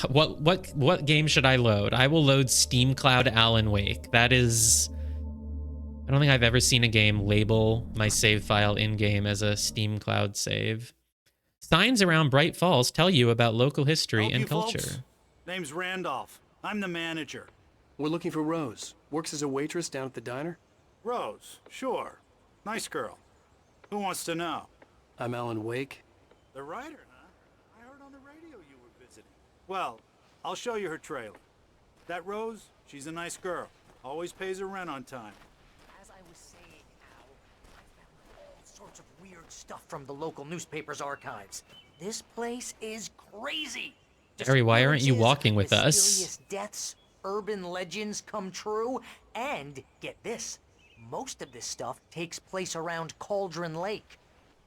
What game should I load? I will load Steam Cloud Alan Wake. That is... I don't think I've ever seen a game label my save file in-game as a Steam Cloud save. Signs around Bright Falls tell you about local history and culture. Folks. Name's Randolph. I'm the manager. We're looking for Rose. Works as a waitress down at the diner. Rose, sure. Nice girl. Who wants to know? I'm Alan Wake. The writer, huh? I heard on the radio you were visiting. Well, I'll show you her trailer. That Rose, she's a nice girl. Always pays her rent on time. As I was saying, Al, I found all sorts of weird stuff from the local newspaper's archives. This place is crazy. Harry, why aren't you walking with us? Mysterious deaths, urban legends come true, and get this, most of this stuff takes place around Cauldron Lake.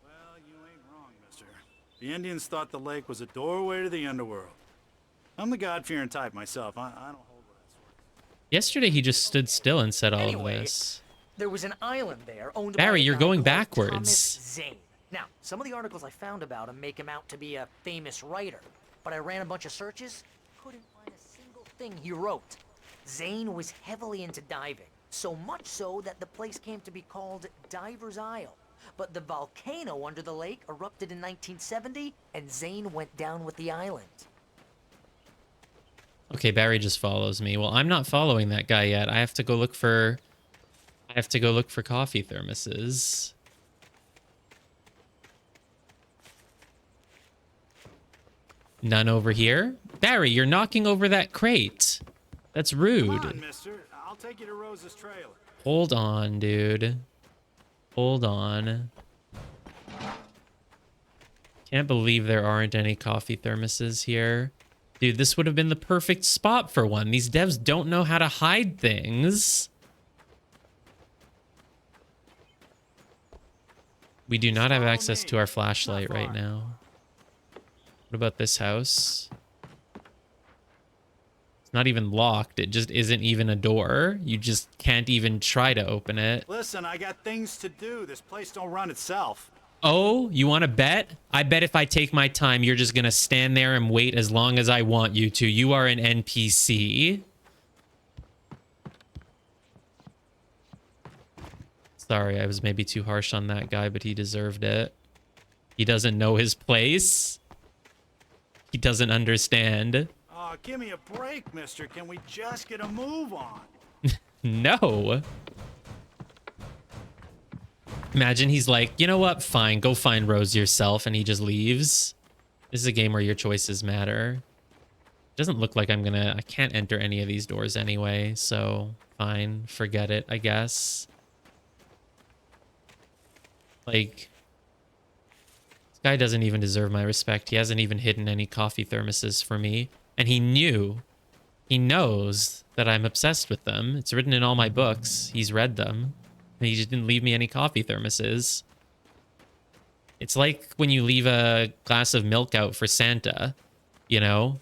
Well, you ain't wrong, mister. The Indians thought the lake was a doorway to the underworld. I'm the God-fearing type myself. I don't hold with that sort of thing. Yesterday he just stood still and said all Anyway, of this. There was an island there owned Barry, by a you're guy going called backwards. Thomas Zane. Now, some of the articles I found about him make him out to be a famous writer, but I ran a bunch of searches, couldn't find a single thing he wrote. Zane was heavily into diving, so much so that the place came to be called Diver's Isle. But the volcano under the lake erupted in 1970, and Zane went down with the island. Okay, Barry just follows me. Well, I'm not following that guy yet. I have to go look for coffee thermoses. None over here? Barry, you're knocking over that crate. That's rude. Come on, mister. I'll take you to Rose's trailer. Hold on, dude. Hold on. Can't believe there aren't any coffee thermoses here. Dude, this would have been the perfect spot for one. These devs don't know how to hide things. We do not have access to our flashlight right now. What about this house? It's not even locked. It just isn't even a door. You just can't even try to open it. Listen, I got things to do. This place don't run itself. Oh, you want to bet? I bet if I take my time, you're just going to stand there and wait as long as I want you to. You are an NPC. Sorry, I was maybe too harsh on that guy, but he deserved it. He doesn't know his place. He doesn't understand. Oh, give me a break, mister. Can we just get a move on? No. Imagine he's like, you know what? Fine, go find Rose yourself, and he just leaves. This is a game where your choices matter. Doesn't look like I can't enter any of these doors anyway, so fine, forget it, I guess. Like, this guy doesn't even deserve my respect. He hasn't even hidden any coffee thermoses for me, and he knows that I'm obsessed with them. It's written in all my books. He's read them. He just didn't leave me any coffee thermoses. It's like when you leave a glass of milk out for Santa, you know?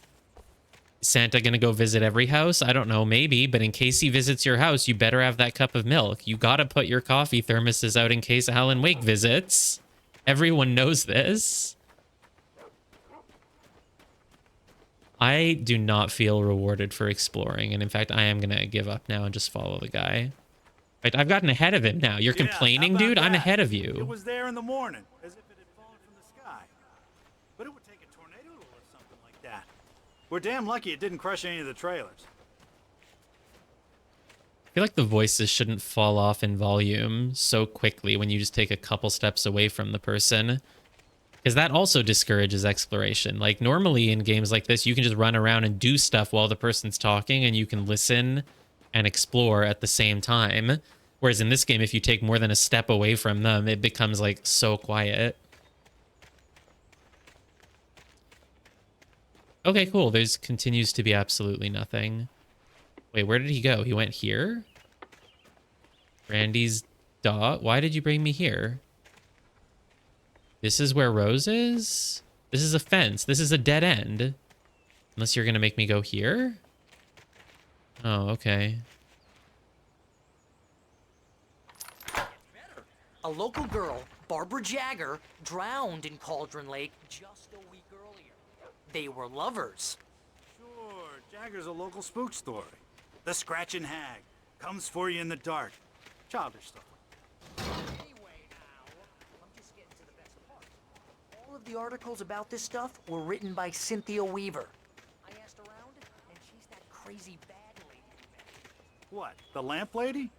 Is Santa gonna go visit every house? I don't know, maybe, but in case he visits your house, you better have that cup of milk. You gotta put your coffee thermoses out in case Alan Wake visits. Everyone knows this. I do not feel rewarded for exploring, and in fact, I am gonna give up now and just follow the guy. Right, I've gotten ahead of him now. You're complaining, dude? I'm ahead of you. It was there in the morning, as if it had fallen from the sky. But it would take a tornado to lift something like that. We're damn lucky it didn't crush any of the trailers. I feel like the voices shouldn't fall off in volume so quickly when you just take a couple steps away from the person. Because that also discourages exploration. Like, normally in games like this, you can just run around and do stuff while the person's talking, and you can listen and explore at the same time. Whereas in this game, if you take more than a step away from them, it becomes like so quiet. Okay, cool. There's continues to be absolutely nothing. Wait, where did he go? He went here? Randy's dog? Why did you bring me here? This is where Rose is? This is a fence. This is a dead end. Unless you're gonna make me go here? Oh, okay. A local girl, Barbara Jagger, drowned in Cauldron Lake just a week earlier. They were lovers. Sure, Jagger's a local spook story. The Scratching Hag comes for you in the dark. Childish stuff. Anyway, now, I'm just getting to the best part. All of the articles about this stuff were written by Cynthia Weaver. I asked around, and she's that crazy bad lady you met. What, the lamp lady?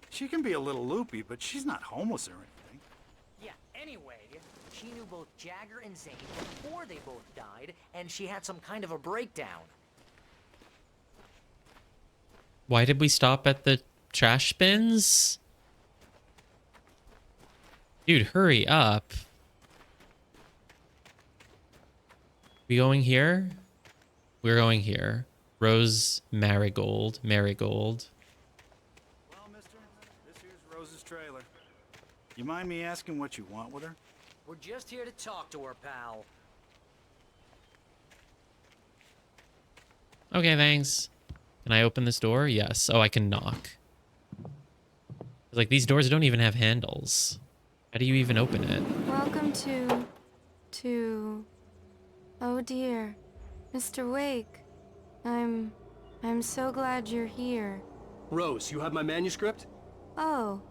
She can be a little loopy, but she's not homeless or anything. Yeah, anyway, she knew both Jagger and Zane before they both died, and she had some kind of a breakdown. Why did we stop at the trash bins? Dude, hurry up. We going here? We're going here. Rose Marigold. Marigold. Well, mister, this here's Rose's trailer. You mind me asking what you want with her? We're just here to talk to her, pal. Okay, thanks. Can I open this door? Yes. Oh, I can knock. Like, these doors don't even have handles. How do you even open it? Welcome to... Oh dear. Mr. Wake. I'm so glad you're here. Rose, you have my manuscript? Oh.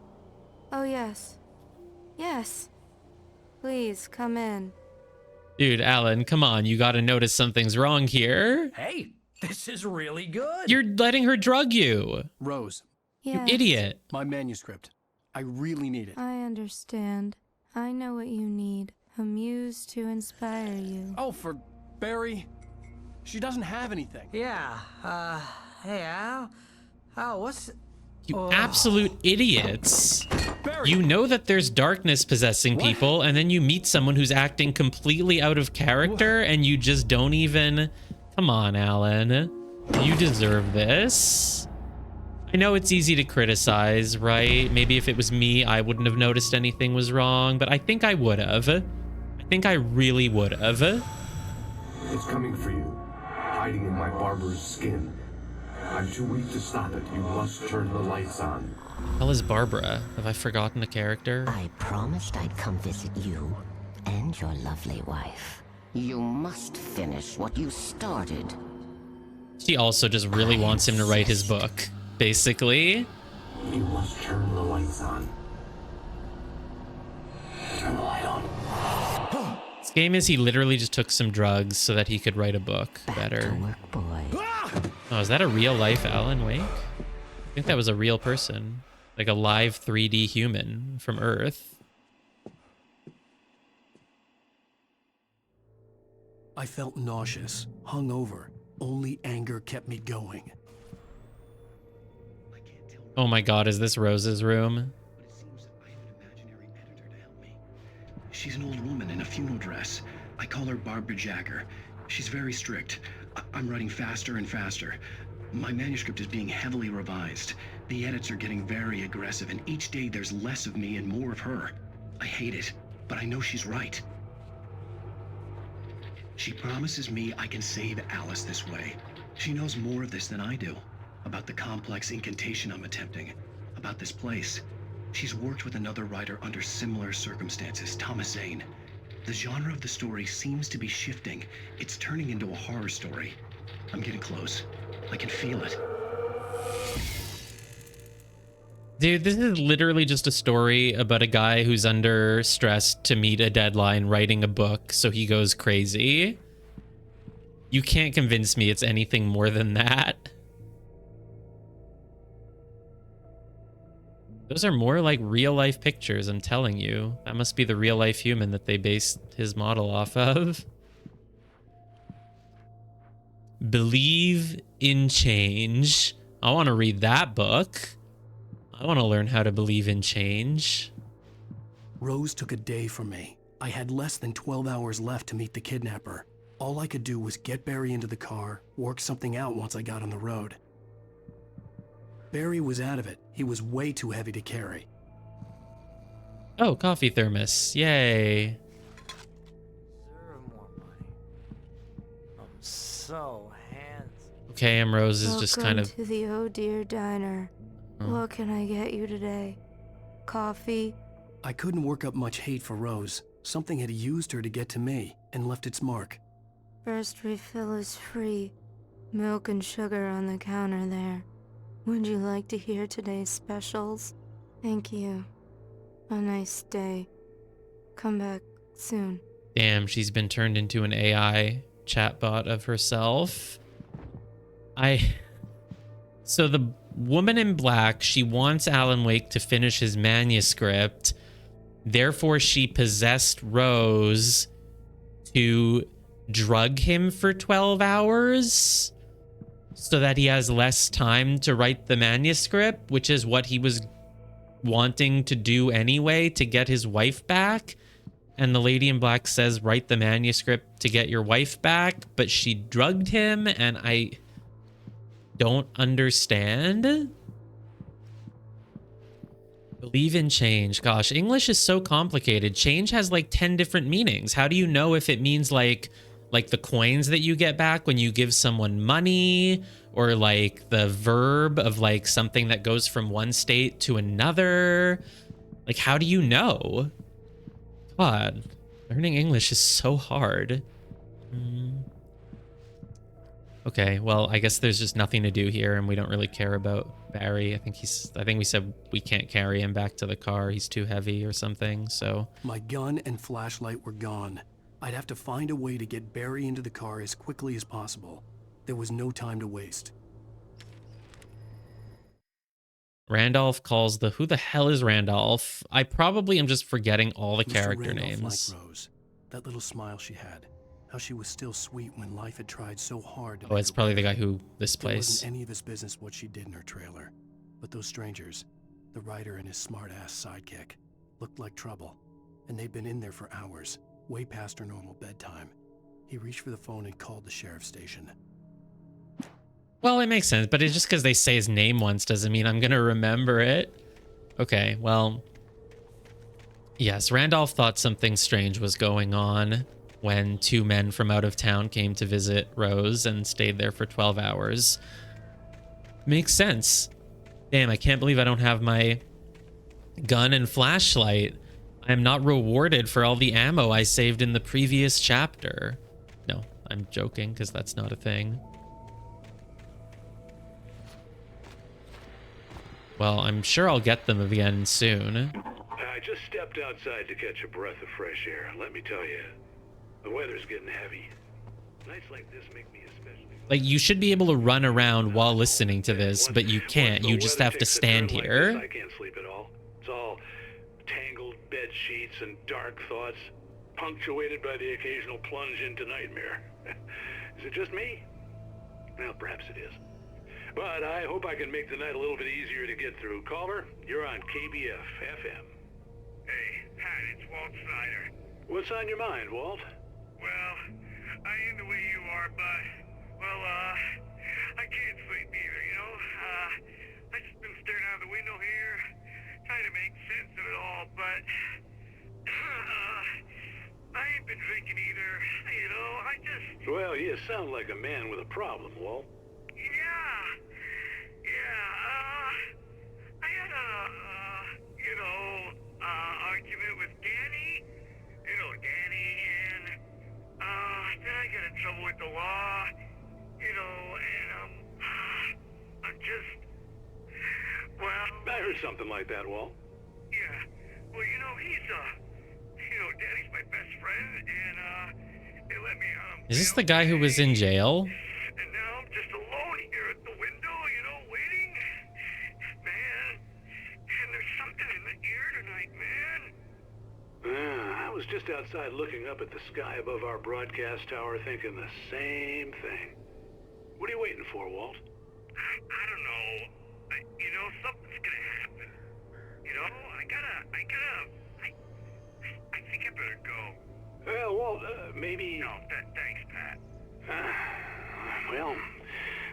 Oh yes. Yes. Please, come in. Dude, Alan, come on. You gotta notice something's wrong here. Hey, this is really good. You're letting her drug you. Rose, Yes. Idiot. my manuscript. I really need it. I understand. I know what you need. A muse to inspire you. Oh, for Barry. She doesn't have anything. Yeah, hey, Al? Al, what's... You absolute idiots. Barry! You know that there's darkness possessing people, and then you meet someone who's acting completely out of character, and you just don't even... Come on, Alan. You deserve this. I know it's easy to criticize, right? Maybe if it was me, I wouldn't have noticed anything was wrong, but I think I would have. I think I really would have. It's coming for you, hiding in my barber's skin. I'm too weak to stop it. You must turn the lights on. Hell is Barbara? Have I forgotten a character? I promised I'd come visit you and your lovely wife. You must finish what you started. She also just really wants him to write his book, basically. You must turn the lights on. Turn the light on. This game is he literally just took some drugs so that he could write a book better. To work, boy. Oh, is that a real life Alan Wake? I think that was a real person. Like a live 3D human from Earth. I felt nauseous, hungover. Only anger kept me going. Oh my god, is this Rose's room? But it seems I have an imaginary editor to help me. She's an old woman in a funeral dress. I call her Barbara Jagger. She's very strict. I'm writing faster and faster. My manuscript is being heavily revised. The edits are getting very aggressive, and each day there's less of me and more of her. I hate it, but I know she's right. She promises me I can save Alice this way. She knows more of this than I do. About the complex incantation I'm attempting. About this place. She's worked with another writer under similar circumstances, Thomas Zane. The genre of the story seems to be shifting. It's turning into a horror story. I'm getting close. I can feel it. Dude, this is literally just a story about a guy who's under stress to meet a deadline writing a book, so he goes crazy. You can't convince me it's anything more than that. Those are more like real life pictures, I'm telling you. That must be the real life human that they based his model off of. Believe in Change. I want to read that book. I want to learn how to believe in change. Rose took a day from me. I had less than 12 hours left to meet the kidnapper. All I could do was get Barry into the car, work something out once I got on the road. Barry was out of it. He was way too heavy to carry. Oh, coffee thermos. Yay. Deserve more money. I'm so handsome. Okay, Rose is just kind of... Welcome to the Oh Dear Diner. Oh. What can I get you today? Coffee? I couldn't work up much hate for Rose. Something had used her to get to me and left its mark. First refill is free. Milk and sugar on the counter there. Would you like to hear today's specials? Thank you. A nice day. Come back soon. Damn, she's been turned into an AI chatbot of herself. So the woman in black, she wants Alan Wake to finish his manuscript. Therefore, she possessed Rose to drug him for 12 hours so that he has less time to write the manuscript, which is what he was wanting to do anyway to get his wife back. And the lady in black says, write the manuscript to get your wife back, but she drugged him, and I don't understand. Believe in change. Gosh, English is so complicated. Change has like 10 different meanings. How do you know if it means like the coins that you get back when you give someone money, or like the verb of like something that goes from one state to another? Like, how do you know? God, learning English is so hard. Okay, well, I guess there's just nothing to do here, and we don't really care about Barry. I think we said we can't carry him back to the car. He's too heavy or something, so. My gun and flashlight were gone. I'd have to find a way to get Barry into the car as quickly as possible. There was no time to waste. Randolph calls who the hell is Randolph? I probably am just forgetting all the Mr. character Randolph names. liked Rose. That little smile she had. How she was still sweet when life had tried so hard to Oh, it's probably the guy who this It place. wasn't any of his business what she did in her trailer. But those strangers, the writer and his smart-ass sidekick, looked like trouble. And they'd been in there for hours, way past her normal bedtime. He reached for the phone and called the sheriff's station. Well, it makes sense, but it's just because they say his name once doesn't mean I'm going to remember it. Okay, well, yes, Randolph thought something strange was going on when two men from out of town came to visit Rose and stayed there for 12 hours. Makes sense. Damn, I can't believe I don't have my gun and flashlight. I am not rewarded for all the ammo I saved in the previous chapter. No, I'm joking, because that's not a thing. Well, I'm sure I'll get them again soon. I just stepped outside to catch a breath of fresh air. Let me tell you, the weather's getting heavy. Nights like this make me especially... Like, you should be able to run around while listening to this, but you can't. You just have to stand here. I can't sleep at all. It's all tangled bed sheets and dark thoughts, punctuated by the occasional plunge into nightmare. Is it just me? Well, perhaps it is. But I hope I can make the night a little bit easier to get through. Caller, you're on KBF FM. Hey, Pat, it's Walt Snyder. What's on your mind, Walt? Well, I ain't the way you are, but, well, I can't sleep either, you know? I just been staring out the window here, trying to make sense of it all, but, I ain't been drinking either, you know? I just... Well, you sound like a man with a problem, Walt. I had a, argument with Danny. You know Danny, and, then I got in trouble with the law, you know, and, I'm just, well... I heard something like that, Walt. Yeah, well, you know, Danny's my best friend, and, they let me, Is this the guy who was in jail? and now I'm just alone here at the window, you know, waiting. Man, and there's something in the air tonight, man. I was just outside looking up at the sky above our broadcast tower thinking the same thing. What are you waiting for, Walt? I don't know. You know, something's gonna happen. You know, I think I better go. Well, Walt, maybe... No, thanks, Pat. Well,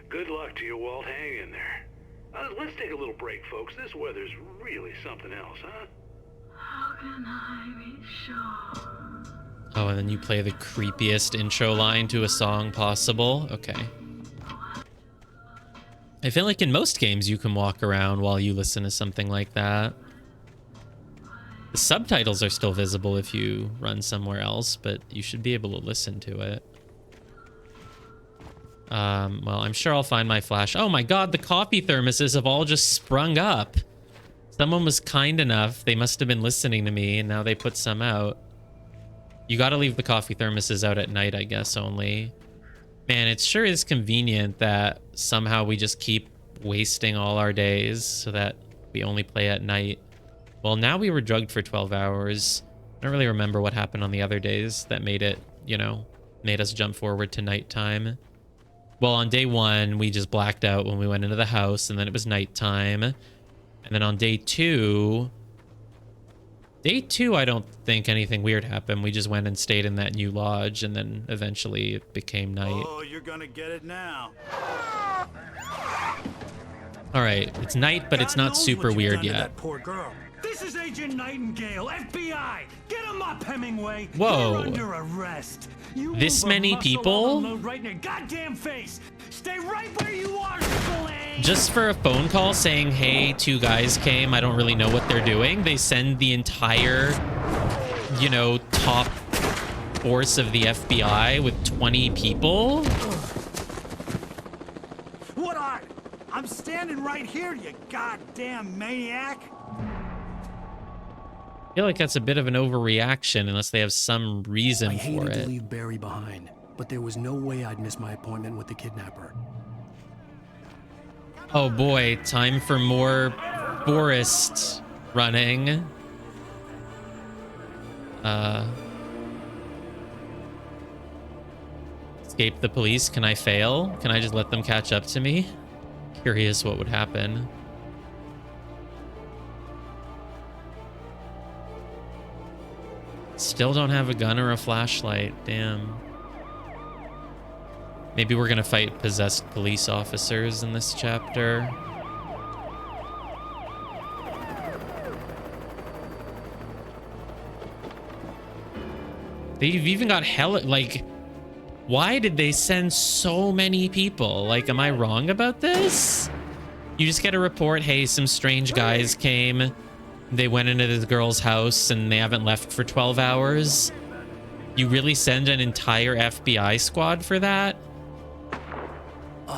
good luck to you, Walt. Hang in there. Let's take a little break, folks. This weather's really something else, huh? How can I be sure? Oh, and then you play the creepiest intro line to a song possible. Okay. I feel like in most games you can walk around while you listen to something like that. The subtitles are still visible if you run somewhere else, but you should be able to listen to it. Well, I'm sure I'll find my flash. Oh my god, the coffee thermoses have all just sprung up. Someone was kind enough. They must have been listening to me, and now they put some out. You gotta leave the coffee thermoses out at night, I guess, only. Man, it sure is convenient that somehow we just keep wasting all our days so that we only play at night. Well, now we were drugged for 12 hours. I don't really remember what happened on the other days that made it, you know, made us jump forward to nighttime. Well, on day 1, we just blacked out when we went into the house, and then it was nighttime. And then on day 2, I don't think anything weird happened. We just went and stayed in that new lodge, and then eventually it became night. Oh, you're gonna get it now. All right, it's night, but it's not super weird yet. That poor girl. This is Agent Nightingale, FBI. Get him up, Hemingway. Whoa. You're under arrest. You This move a many muscle, people? I'll unload right in your goddamn face. Stay right where you are, Spillane. Just for a phone call saying, hey, 2 guys came, I don't really know what they're doing. They send the entire, you know, top force of the FBI with 20 people. What are? I'm standing right here, you goddamn maniac. I feel like that's a bit of an overreaction unless they have some reason I for hated to it. leave Barry behind, but there was no way I'd miss my appointment with the kidnapper. Oh boy, time for more forest running. Escape the police. Can I fail? Can I just let them catch up to me? Curious what would happen. Still don't have a gun or a flashlight. Damn. Maybe we're gonna fight possessed police officers in this chapter. They've even got hella, like, why did they send so many people? Like, am I wrong about this? You just get a report, hey, some strange guys came. They went into this girl's house and they haven't left for 12 hours. You really send an entire FBI squad for that?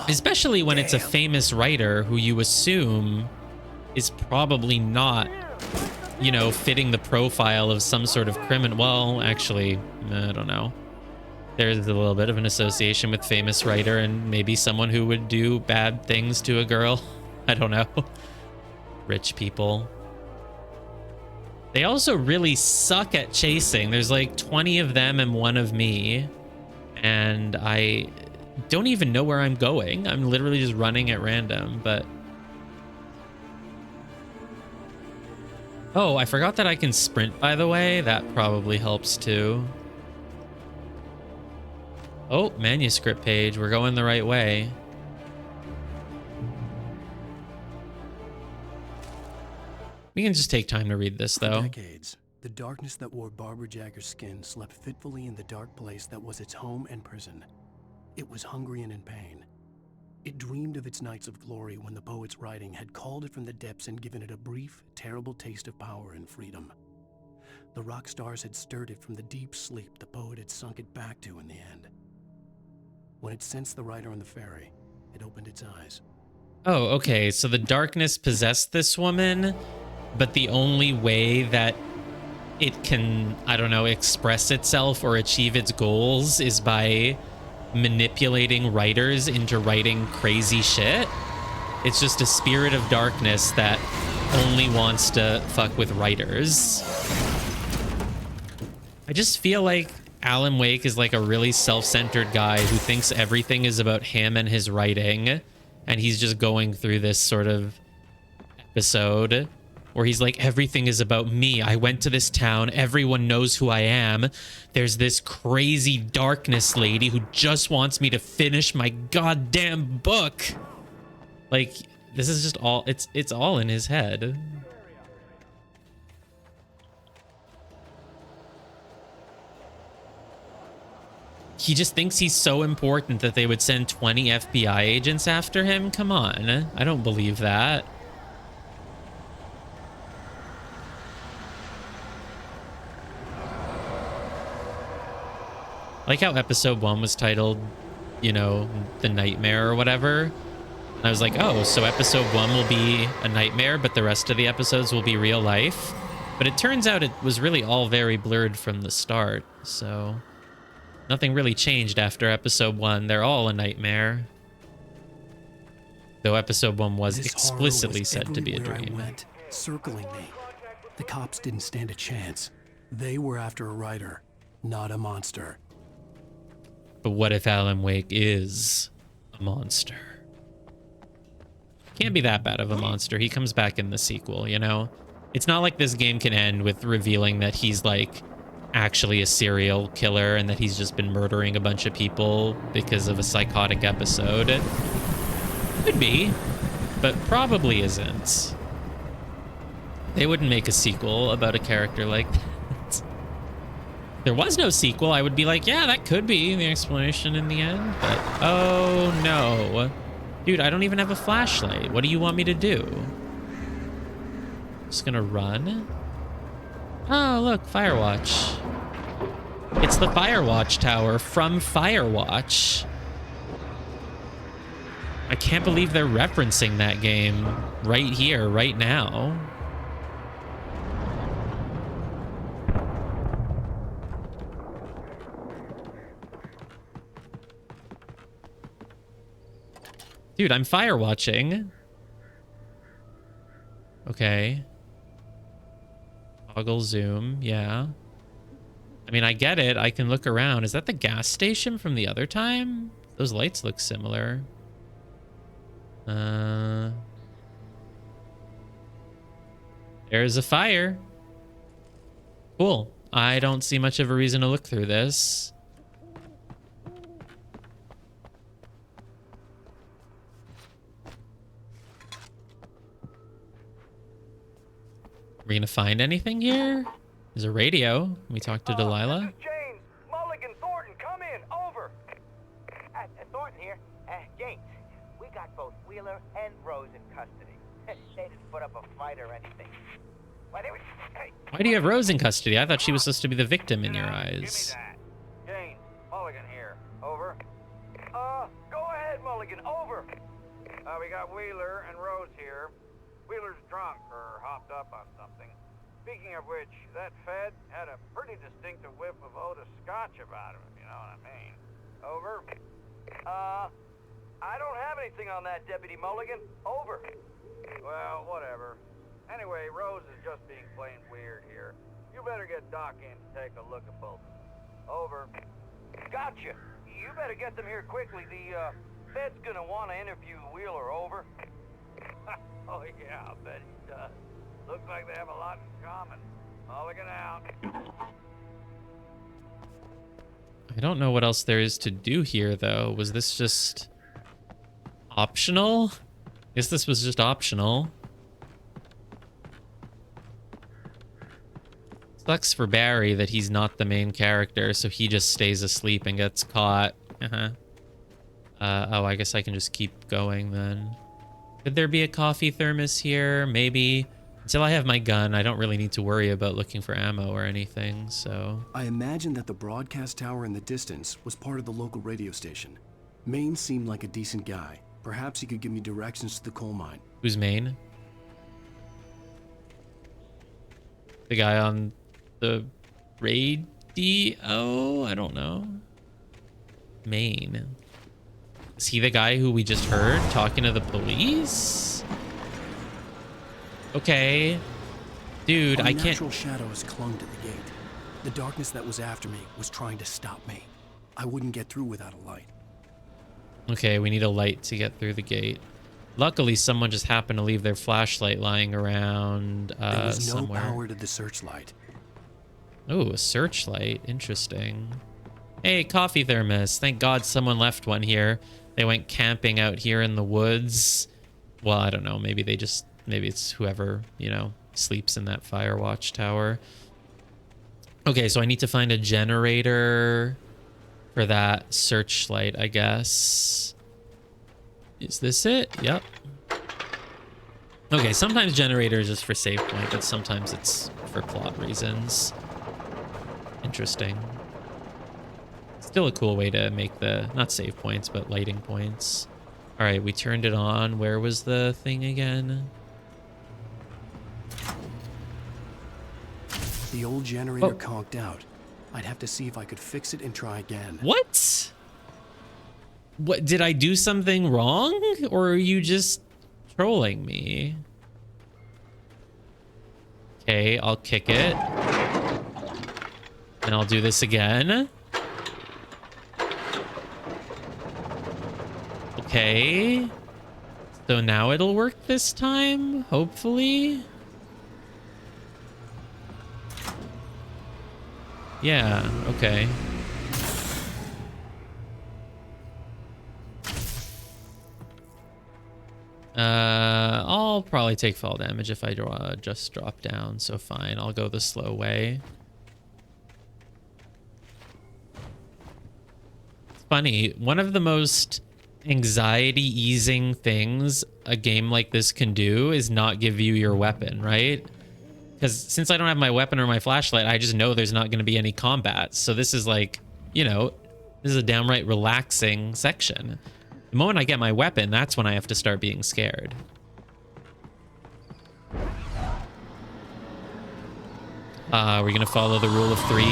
Especially when it's a famous writer who you assume is probably not, you know, fitting the profile of some sort of criminal. Well, actually, I don't know. There's a little bit of an association with famous writer and maybe someone who would do bad things to a girl. I don't know. Rich people. They also really suck at chasing. There's like 20 of them and 1 of me. And I don't even know where I'm going. I'm literally just running at random, but... Oh, I forgot that I can sprint, by the way. That probably helps too. Oh, manuscript page. We're going the right way. We can just take time to read this, though. For decades, the darkness that wore Barbara Jagger's skin slept fitfully in the dark place that was its home and prison. It was hungry and in pain. It dreamed of its nights of glory when the poet's writing had called it from the depths and given it a brief, terrible taste of power and freedom. The rock stars had stirred it from the deep sleep the poet had sunk it back to in the end. When it sensed the writer on the ferry, it opened its eyes. Oh, okay. So the darkness possessed this woman, but the only way that it can, I don't know, express itself or achieve its goals is by manipulating writers into writing crazy shit. It's just a spirit of darkness that only wants to fuck with writers. I just feel like Alan Wake is like a really self-centered guy who thinks everything is about him and his writing, and he's just going through this sort of episode where he's like, everything is about me. I went to this town. Everyone knows who I am. There's this crazy darkness lady who just wants me to finish my goddamn book. Like, this is just all, it's all in his head. He just thinks he's so important that they would send 20 FBI agents after him? Come on. I don't believe that. Like how episode 1 was titled, you know, the nightmare or whatever. And I was like, oh, so episode 1 will be a nightmare, but the rest of the episodes will be real life. But it turns out it was really all very blurred from the start. So nothing really changed after episode 1. They're all a nightmare. Though episode 1 was This explicitly horror was said to be a everywhere dream. I went, circling me. The cops didn't stand a chance. They were after a writer, not a monster. But what if Alan Wake is a monster? Can't be that bad of a monster. He comes back in the sequel, you know? It's not like this game can end with revealing that he's like actually a serial killer and that he's just been murdering a bunch of people because of a psychotic episode. Could be, but probably isn't. They wouldn't make a sequel about a character like that. If there was no sequel, I would be like, yeah, that could be the explanation in the end. But, oh no. Dude, I don't even have a flashlight. What do you want me to do? Just gonna run? Oh, look, Firewatch. It's the Firewatch tower from Firewatch. I can't believe they're referencing that game right here, right now. Dude, I'm Firewatching. Okay. Toggle zoom, yeah. I mean, I get it. I can look around. Is that the gas station from the other time? Those lights look similar. There's a fire. Cool. I don't see much of a reason to look through this. Are we gonna find anything here? There's a radio. We talked to Delilah. James, Mulligan, Thornton, come in, over. Thornton here. James, we got both Wheeler and Rose in custody. They didn't put up a fight or anything. Why do you have Rose in custody? I thought she was supposed to be the victim in your eyes. James, Mulligan here, over. Go ahead, Mulligan, over. We got Wheeler and Rose here. Wheeler's drunk or hopped up on something. Speaking of which, that Fed had a pretty distinctive whiff of Otis Scotch about him, if you know what I mean. Over. I don't have anything on that, Deputy Mulligan. Over. Well, whatever. Anyway, Rose is just being plain weird here. You better get Doc in to take a look at both. Over. Gotcha. You better get them here quickly. The Fed's gonna want to interview Wheeler. Over. Oh, yeah, I'll bet he does. Looks like they have a lot in common. Mulligan out. I don't know what else there is to do here, though. Was this just optional? Guess this was just optional. Sucks for Barry that he's not the main character, so he just stays asleep and gets caught. Oh, I guess I can just keep going then. Could there be a coffee thermos here? Maybe. Until I have my gun, I don't really need to worry about looking for ammo or anything, so... I imagined that the broadcast tower in the distance was part of the local radio station. Maine seemed like a decent guy. Perhaps he could give me directions to the coal mine. Who's Maine? The guy on the radio? I don't know. Maine. Is he the guy who we just heard talking to the police? Okay. Dude, I can't... Unnatural shadows clung to the gate. The darkness that was after me was trying to stop me. I wouldn't get through without a light. Okay, we need a light to get through the gate. Luckily, someone just happened to leave their flashlight lying around there was no somewhere. power to the searchlight. Oh, a searchlight. Interesting. Hey, coffee thermos. Thank God someone left one here. They went camping out here in the woods. Well, I don't know. Maybe they just... Maybe it's whoever, you know, sleeps in that Firewatch tower. Okay, so I need to find a generator for that searchlight, I guess. Is this it? Yep. Okay, sometimes generator is just for save point, but sometimes it's for plot reasons. Interesting. Still a cool way to make the, not save points, but lighting points. All right, we turned it on. Where was the thing again? The old generator conked out. I'd have to see if I could fix it and try again. What? What, did I do something wrong? Or are you just trolling me? Okay, I'll kick it. And I'll do this again. Okay. So now it'll work this time, hopefully. Yeah, okay. I'll probably take fall damage if I just drop down, so fine. I'll go the slow way. It's funny, one of the most anxiety easing things a game like this can do is not give you your weapon, right? Because since I don't have my weapon or my flashlight, I just know there's not going to be any combat. So this is like, you know, this is a downright relaxing section. The moment I get my weapon, that's when I have to start being scared. We're going to follow the rule of 3.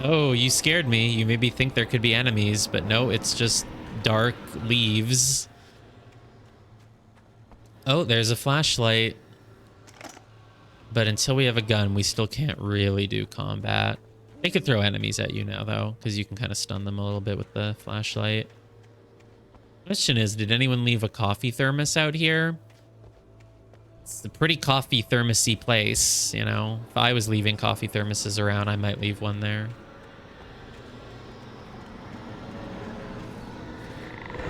Oh, you scared me. You made me think there could be enemies, but no, it's just dark leaves. Oh, there's a flashlight. But until we have a gun, we still can't really do combat. They could throw enemies at you now, though, because you can kind of stun them a little bit with the flashlight. Question is, did anyone leave a coffee thermos out here? It's a pretty coffee thermosy place, you know. If I was leaving coffee thermoses around, I might leave one there.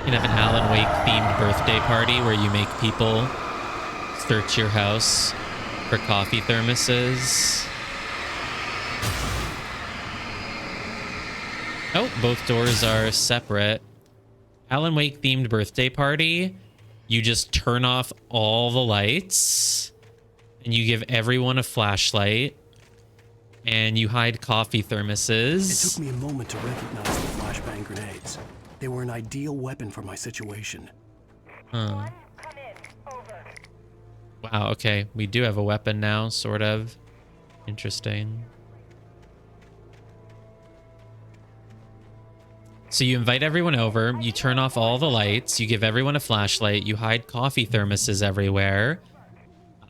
You can have an Alan Wake themed birthday party where you make people search your house for coffee thermoses. Oh, both doors are separate. Alan Wake themed birthday party. You just turn off all the lights and you give everyone a flashlight and you hide coffee thermoses. It took me a moment to recognize the flashbang grenades. They were an ideal weapon for my situation. Huh. Wow, okay. We do have a weapon now, sort of. Interesting. So you invite everyone over, you turn off all the lights, you give everyone a flashlight, you hide coffee thermoses everywhere.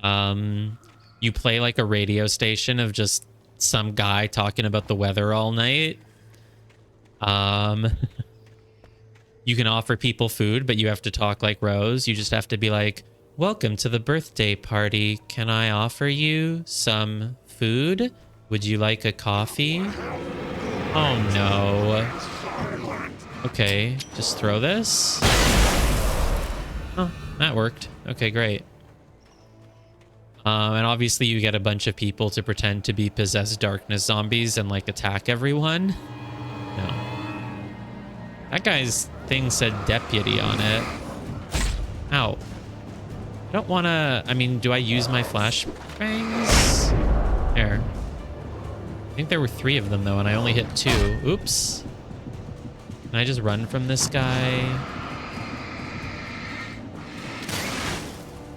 You play like a radio station of just some guy talking about the weather all night. You can offer people food, but you have to talk like Rose. You just have to be like, "Welcome to the birthday party. Can I offer you some food? Would you like a coffee?" Oh no. Okay, just throw this. Oh, that worked. Okay, great. And obviously you get a bunch of people to pretend to be possessed darkness zombies and like attack everyone. No. That guy's thing said deputy on it. Ow. I don't want to... I mean, do I use my flashbangs? There. I think there were 3 of them, though, and I only hit 2. Oops. Can I just run from this guy?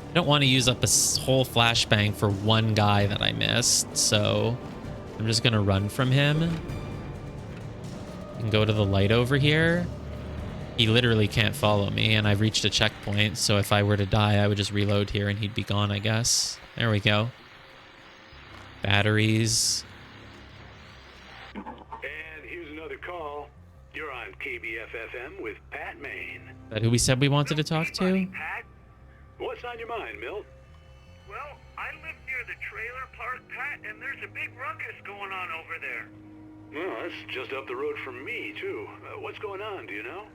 I don't want to use up a whole flashbang for one guy that I missed, so I'm just going to run from him. And go to the light over here. He literally can't follow me, and I've reached a checkpoint, so if I were to die, I would just reload here and he'd be gone, I guess. There we go. Batteries. And here's another call. You're on KBFFM with Pat Maine. Is that who we said we wanted to talk to? Pat? What's on your mind, Milt? Well, I live near the trailer park, Pat, and there's a big ruckus going on over there. Well, that's just up the road from me, too. What's going on, do you know?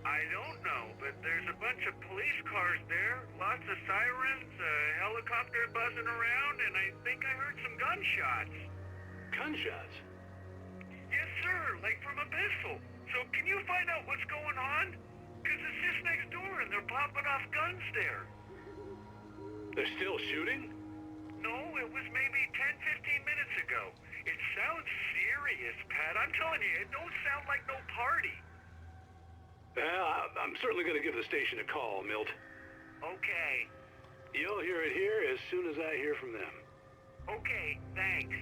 I don't know, but there's a bunch of police cars there, lots of sirens, a helicopter buzzing around, and I think I heard some gunshots. Gunshots? Yes, sir, like from a pistol. So can you find out what's going on? Because it's just next door and they're popping off guns there. They're still shooting? No, it was maybe 10, 15 minutes ago. It sounds serious. serious, Pat. I'm telling you, it don't sound like no party. I'm certainly going to give the station a call, Milt. Okay. You'll hear it here as soon as I hear from them. Okay, thanks.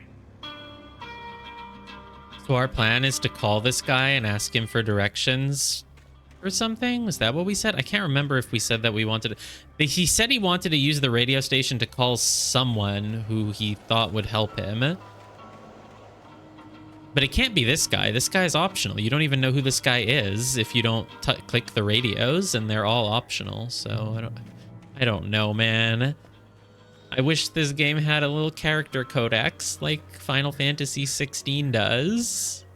So our plan is to call this guy and ask him for directions or something? Is that what we said? I can't remember if we said that we wanted to... He said he wanted to use the radio station to call someone who he thought would help him. But it can't be this guy. This guy's optional. You don't even know who this guy is if you don't click the radios, and they're all optional. So I don't know, man. I wish this game had a little character codex like Final Fantasy 16 does.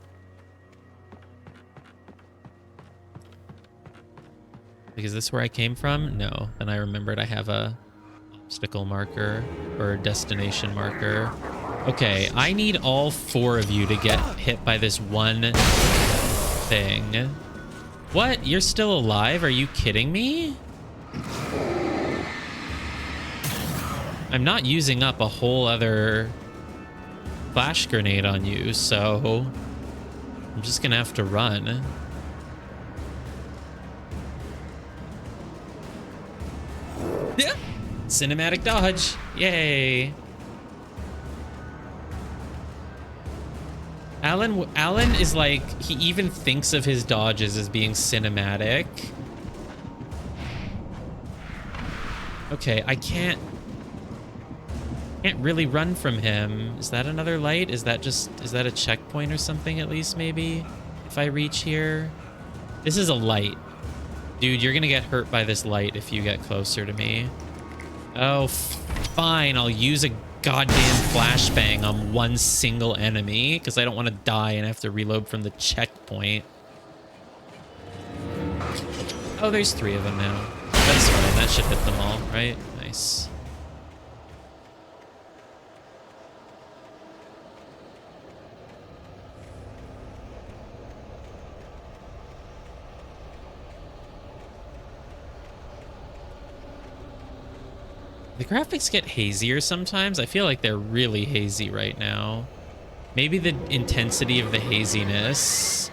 Like, is this where I came from? No. Then I remembered I have a obstacle marker or destination marker. Okay, I need all 4 of you to get hit by this one thing. What? You're still alive? Are you kidding me? I'm not using up a whole other flash grenade on you, so I'm just gonna have to run. Yeah. Cinematic dodge. Yay. Alan is like, he even thinks of his dodges as being cinematic. Okay, I can't really run from him. Is that another light? Is that a checkpoint or something at least, maybe? If I reach here? This is a light. Dude, you're gonna get hurt by this light if you get closer to me. Oh, fine. I'll use a goddamn flashbang on one single enemy because I don't want to die and have to reload from the checkpoint. Oh, there's 3 of them now. That's fine. That should hit them all, right? Nice. The graphics get hazier sometimes. I feel like they're really hazy right now. Maybe the intensity of the haziness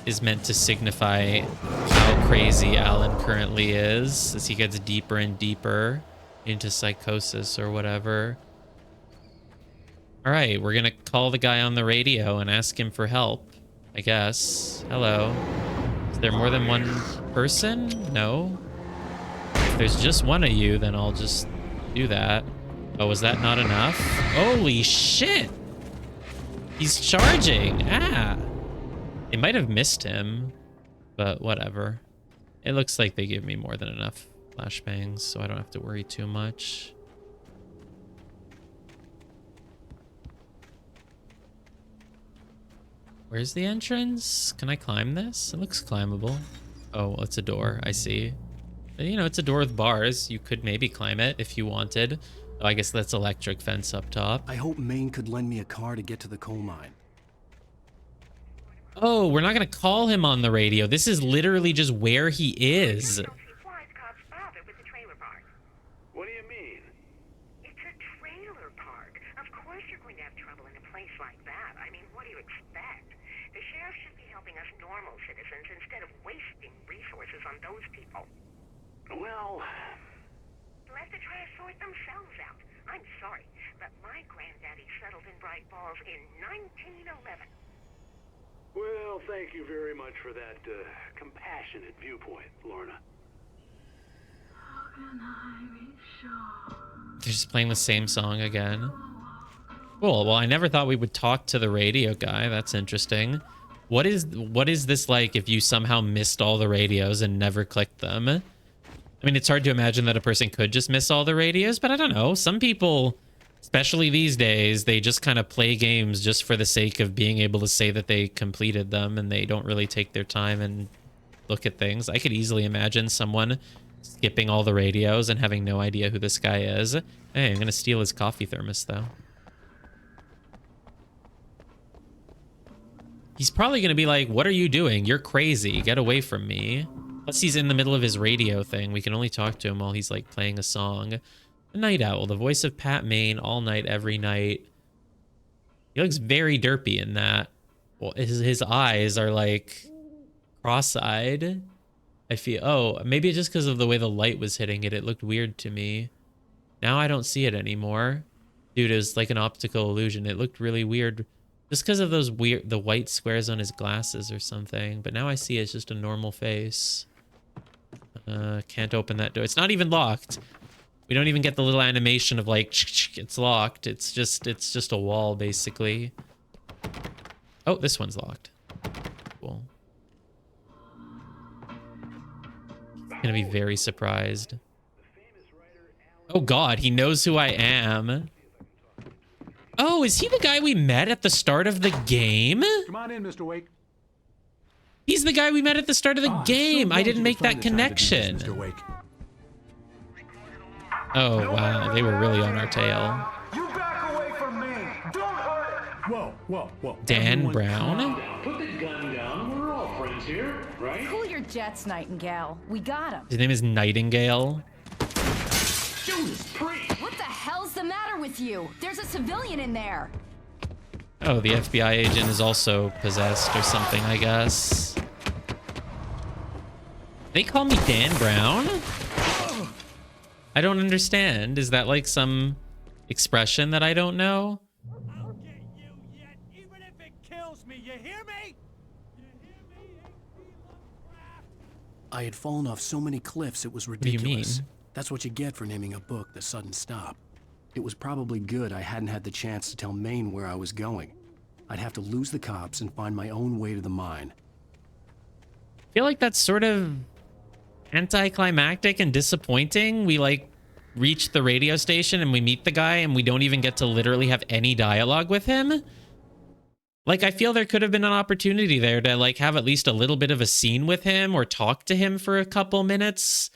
is meant to signify how crazy Alan currently is as he gets deeper and deeper into psychosis or whatever. All right, we're gonna call the guy on the radio and ask him for help, I guess. Hello. Is there more than one person? No. If there's just one of you, then I'll just do that. Oh, was that not enough? Holy shit! He's charging! Ah! They might have missed him, but whatever. It looks like they give me more than enough flashbangs, so I don't have to worry too much. Where's the entrance? Can I climb this? It looks climbable. Oh, well, it's a door. I see. You know, it's a door with bars. You could maybe climb it if you wanted. Oh, I guess that's electric fence up top. I hope Maine could lend me a car to get to the coal mine. Oh, we're not going to call him on the radio. This is literally just where he is. What do you mean? It's a trailer park. Of course you're going to have trouble in a place like that. I mean, what do you expect? The sheriff should be helping us normal citizens instead of wasting resources on those people. Well... They'll have to try to sort themselves out. I'm sorry, but my granddaddy settled in Bright Falls in 1911. Well, thank you very much for that compassionate viewpoint, Lorna. How can I be sure? They're just playing the same song again. Cool. Well, I never thought we would talk to the radio guy. That's interesting. What is this like if you somehow missed all the radios and never clicked them? I mean, it's hard to imagine that a person could just miss all the radios, but I don't know. Some people, especially these days, they just kind of play games just for the sake of being able to say that they completed them, and they don't really take their time and look at things. I could easily imagine someone skipping all the radios and having no idea who this guy is. Hey, I'm going to steal his coffee thermos, though. He's probably going to be like, what are you doing? You're crazy. Get away from me. Plus, he's in the middle of his radio thing. We can only talk to him while he's, like, playing a song. The Night Owl, the voice of Pat Maine, all night, every night. He looks very derpy in that. Well, his eyes are like cross-eyed. I feel, oh, maybe just because of the way the light was hitting it, it looked weird to me. Now I don't see it anymore. Dude, it was like an optical illusion. It looked really weird just because of those weird, the white squares on his glasses or something. But now I see it's just a normal face. Can't open that door. It's not even locked. We don't even get the little animation of like, it's locked. It's just a wall basically. Oh, this one's locked. Cool. Gonna be very surprised. Oh God, he knows who I am. Oh, is he the guy we met at the start of the game? Come on in, Mr. Wake. He's the guy we met at the start of the game. I didn't make that connection. Mr. Wake. Oh wow, they were really on our tail. You back away from me. Don't hurt. Whoa. Dan Brown? Put the gun down. We're all friends here, right? Cool your jets, Nightingale. We got him. His name is Nightingale. Judas Priest! What the hell's the matter with you? There's a civilian in there. Oh, the FBI agent is also possessed or something, I guess. They call me Dan Brown? I don't understand. Is that like some expression that I don't know? I'll get you yet, even if it kills me. You hear me? You hear me, H.P. Lovecraft? I had fallen off so many cliffs it was do you ridiculous. mean? That's what you get for naming a book The Sudden Stop. It was probably good I hadn't had the chance to tell Maine where I was going. I'd have to lose the cops and find my own way to the mine. I feel like that's sort of anticlimactic and disappointing. We like reach the radio station and we meet the guy and we don't even get to literally have any dialogue with him. Like, I feel there could have been an opportunity there to like have at least a little bit of a scene with him or talk to him for a couple minutes.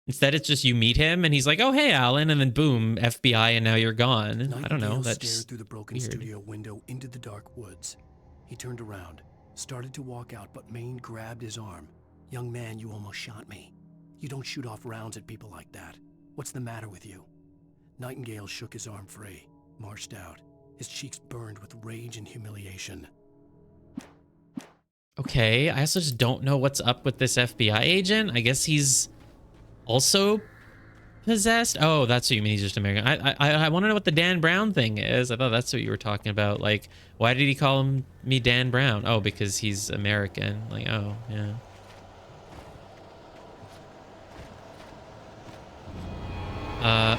Instead, it's just you meet him and he's like, "Oh, hey, Alan," and then boom, FBI, and now you're gone. I don't know. Nightingale That's stared through the broken weird. studio window into the dark woods. He turned around, started to walk out, but Maine grabbed his arm. "Young man, you almost shot me. You don't shoot off rounds at people like that. What's the matter with you?" Nightingale shook his arm free, marched out. His cheeks burned with rage and humiliation. Okay, I also just don't know what's up with this FBI agent. I guess he's also possessed. Oh, that's what you mean. He's just American. I want to know what the Dan Brown thing is. I thought that's what you were talking about. Like, why did he call me Dan Brown? Oh, because he's American. Like, oh, yeah.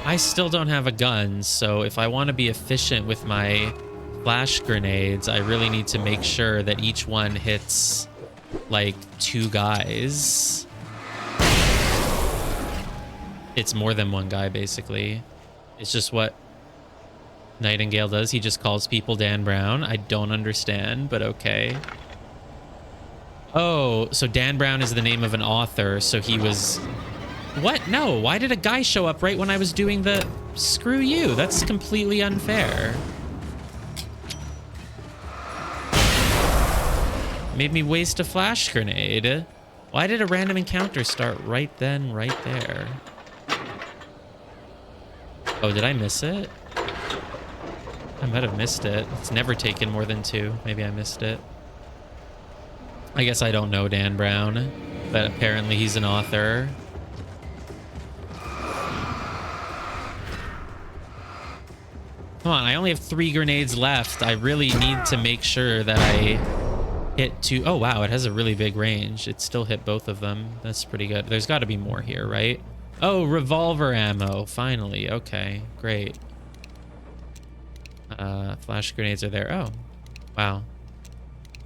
I still don't have a gun, so if I want to be efficient with my flash grenades, I really need to make sure that each one hits like 2 guys. It's more than one guy, basically. It's just what Nightingale does. He just calls people Dan Brown. I don't understand, but okay. Oh, so Dan Brown is the name of an author, so he was... What? No, why did a guy show up right when I was doing the... Screw you, that's completely unfair. Made me waste a flash grenade. Why did a random encounter start right then, right there? Oh, did I miss it? I might have missed it. It's never taken more than 2. Maybe I missed it. I guess I don't know Dan Brown, but apparently he's an author. Come on, I only have 3 grenades left. I really need to make sure that I hit 2. Oh, wow, it has a really big range. It still hit both of them. That's pretty good. There's got to be more here, right? Oh, revolver ammo. Finally. Okay, great. Flash grenades are there. Oh, wow.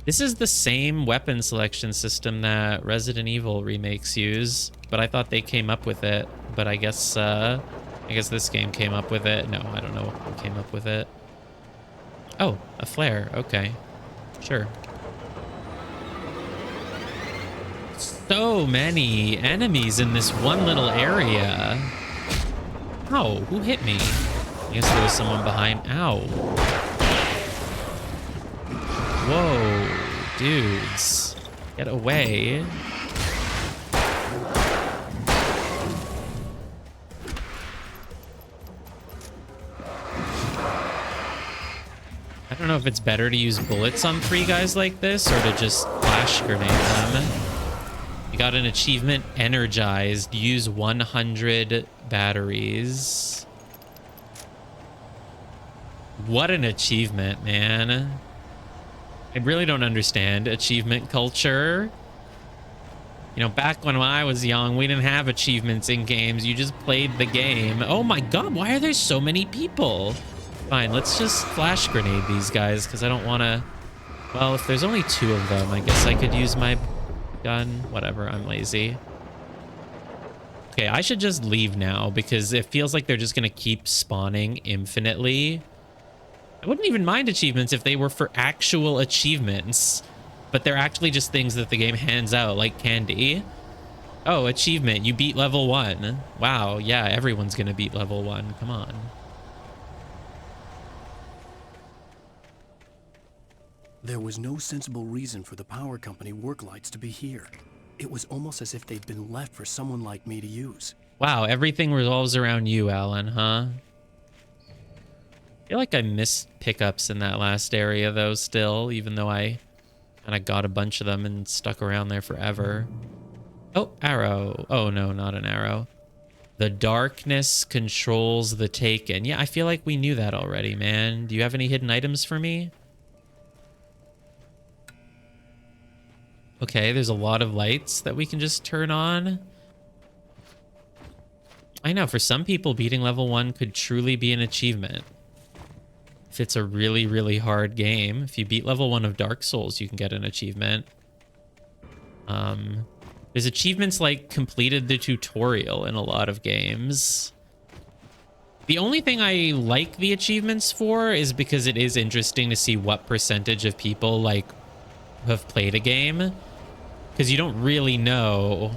This is the same weapon selection system that Resident Evil remakes use, but I thought they came up with it. But I guess this game came up with it. No, I don't know who came up with it. Oh, a flare. Okay, sure. So many enemies in this one little area. Ow, who hit me? I guess there was someone behind. Ow. Whoa, dudes. Get away. don't know if it's better to use bullets on 3 guys like this or to just flash grenade them. You got an achievement, energized. Use 100 batteries. What an achievement, man. I really don't understand achievement culture. You know, back when I was young, we didn't have achievements in games. You just played the game. Oh my god, why are there so many people? Fine, let's just flash grenade these guys because I don't want to... Well, if there's only 2 of them, I guess I could use my gun. Whatever, I'm lazy. Okay, I should just leave now because it feels like they're just going to keep spawning infinitely. I wouldn't even mind achievements if they were for actual achievements, but they're actually just things that the game hands out like candy. Oh, achievement, you beat level 1. Wow, yeah, everyone's gonna beat level 1. Come on. There was no sensible reason for the power company work lights to be here. It was almost as if they'd been left for someone like me to use. Wow, everything revolves around you, Alan, huh? I feel like I missed pickups in that last area, though, still, even though I kind of got a bunch of them and stuck around there forever. Oh, arrow. Oh, no, not an arrow. The darkness controls the taken. Yeah, I feel like we knew that already, man. Do you have any hidden items for me? Okay, there's a lot of lights that we can just turn on. I know, for some people, beating level 1 could truly be an achievement. If it's a really, really hard game. If you beat level 1 of Dark Souls, you can get an achievement. There's achievements like completed the tutorial in a lot of games. The only thing I like the achievements for is because it is interesting to see what percentage of people like have played a game. Because you don't really know.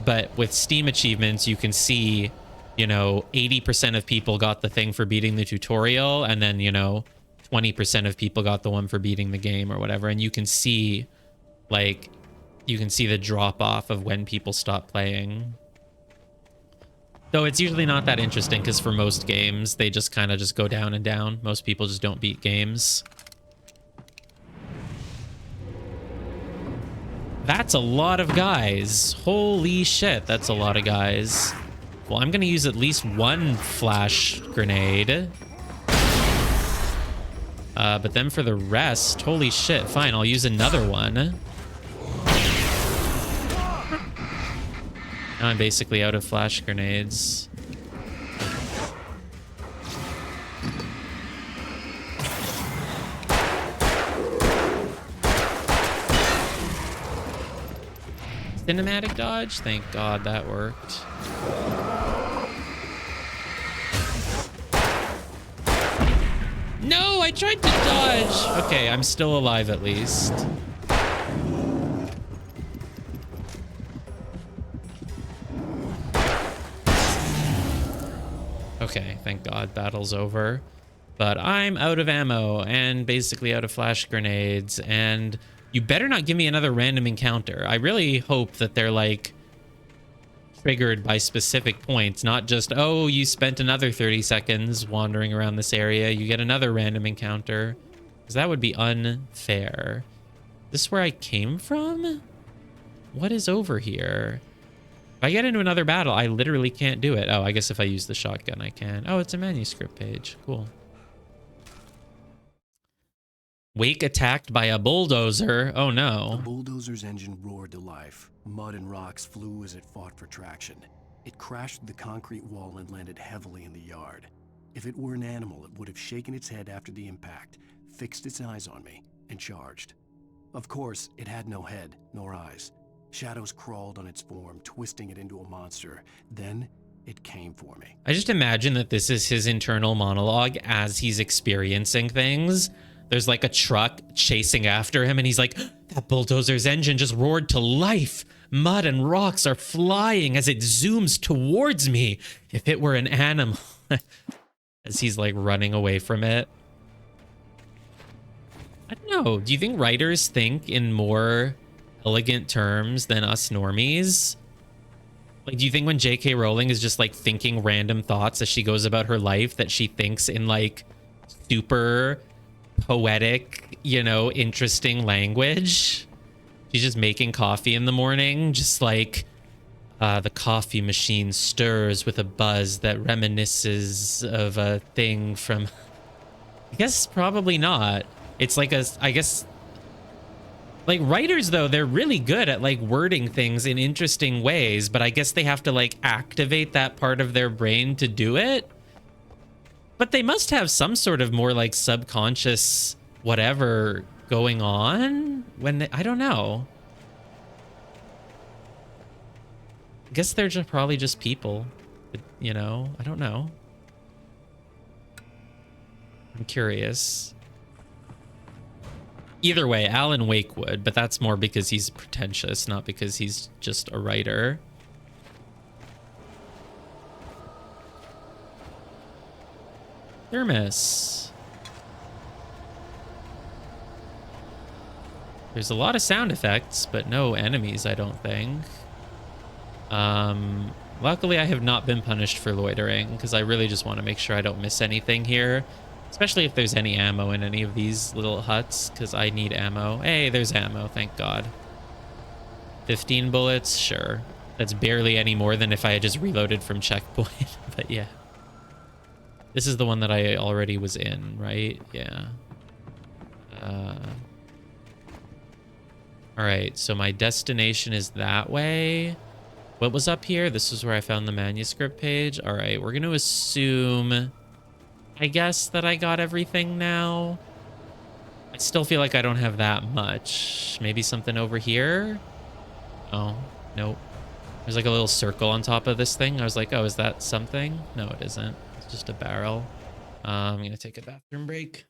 But with Steam achievements, you can see, you know, 80% of people got the thing for beating the tutorial, and then, you know, 20% of people got the one for beating the game or whatever. And you can see, like, you can see the drop off of when people stop playing. Though it's usually not that interesting because for most games, they just kind of just go down and down. Most people just don't beat games. That's a lot of guys. Holy shit, that's a lot of guys. Well, I'm going to use at least one flash grenade. But then for the rest, holy shit, fine, I'll use another one. Now I'm basically out of flash grenades. Cinematic dodge? Thank God that worked. No, I tried to dodge. Okay, I'm still alive at least. Okay, thank God battle's over. But I'm out of ammo and basically out of flash grenades, and you better not give me another random encounter. I really hope that they're like triggered by specific points, not just, oh, you spent another 30 seconds wandering around this area, you get another random encounter, because that would be unfair. This is where I came from? What is over here? If I get into another battle, I literally can't do it. Oh, I guess if I use the shotgun, I can. Oh, it's a manuscript page. Cool. Wake attacked by a bulldozer. Oh no. The bulldozer's engine roared to life. Mud and rocks flew as it fought for traction. It crashed through the concrete wall and landed heavily in the yard. If it were an animal, it would have shaken its head after the impact, fixed its eyes on me, and charged. Of course, it had no head, nor eyes. Shadows crawled on its form, twisting it into a monster. Then, it came for me. I just imagine that this is his internal monologue as he's experiencing things. There's like a truck chasing after him, and he's like, that bulldozer's engine just roared to life. Mud and rocks are flying as it zooms towards me. If it were an animal. As he's like running away from it. I don't know. Do you think writers think in more elegant terms than us normies? Like, do you think when J.K. Rowling is just like thinking random thoughts as she goes about her life that she thinks in like super poetic, you know, interesting language. She's just making coffee in the morning, just like the coffee machine stirs with a buzz that reminisces of a thing from... I guess probably not. It's like I guess... Like, writers, though, they're really good at, like, wording things in interesting ways, but I guess they have to, like, activate that part of their brain to do it. But they must have some sort of more, like, subconscious whatever going on when they... I don't know. I guess they're just probably just people, but, you know, I don't know. I'm curious. Either way, Alan Wake would, but that's more because he's pretentious, not because he's just a writer. Thermos. There's a lot of sound effects, but no enemies, I don't think. Luckily, I have not been punished for loitering, because I really just want to make sure I don't miss anything here. Especially if there's any ammo in any of these little huts, because I need ammo. Hey, there's ammo, thank God. 15 bullets, sure. That's barely any more than if I had just reloaded from checkpoint, but yeah. This is the one that I already was in, right? Yeah. Alright, so my destination is that way. What was up here? This is where I found the manuscript page. Alright, we're going to assume... I guess that I got everything now. I still feel like I don't have that much. Maybe something over here? Oh, nope. There's like a little circle on top of this thing. I was like, oh, is that something? No, it isn't. It's just a barrel. I'm going to take a bathroom break.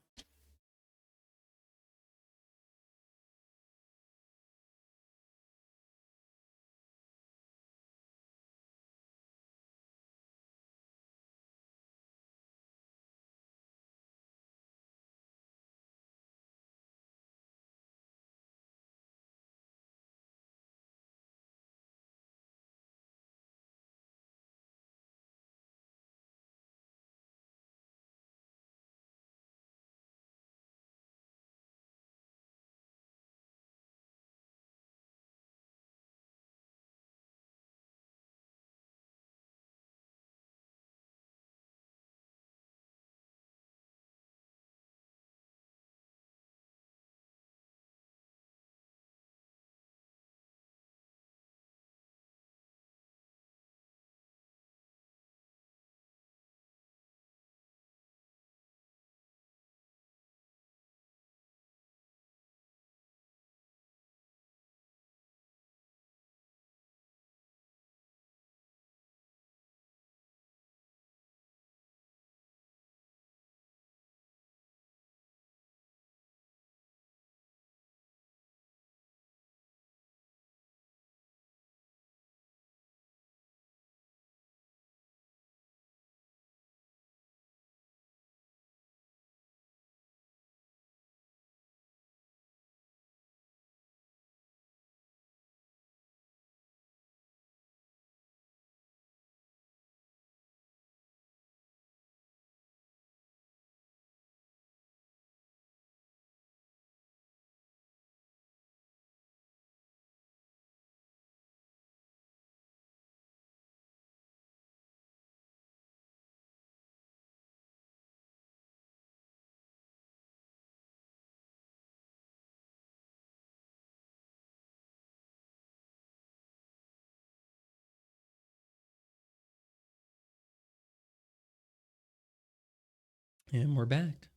And we're back.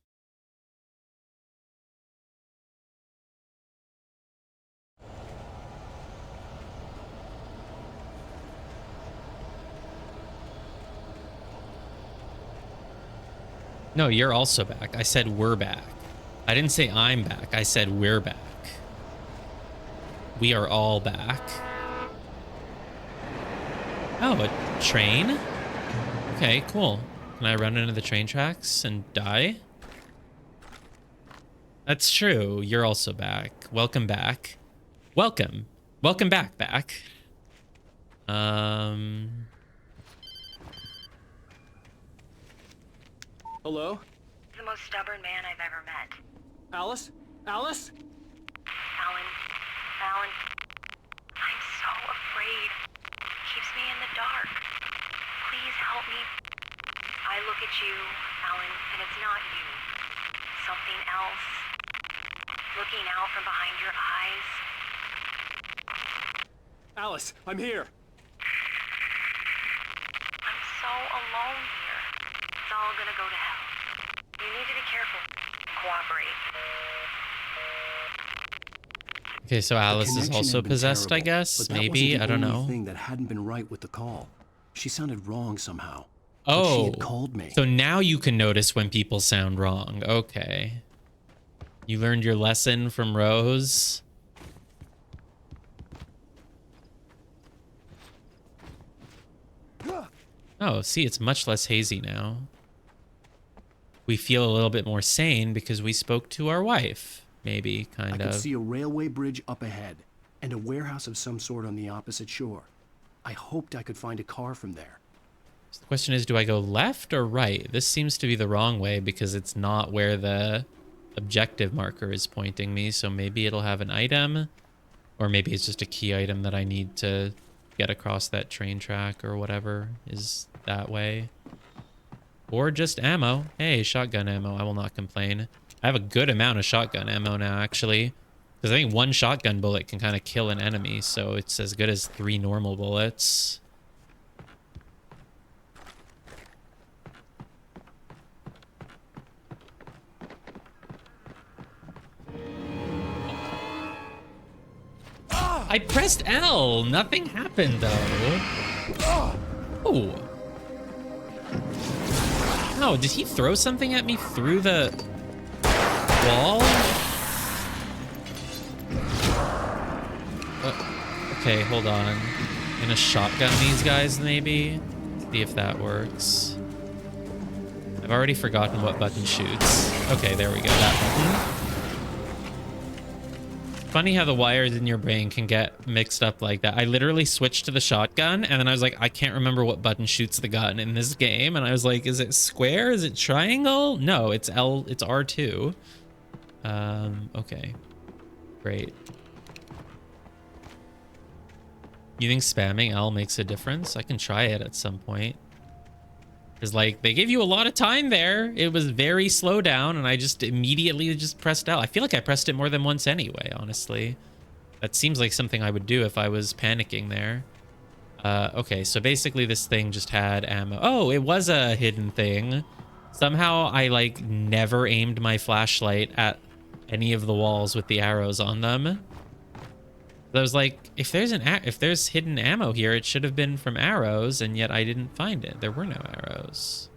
No, you're also back. I said we're back. I didn't say I'm back. I said we're back. We are all back. Oh, a train? Okay, cool. Can I run into the train tracks and die? That's true. You're also back. Welcome back. Welcome. Welcome back, back. Hello? The most stubborn man I've ever met. Alice? Alice? Alan. Alan. I'm so afraid. It keeps me in the dark. Please help me. I look at you, Alan, and it's not you. Something else. Looking out from behind your eyes. Alice, I'm here. I'm so alone here. It's all gonna go to hell. You need to be careful. Cooperate. Okay, so Alice is also possessed, I guess. Maybe, I don't know. Thing that hadn't been right with the call. She sounded wrong somehow. Oh, she had called me. So now you can notice when people sound wrong. Okay. You learned your lesson from Rose. Oh, see, it's much less hazy now. We feel a little bit more sane because we spoke to our wife. Maybe, kind I of. could see a railway bridge up ahead and a warehouse of some sort on the opposite shore. I hoped I could find a car from there. So the question is, do I go left or right? This seems to be the wrong way because it's not where the objective marker is pointing me. So maybe it'll have an item, or maybe it's just a key item that I need to get across that train track or whatever is that way. Or just ammo. Hey, shotgun ammo. I will not complain. I have a good amount of shotgun ammo now, actually. Because I think one shotgun bullet can kind of kill an enemy, so it's as good as 3 normal bullets. I pressed L. Nothing happened, though. Oh. Oh, did he throw something at me through the wall? Okay, hold on. I'm gonna shotgun these guys, maybe? See if that works. I've already forgotten what button shoots. Okay, there we go, that button. Funny how the wires in your brain can get mixed up like that. I literally switched to the shotgun, and then I was like, I can't remember what button shoots the gun in this game. And I was like, is it square? Is it triangle? No, it's L. It's R2. Okay. Great. You think spamming L makes a difference? I can try it at some point. Because, like, they gave you a lot of time there. It was very slow down, and I just immediately just pressed L. I feel like I pressed it more than once anyway, honestly. That seems like something I would do if I was panicking there. Okay, so basically this thing just had ammo. Oh, it was a hidden thing. Somehow I, like, never aimed my flashlight at any of the walls with the arrows on them. I was like, if there's hidden ammo here, it should have been from arrows, and yet I didn't find it. There were no arrows.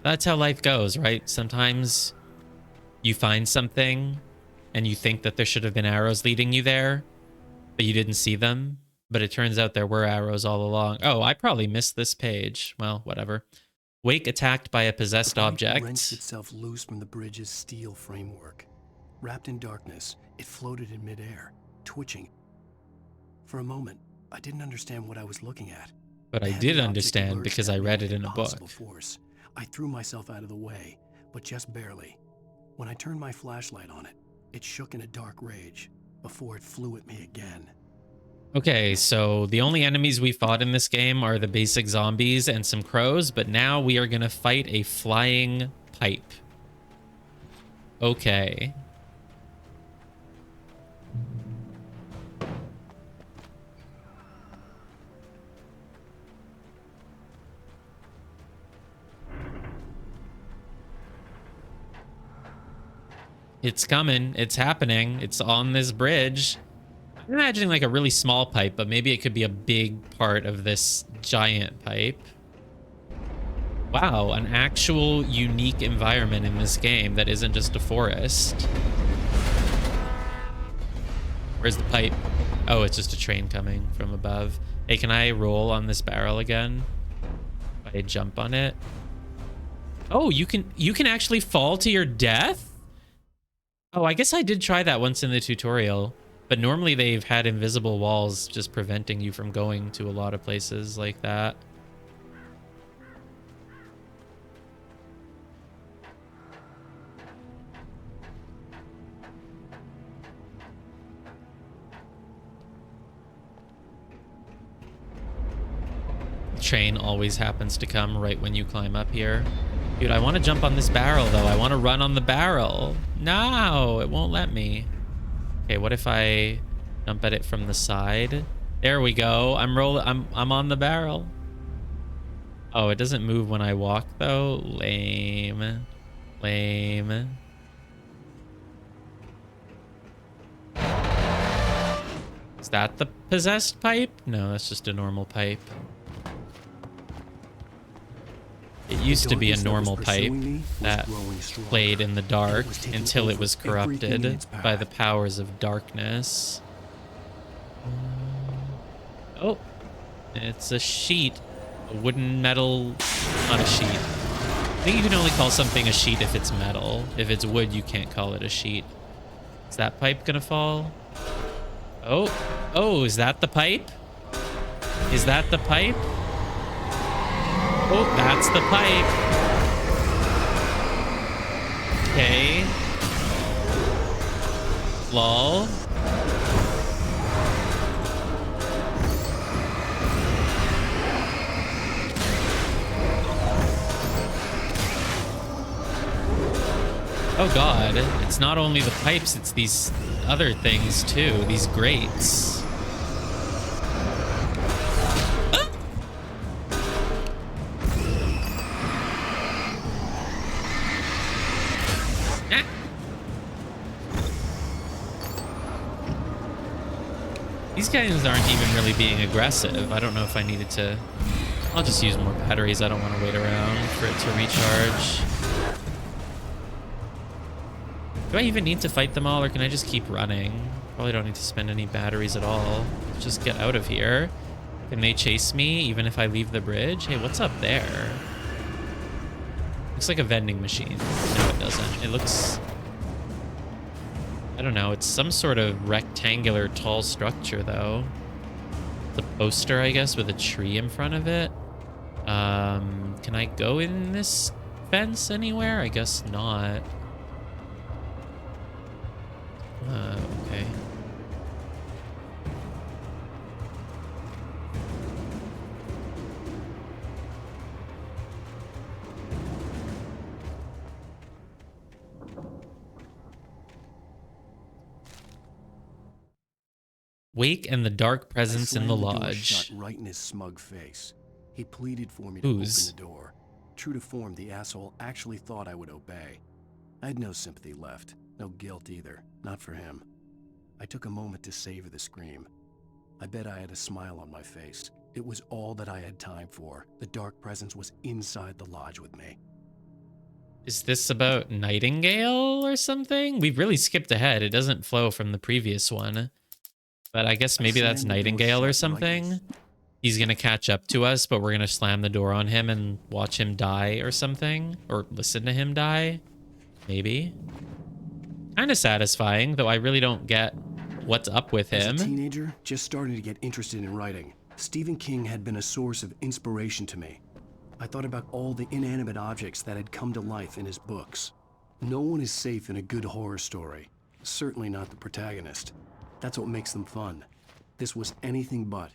That's how life goes, right? Sometimes you find something and you think that there should have been arrows leading you there, but you didn't see them. But it turns out there were arrows all along. Oh, I probably missed this page. Well, whatever. Wake attacked by a possessed object. It wrenched itself loose from the bridge's steel framework. Wrapped in darkness, it floated in midair, twitching. For a moment, I didn't understand what I was looking at. But I did understand because I read it in a book. Force. I threw myself out of the way, but just barely. When I turned my flashlight on it, it shook in a dark rage before it flew at me again. Okay, so the only enemies we fought in this game are the basic zombies and some crows, but now we are gonna fight a flying pipe. Okay. It's coming. It's happening. It's on this bridge. I'm imagining like a really small pipe, but maybe it could be a big part of this giant pipe. Wow, an actual unique environment in this game that isn't just a forest. Where's the pipe? Oh, it's just a train coming from above. Hey, can I roll on this barrel again? If I jump on it. Oh, you can actually fall to your death? Oh, I guess I did try that once in the tutorial. But normally they've had invisible walls just preventing you from going to a lot of places like that. train always happens to come right when you climb up here. Dude, I want to jump on this barrel, though. I want to run on the barrel. No, it won't let me. Okay, what if I jump at it from the side? There we go. I'm on the barrel. Oh, it doesn't move when I walk, though. Lame. Lame. Is that the possessed pipe? No, that's just a normal pipe. It used to be a normal pipe that played in the dark until it was corrupted by the powers of darkness. Oh, it's a sheet. A wooden metal, not a sheet. I think you can only call something a sheet if it's metal. If it's wood, you can't call it a sheet. Is that pipe gonna fall? Oh, is that the pipe? Is that the pipe? Oh, that's the pipe. Okay. Lol. Oh god, it's not only the pipes, it's these other things too, these grates. These guys aren't even really being aggressive. I don't know if I needed to... I'll just use more batteries. I don't want to wait around for it to recharge. Do I even need to fight them all, or can I just keep running? Probably don't need to spend any batteries at all. Just get out of here. Can they chase me even if I leave the bridge? Hey, what's up there? Looks like a vending machine. No, it doesn't. It looks... I don't know. It's some sort of rectangular tall structure, though. It's a poster, I guess, with a tree in front of it. Can I go in this fence anywhere? I guess not. Okay. Wake and the dark presence in the lodge. Shut right in his smug face. He pleaded for me to open the door. True to form, the asshole actually thought I would obey. I had no sympathy left, no guilt either, not for him. I took a moment to savor the scream. I bet I had a smile on my face. It was all that I had time for. The dark presence was inside the lodge with me. Is this about Nightingale or something? We've really skipped ahead. It doesn't flow from the previous one. But I guess maybe that's Nightingale or something. He's gonna catch up to us, but we're gonna slam the door on him and watch him die or something. Or listen to him die. Maybe. Kind of satisfying, though I really don't get what's up with him. As a teenager, just starting to get interested in writing, Stephen King had been a source of inspiration to me. I thought about all the inanimate objects that had come to life in his books. No one is safe in a good horror story. Certainly not the protagonist. That's what makes them fun. This was anything but.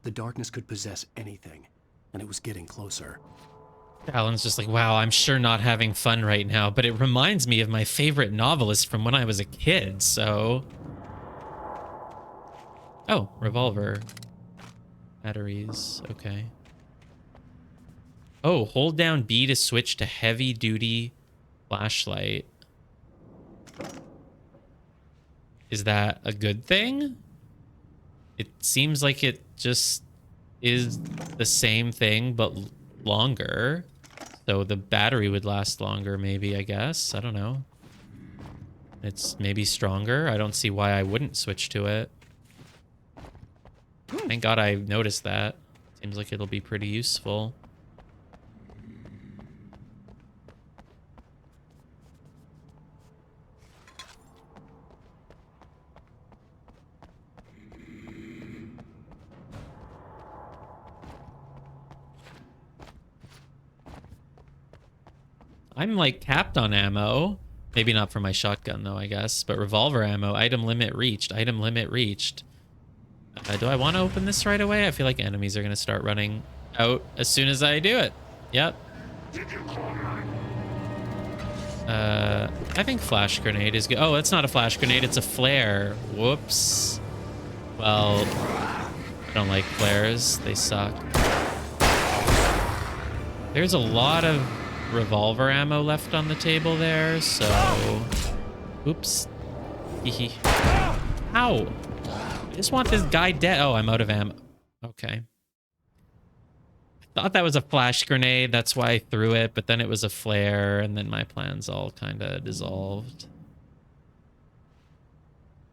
The darkness could possess anything, and it was getting closer. Alan's just like, wow, I'm sure not having fun right now, but it reminds me of my favorite novelist from when I was a kid, so... Oh, revolver. Batteries, okay. Oh, hold down B to switch to heavy-duty flashlight. Is that a good thing? It seems like it just is the same thing, but longer. So the battery would last longer, maybe, I guess. I don't know. It's maybe stronger. I don't see why I wouldn't switch to it. Thank God I noticed that. Seems like it'll be pretty useful. I'm like capped on ammo. Maybe not for my shotgun though, I guess. But revolver ammo, item limit reached, item limit reached. Do I want to open this right away? I feel like enemies are going to start running out as soon as I do it. Yep. I think flash grenade is good. Oh, that's not a flash grenade. It's a flare. Whoops. Well, I don't like flares. They suck. There's a lot of revolver ammo left on the table there, so... Oops. Hee. Ow! I just want this guy dead. Oh, I'm out of ammo. Okay. I thought that was a flash grenade. That's why I threw it, but then it was a flare, and then my plans all kind of dissolved.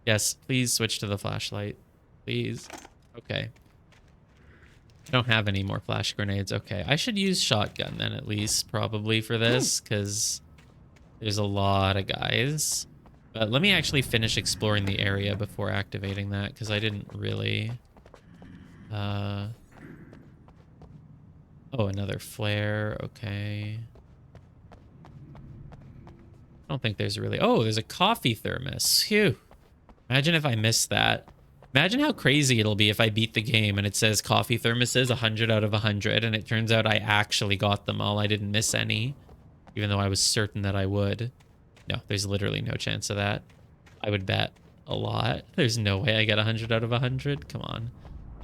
Yes, please switch to the flashlight. Please. Okay. I don't have any more flash grenades. Okay, I should use shotgun then at least, probably, for this, because there's a lot of guys. But let me actually finish exploring the area before activating that, because I didn't really... Oh, another flare. Okay. I don't think there's really... Oh, there's a coffee thermos. Phew. Imagine if I missed that. Imagine how crazy it'll be if I beat the game and it says coffee thermoses 100 out of 100, and it turns out I actually got them all. I didn't miss any, even though I was certain that I would. No, there's literally no chance of that. I would bet a lot. There's no way I get 100 out of 100. Come on.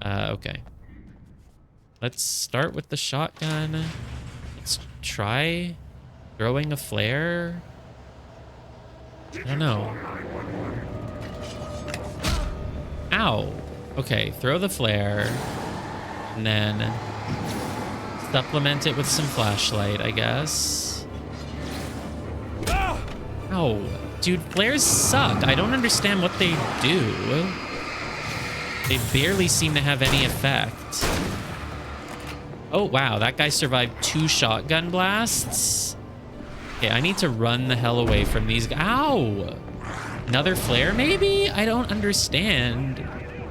Okay. Let's start with the shotgun. Let's try throwing a flare. I don't know. Ow. Okay, throw the flare. And then supplement it with some flashlight, I guess. Ow. Dude, flares suck. I don't understand what they do. They barely seem to have any effect. Oh, wow. That guy survived 2 shotgun blasts. Okay, I need to run the hell away from these guys. Ow! Another flare, maybe? I don't understand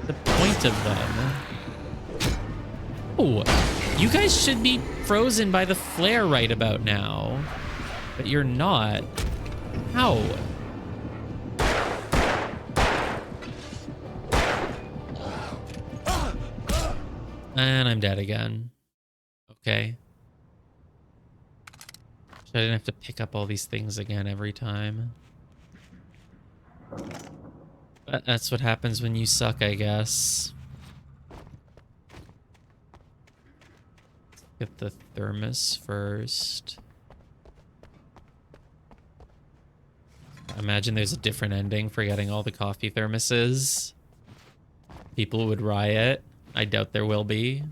the point of them. Oh, you guys should be frozen by the flare right about now. But you're not. Ow. And I'm dead again. Okay. I didn't have to pick up all these things again every time. But that's what happens when you suck, I guess. Get the thermos first. I imagine there's a different ending for getting all the coffee thermoses. People would riot. I doubt there will be.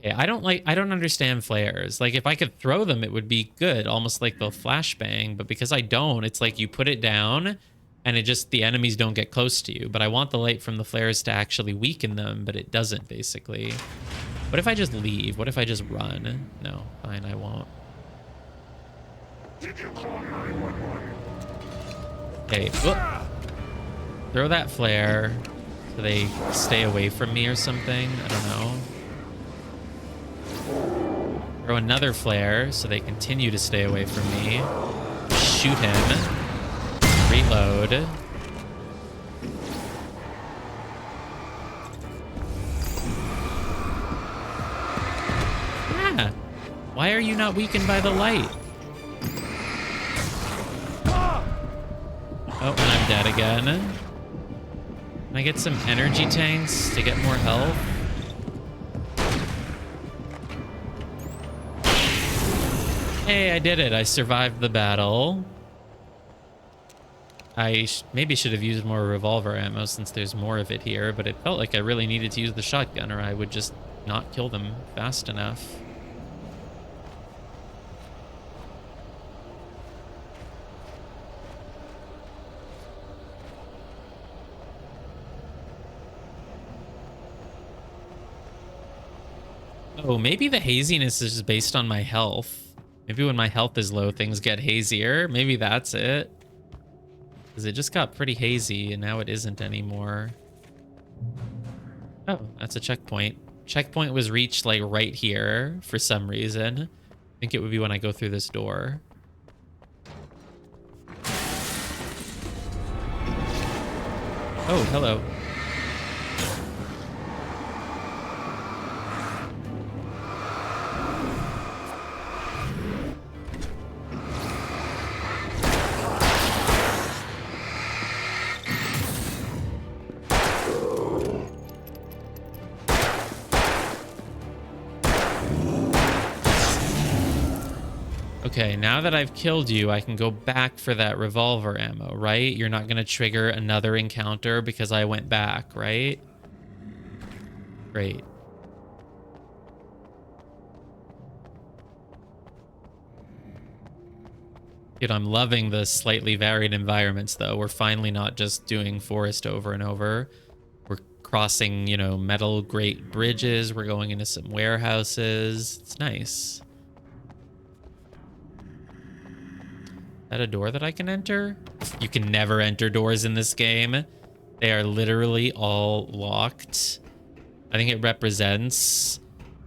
Okay, I don't understand flares. Like, if I could throw them, it would be good, almost like the flashbang, but because I don't, it's like you put it down and it just, the enemies don't get close to you. But I want the light from the flares to actually weaken them, but it doesn't, basically. What if I just leave? What if I just run? No, fine, I won't. Okay, whoop. Throw that flare so they stay away from me or something. I don't know. Throw another flare so they continue to stay away from me. Shoot him. Reload. Yeah. Why are you not weakened by the light? Oh, and I'm dead again. Can I get some energy tanks to get more health? Hey, I did it. I survived the battle. I maybe should have used more revolver ammo since there's more of it here, but it felt like I really needed to use the shotgun or I would just not kill them fast enough. Oh, maybe the haziness is just based on my health. Maybe when my health is low, things get hazier. Maybe that's it. Because it just got pretty hazy, and now it isn't anymore. Oh, that's a checkpoint. Checkpoint was reached, like, right here for some reason. I think it would be when I go through this door. Oh, hello. Okay, now that I've killed you, I can go back for that revolver ammo, right? You're not going to trigger another encounter because I went back, right? Great. Dude, I'm loving the slightly varied environments, though. We're finally not just doing forest over and over. We're crossing, you know, metal great bridges. We're going into some warehouses. It's nice. Is that a door that I can enter? You can never enter doors in this game. They are literally all locked. I think it represents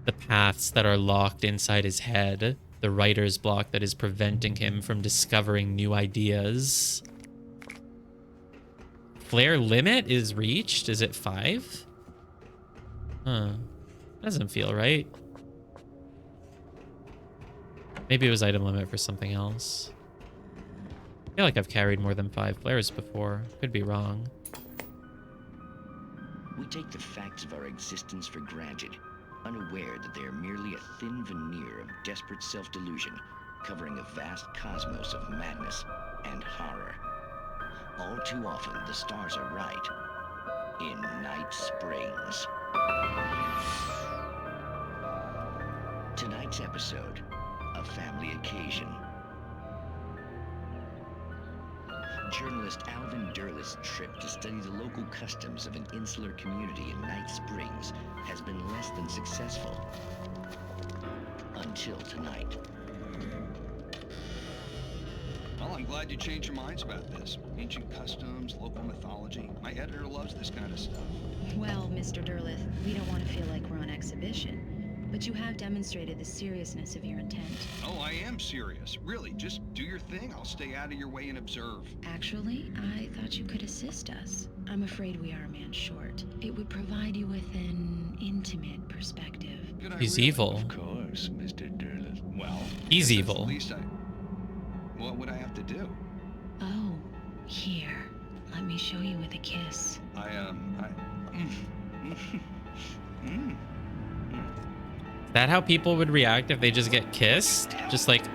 the paths that are locked inside his head. The writer's block that is preventing him from discovering new ideas. Flare limit is reached? Is it 5? Huh. Doesn't feel right. Maybe it was item limit for something else. I feel like I've carried more than 5 flares before. Could be wrong. We take the facts of our existence for granted, unaware that they are merely a thin veneer of desperate self-delusion, covering a vast cosmos of madness and horror. All too often, the stars are right. In Night Springs. Tonight's episode, a family occasion. Journalist Alvin Derleth's trip to study the local customs of an insular community in Night Springs has been less than successful. Until tonight. Well, I'm glad you changed your minds about this. Ancient customs, local mythology. My editor loves this kind of stuff. Well, Mr. Derleth, we don't want to feel like we're on exhibition. But you have demonstrated the seriousness of your intent. Oh, I am serious. Really, just do your thing. I'll stay out of your way and observe. Actually, I thought you could assist us. I'm afraid we are a man short. It would provide you with an intimate perspective. He's evil. Of course, Mr. Derleth. Well, he's evil. At least what would I have to do? Oh, here. Let me show you with a kiss. Is that how people would react if they just get kissed? Just like, yeah.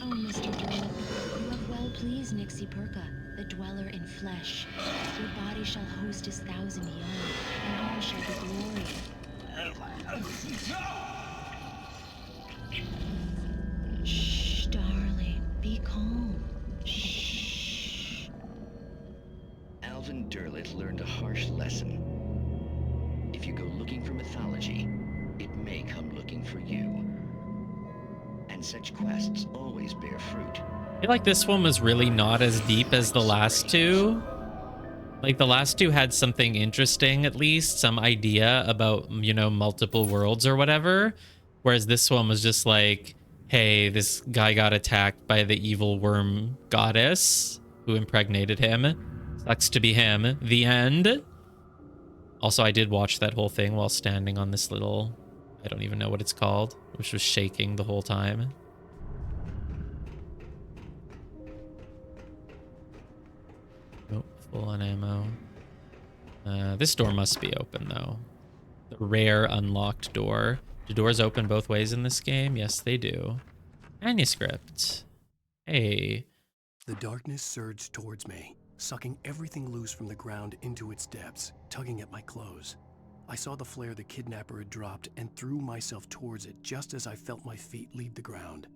Oh, Mr. Derleth, you have well pleased Nixie Perka, the dweller in flesh. Your body shall host his 1,000 young, and all shall be glorious. Shh, darling, be calm. Shh. Alvin Derleth learned a harsh lesson. If you go looking for mythology, it may come looking for you. And such quests always bear fruit. I feel like this one was really not as deep as the last two. Like the last two had something interesting, at least some idea about, you know, multiple worlds or whatever. Whereas this one was just like, hey, this guy got attacked by the evil worm goddess who impregnated him. Sucks to be him. The end. Also, I did watch that whole thing while standing on this little, I don't even know what it's called, which was shaking the whole time. Oh, full on ammo. This door must be open, though. The rare unlocked door. Do doors open both ways in this game? Yes, they do. Manuscript. Hey. The darkness surged towards me, sucking everything loose from the ground into its depths, tugging at my clothes. I saw the flare the kidnapper had dropped and threw myself towards it just as I felt my feet leave the ground.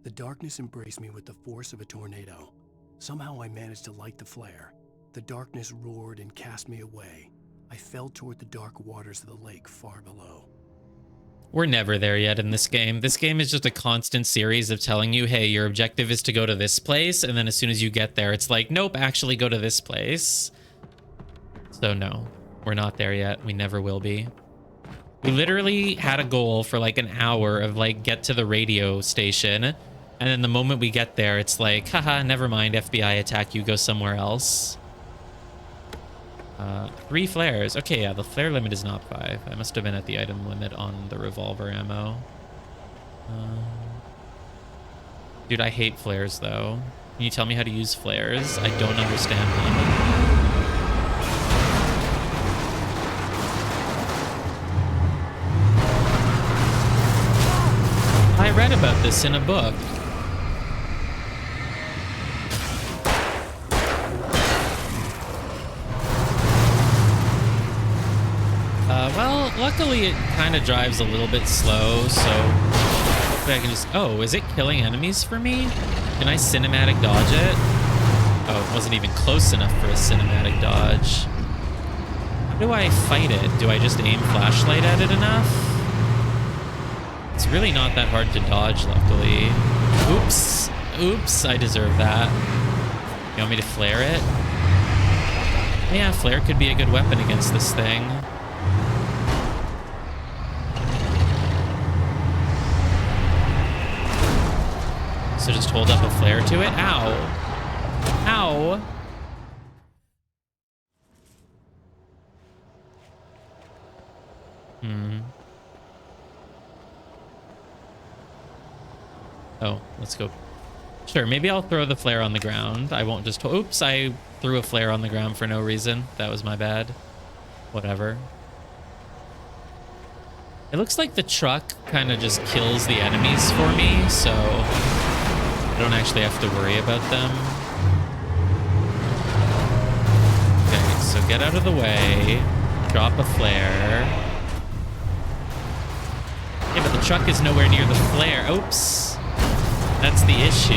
The darkness embraced me with the force of a tornado. Somehow I managed to light the flare. The darkness roared and cast me away. I fell toward the dark waters of the lake far below. We're never there yet in this game. This game is just a constant series of telling you, hey, your objective is to go to this place, and then as soon as you get there, it's like, nope, actually go to this place. So no, we're not there yet. We never will be. We literally had a goal for like an hour of like, get to the radio station, And then the moment we get there, it's like, haha, never mind, FBI attack you, go somewhere else. 3 flares. Okay, yeah, the flare limit is not 5. I must have been at the item limit on the revolver ammo. Dude, I hate flares, though. Can you tell me how to use flares? I don't understand them. I read about this in a book. Well, luckily it kind of drives a little bit slow, so hopefully I can just... Oh, is it killing enemies for me? Can I cinematic dodge it? Oh, it wasn't even close enough for a cinematic dodge. How do I fight it? Do I just aim flashlight at it enough? It's really not that hard to dodge, luckily. Oops. Oops, I deserve that. You want me to flare it? Yeah, flare could be a good weapon against this thing. So just hold up a flare to it. Ow. Ow. Oh, let's go. Sure, maybe I'll throw the flare on the ground. I won't just... Oops, I threw a flare on the ground for no reason. That was my bad. Whatever. It looks like the truck kind of just kills the enemies for me, so I don't actually have to worry about them. Okay, so get out of the way. Drop a flare. Yeah, but the truck is nowhere near the flare. Oops. That's the issue.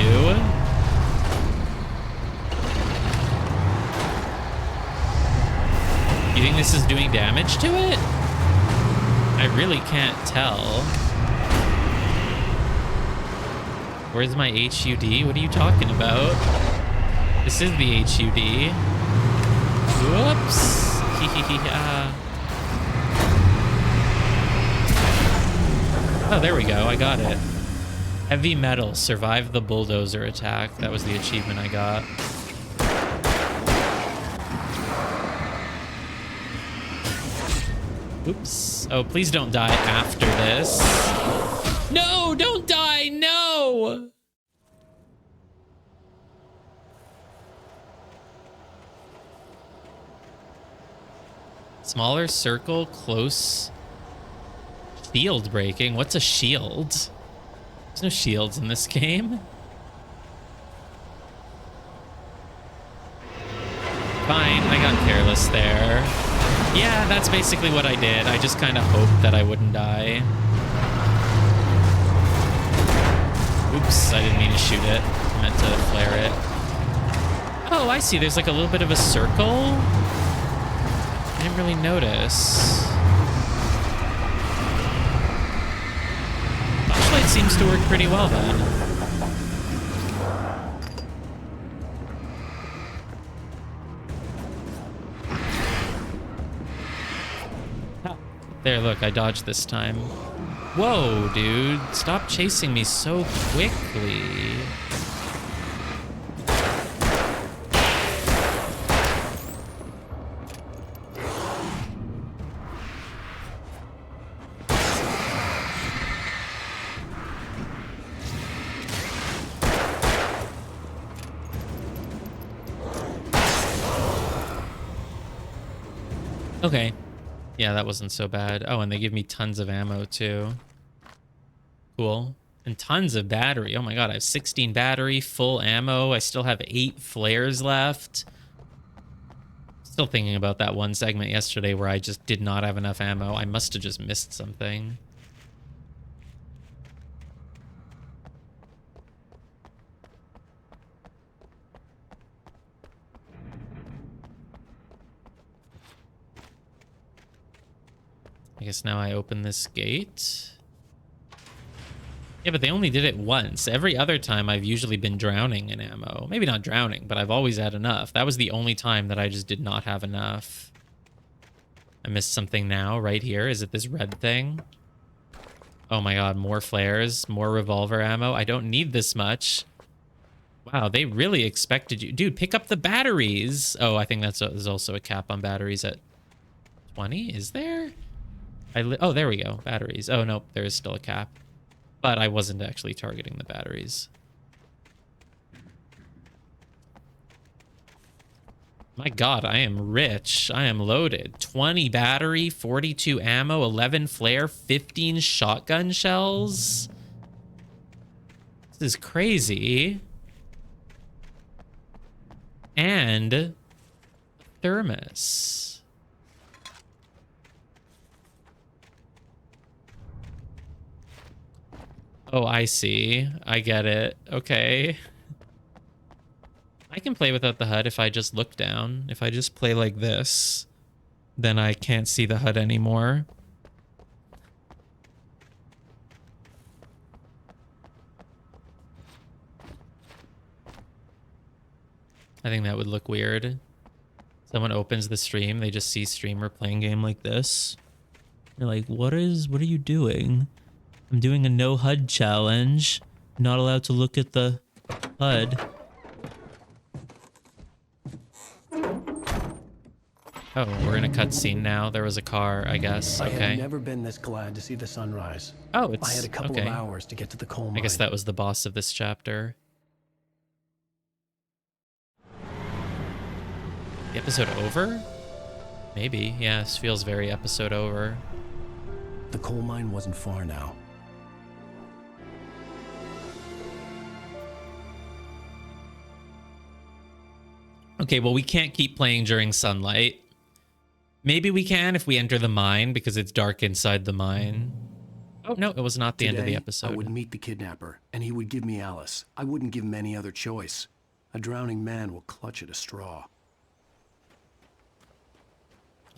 You think this is doing damage to it? I really can't tell. Where's my HUD? What are you talking about? This is the HUD. Whoops. Oh, there we go. I got it. Heavy metal. Survive the bulldozer attack. That was the achievement I got. Oops. Oh, please don't die after this. No, don't die. No. Smaller circle, close. Shield breaking. What's a shield? There's no shields in this game. Fine, I got careless there. Yeah, that's basically what I did. I just kind of hoped that I wouldn't die. Oops, I didn't mean to shoot it. I meant to flare it. Oh, I see. There's like a little bit of a circle. I didn't really notice. Flashlight seems to work pretty well then. There, look, I dodged this time. Whoa, dude. Stop chasing me so quickly. Okay. Yeah, that wasn't so bad. Oh, and they give me tons of ammo too. Cool. And tons of battery. Oh my god, I have 16 battery, full ammo. I still have 8 flares left. Still thinking about that one segment yesterday where I just did not have enough ammo. I must have just missed something. I guess now I open this gate. Yeah, but they only did it once. Every other time I've usually been drowning in ammo. Maybe not drowning, but I've always had enough. That was the only time that I just did not have enough. I missed something now, right here. Is it this red thing? Oh my god, more flares, more revolver ammo. I don't need this much. Wow, they really expected you. Dude, pick up the batteries. Oh, I think there's also a cap on batteries at 20. Is there? Oh, there we go. Batteries. Oh, no, there is still a cap. But I wasn't actually targeting the batteries. My god, I am rich. I am loaded. 20 battery, 42 ammo, 11 flare, 15 shotgun shells. This is crazy. And thermos. Oh, I see. I get it. Okay. I can play without the HUD if I just look down. If I just play like this, then I can't see the HUD anymore. I think that would look weird. Someone opens the stream, they just see streamer playing game like this. They're like, what are you doing? I'm doing a no HUD challenge. Not allowed to look at the HUD. Oh, we're in a cutscene now. There was a car, I guess. I Okay. had never been this glad to see the sunrise. Oh, it's I had a couple okay. of hours to get to the coal mine. I guess that was the boss of this chapter. The episode over? Maybe. Yeah, this feels very episode over. The coal mine wasn't far now. Okay, well, we can't keep playing during sunlight. Maybe we can if we enter the mine because it's dark inside the mine. Oh, no, it was not the end of the Today, episode. I would meet the kidnapper, and he would give me Alice. I wouldn't give him any other choice. A drowning man will clutch at a straw.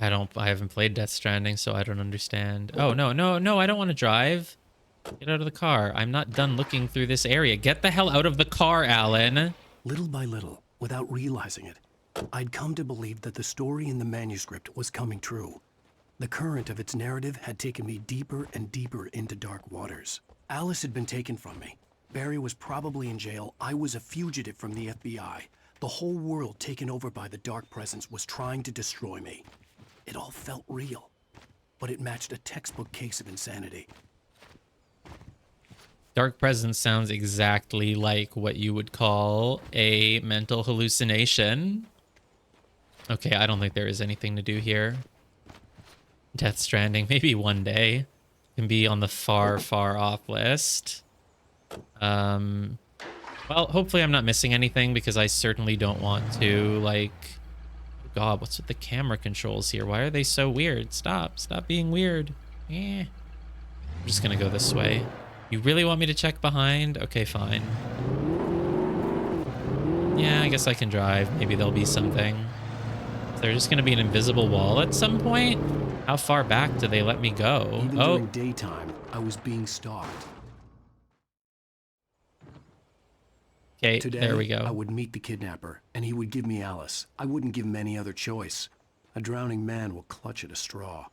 I haven't played Death Stranding, so I don't understand. Oh, no, I don't want to drive. Get out of the car. I'm not done looking through this area. Get the hell out of the car, Alan. Little by little, without realizing it, I'd come to believe that the story in the manuscript was coming true. The current of its narrative had taken me deeper and deeper into dark waters. Alice had been taken from me. Barry was probably in jail. I was a fugitive from the FBI. The whole world taken over by the Dark Presence was trying to destroy me. It all felt real, but it matched a textbook case of insanity. Dark Presence sounds exactly like what you would call a mental hallucination. Okay, I don't think there is anything to do here. Death Stranding, maybe one day. Can be on the far, far off list. Well, hopefully I'm not missing anything because I certainly don't want to, like... God, what's with the camera controls here? Why are they so weird? Stop being weird. I'm just gonna go this way. You really want me to check behind? Okay, fine. Yeah, I guess I can drive. Maybe there'll be something. Is there just gonna be an invisible wall at some point? How far back do they let me go? Even Oh, during daytime, I was being stalked. okay, Today, there we go. I would meet the kidnapper, and he would give me Alice. I wouldn't give him any other choice. A drowning man will clutch at a straw.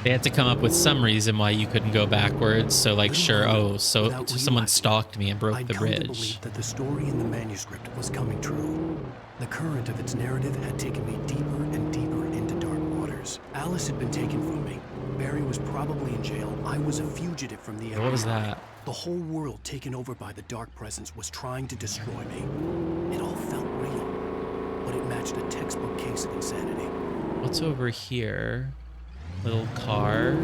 They had to come up with some reason why you couldn't go backwards. So, like, sure, oh, so someone stalked me and broke I'd the come to bridge. believe that the story in the manuscript was coming true. The current of its narrative had taken me deeper and deeper into dark waters. Alice had been taken from me. Barry was probably in jail. I was a fugitive from the FBI. What was that? The whole world taken over by the Dark Presence was trying to destroy me. It all felt real, but it matched a textbook case of insanity. What's over here? Little car.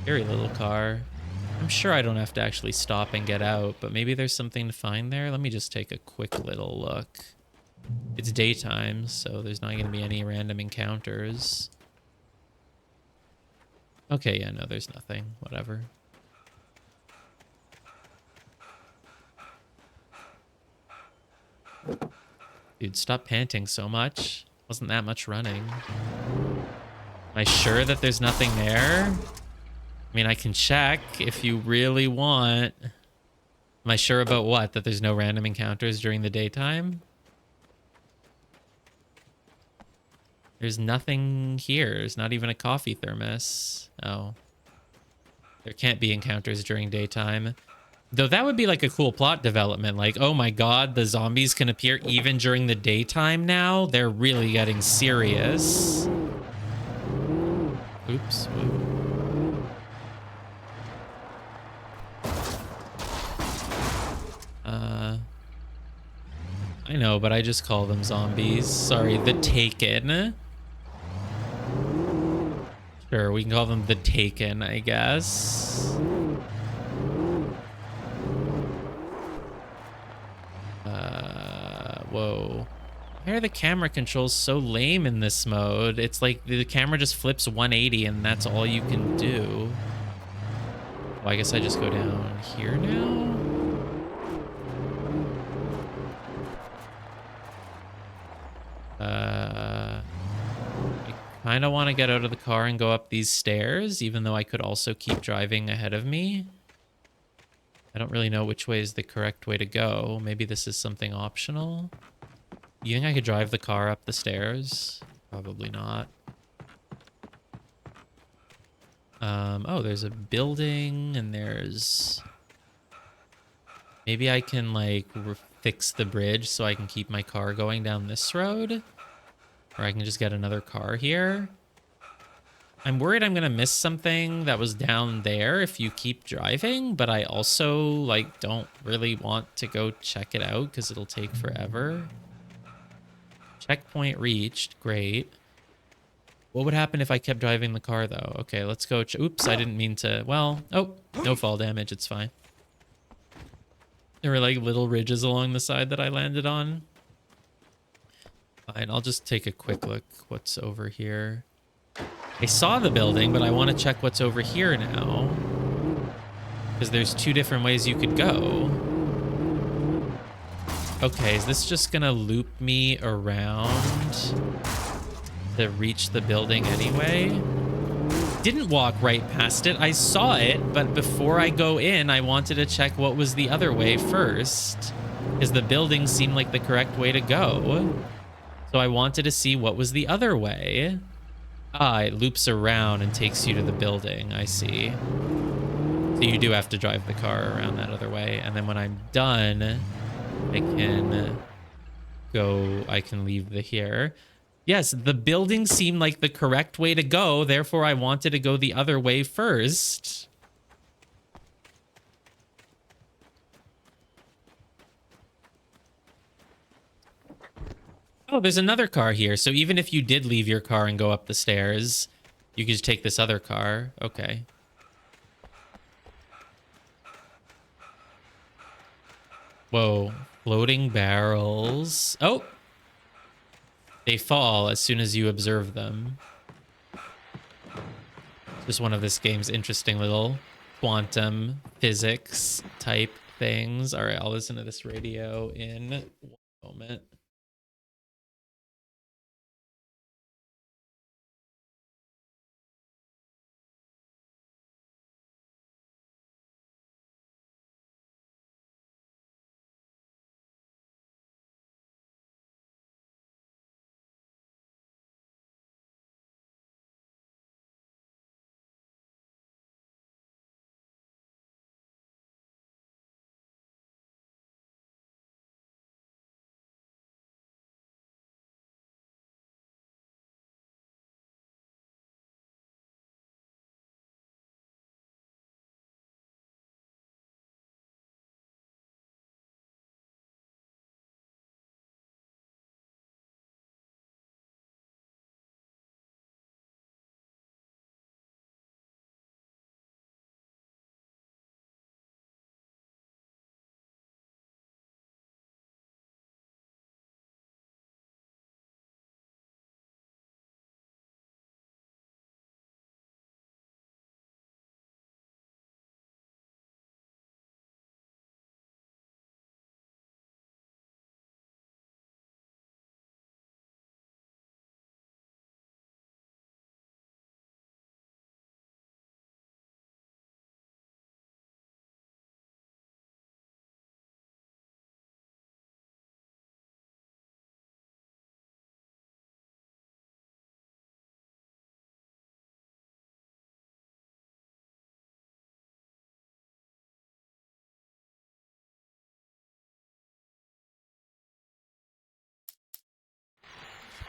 Very little car. I'm sure I don't have to actually stop and get out, but maybe there's something to find there. Let me just take a quick little look. It's daytime, so there's not going to be any random encounters. Okay, yeah, no, there's nothing. Whatever. Dude, stop panting so much. Wasn't that much running. Am I sure that there's nothing there? I mean, I can check if you really want. Am I sure about what? That there's no random encounters during the daytime? There's nothing here. There's not even a coffee thermos. Oh. There can't be encounters during daytime. Though that would be like a cool plot development. Like, oh my god, the zombies can appear even during the daytime now? They're really getting serious. Oops. Whoa. I know, but I just call them zombies. Sorry, the Taken. Sure, we can call them the Taken, I guess. Whoa. Why are the camera controls so lame in this mode? It's like the camera just flips 180 and that's all you can do. Well, I guess I just go down here now? I kind of want to get out of the car and go up these stairs, even though I could also keep driving ahead of me. I don't really know which way is the correct way to go. Maybe this is something optional. You think I could drive the car up the stairs? Probably not. Oh, there's a building and there's... Maybe I can like fix the bridge so I can keep my car going down this road. Or I can just get another car here. I'm worried I'm gonna miss something that was down there if you keep driving, but I also like don't really want to go check it out because it'll take forever. Checkpoint reached, great. What would happen if I kept driving the car though? Okay, let's go. Oops, I didn't mean to. Well, oh, no fall damage, it's fine. There were like little ridges along the side that I landed on. Fine, I'll just take a quick look what's over here. I saw the building, but I want to check what's over here now. Because there's two different ways you could go. Okay, is this just gonna loop me around to reach the building anyway? Didn't walk right past it. I saw it, but before I go in, I wanted to check what was the other way first. Because the building seemed like the correct way to go. So I wanted to see what was the other way. Ah, it loops around and takes you to the building. I see. So you do have to drive the car around that other way. And then when I'm done, I can leave the here. Yes, the building seemed like the correct way to go. Therefore, I wanted to go the other way first. Oh, there's another car here. So even if you did leave your car and go up the stairs, you could just take this other car. Okay. Whoa. Floating barrels. Oh! They fall as soon as you observe them. Just one of this game's interesting little quantum physics type things. All right, I'll listen to this radio in 1 moment.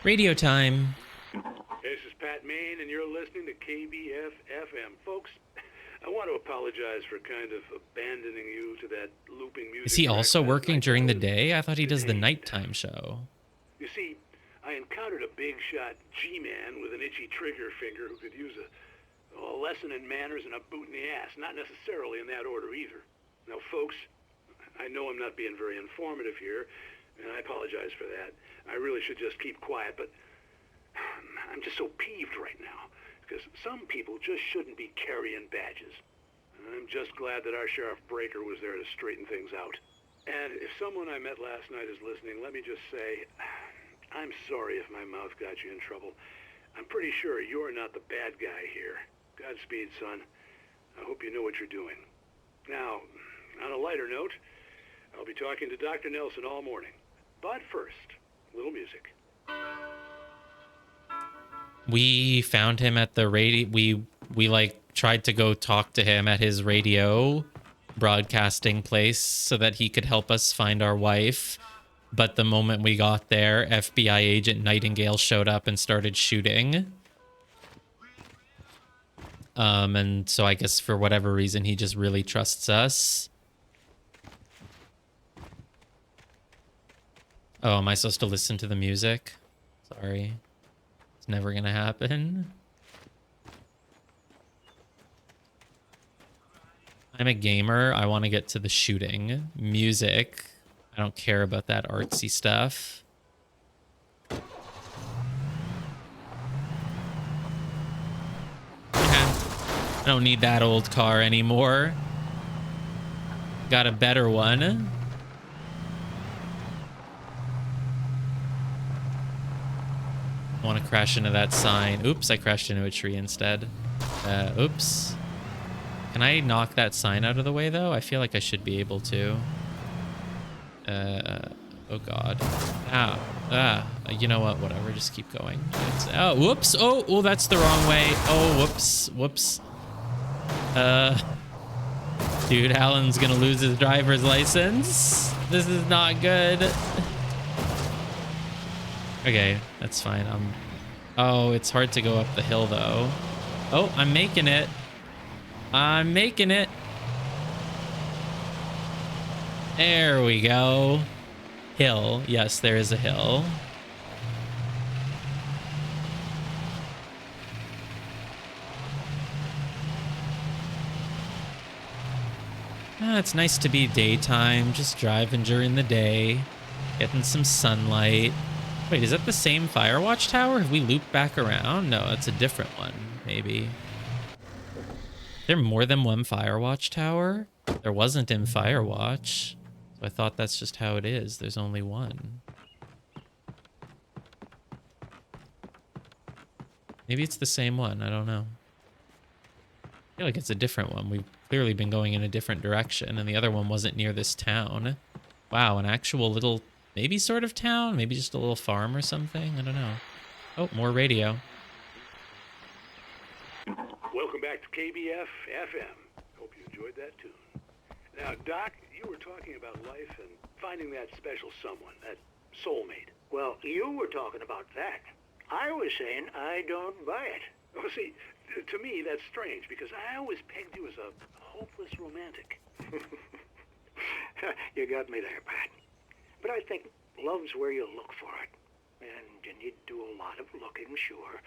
Radio time. This is Pat Main, and you're listening to KBF-FM. Folks, I want to apologize for kind of abandoning you to that looping music. Is he track also last working night. during the day? I thought he does the nighttime show. You see, I encountered a big shot G-man with an itchy trigger finger who could use a lesson in manners and a boot in the ass. Not necessarily in that order either. Now, folks, I know I'm not being very informative here, and I apologize for that. I really should just keep quiet, but I'm just so peeved right now, because some people just shouldn't be carrying badges. And I'm just glad that our Sheriff Breaker was there to straighten things out. And if someone I met last night is listening, let me just say, I'm sorry if my mouth got you in trouble. I'm pretty sure you're not the bad guy here. Godspeed, son. I hope you know what you're doing. Now, on a lighter note, I'll be talking to Dr. Nelson all morning. But first, a little music. We found him at the radio. We like tried to go talk to him at his radio broadcasting place so that he could help us find our wife. But the moment we got there, FBI agent Nightingale showed up and started shooting. And so I guess for whatever reason, he just really trusts us. Oh, am I supposed to listen to the music? Sorry. It's never gonna happen. I'm a gamer. I want to get to the shooting. Music. I don't care about that artsy stuff. I don't need that old car anymore. Got a better one. I want to crash into that sign. Oops, I crashed into a tree instead. Oops. Can I knock that sign out of the way, though? I feel like I should be able to. Oh, God. You know what? Whatever. Just keep going. Oh, whoops. Oh, that's the wrong way. Oh, whoops. Whoops. Dude, Alan's gonna lose his driver's license. This is not good. Okay, that's fine. Oh, it's hard to go up the hill, though. Oh, I'm making it. I'm making it. There we go. Hill. Yes, there is a hill. It's nice to be daytime, just driving during the day, getting some sunlight. Wait, is that the same Firewatch tower? Have we looped back around? No, it's a different one, maybe. Is there more than one Firewatch tower? There wasn't in Firewatch. So I thought that's just how it is. There's only one. Maybe it's the same one. I don't know. I feel like it's a different one. We've clearly been going in a different direction, and the other one wasn't near this town. Wow, an actual little, maybe sort of town? Maybe just a little farm or something? I don't know. Oh, more radio. Welcome back to KBF-FM. Hope you enjoyed that tune. Now, Doc, you were talking about life and finding that special someone, that soulmate. Well, you were talking about that. I was saying I don't buy it. Oh, see, to me, that's strange, because I always pegged you as a hopeless romantic. You got me there, Pat. But I think love's where you look for it. And you need to do a lot of looking, sure.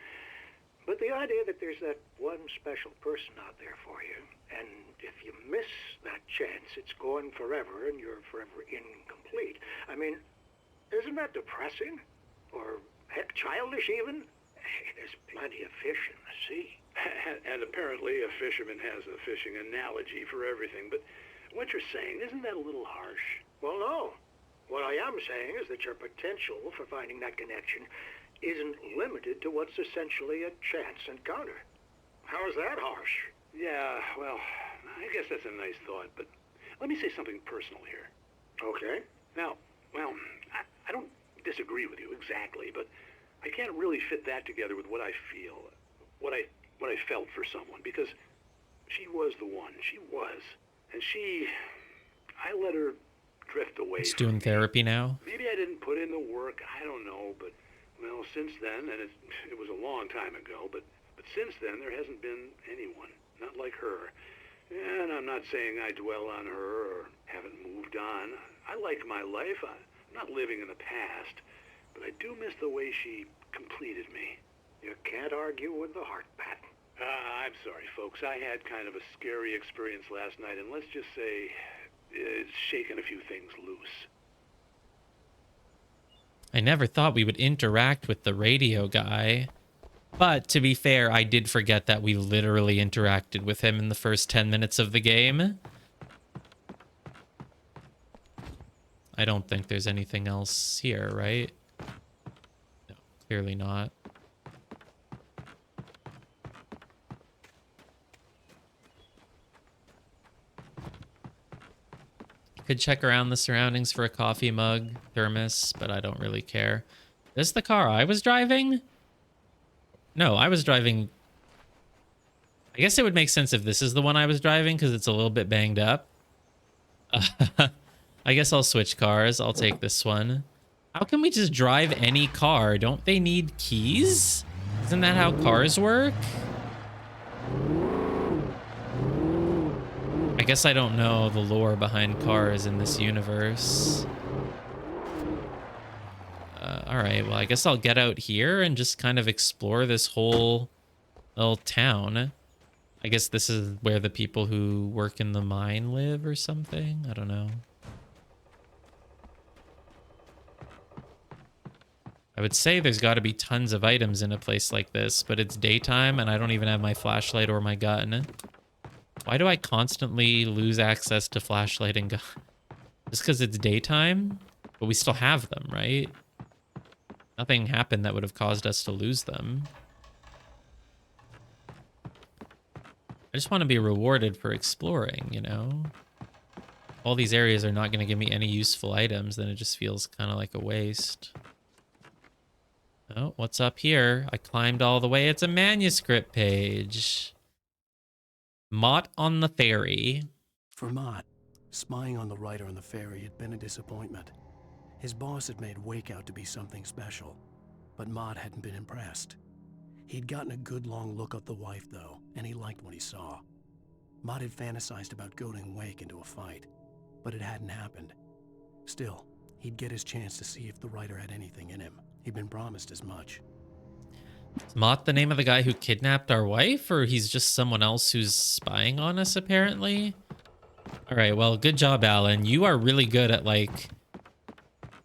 But the idea that there's that one special person out there for you, and if you miss that chance, it's gone forever, and you're forever incomplete. I mean, isn't that depressing? Or, heck, childish even? Hey, there's plenty of fish in the sea. And apparently a fisherman has a fishing analogy for everything, but what you're saying, isn't that a little harsh? Well, no. What I am saying is that your potential for finding that connection isn't limited to what's essentially a chance encounter. How is that harsh? Yeah, well, I guess that's a nice thought, but let me say something personal here. Okay. Now, well, I don't disagree with you exactly, but I can't really fit that together with what I feel, what I felt for someone, because she was the one. She was. And I let her drift away. It's doing therapy now. Maybe I didn't put in the work, I don't know, but Well, since then, and it was a long time ago, but since then there hasn't been anyone, not like her. And I'm not saying I dwell on her or haven't moved on. I like my life. I'm not living in the past, but I do miss the way she completed me. You can't argue with the heart, Pat. I'm sorry, folks. I had kind of a scary experience last night, and let's just say it's shaken a few things loose. I never thought we would interact with the radio guy. But to be fair, I did forget that we literally interacted with him in the first 10 minutes of the game. I don't think there's anything else here, right? No, clearly not. Could check around the surroundings for a coffee mug, thermos, but I don't really care. This is the car I was driving? No, I was driving... I guess it would make sense if this is the one I was driving, because it's a little bit banged up. I guess I'll switch cars. I'll take this one. How can we just drive any car? Don't they need keys? Isn't that how cars work? I guess I don't know the lore behind cars in this universe. Alright, well, I guess I'll get out here and just kind of explore this whole little town. I guess this is where the people who work in the mine live or something. I don't know. I would say there's got to be tons of items in a place like this, but it's daytime and I don't even have my flashlight or my gun. Why do I constantly lose access to flashlight and gun? Just because it's daytime? But we still have them, right? Nothing happened that would have caused us to lose them. I just want to be rewarded for exploring, you know? All these areas are not going to give me any useful items, then it just feels kind of like a waste. Oh, what's up here? I climbed all the way. It's a manuscript page. Mott on the ferry. For Mott, spying on the writer on the ferry had been a disappointment. His boss had made Wake out to be something special, but Mott hadn't been impressed. He'd gotten a good long look at the wife, though, and he liked what he saw. Mott had fantasized about goading Wake into a fight, but it hadn't happened. Still, he'd get his chance to see if the writer had anything in him. He'd been promised as much. Is Mott the name of the guy who kidnapped our wife, or he's just someone else who's spying on us, apparently? All right, well, good job, Alan. You are really good at, like,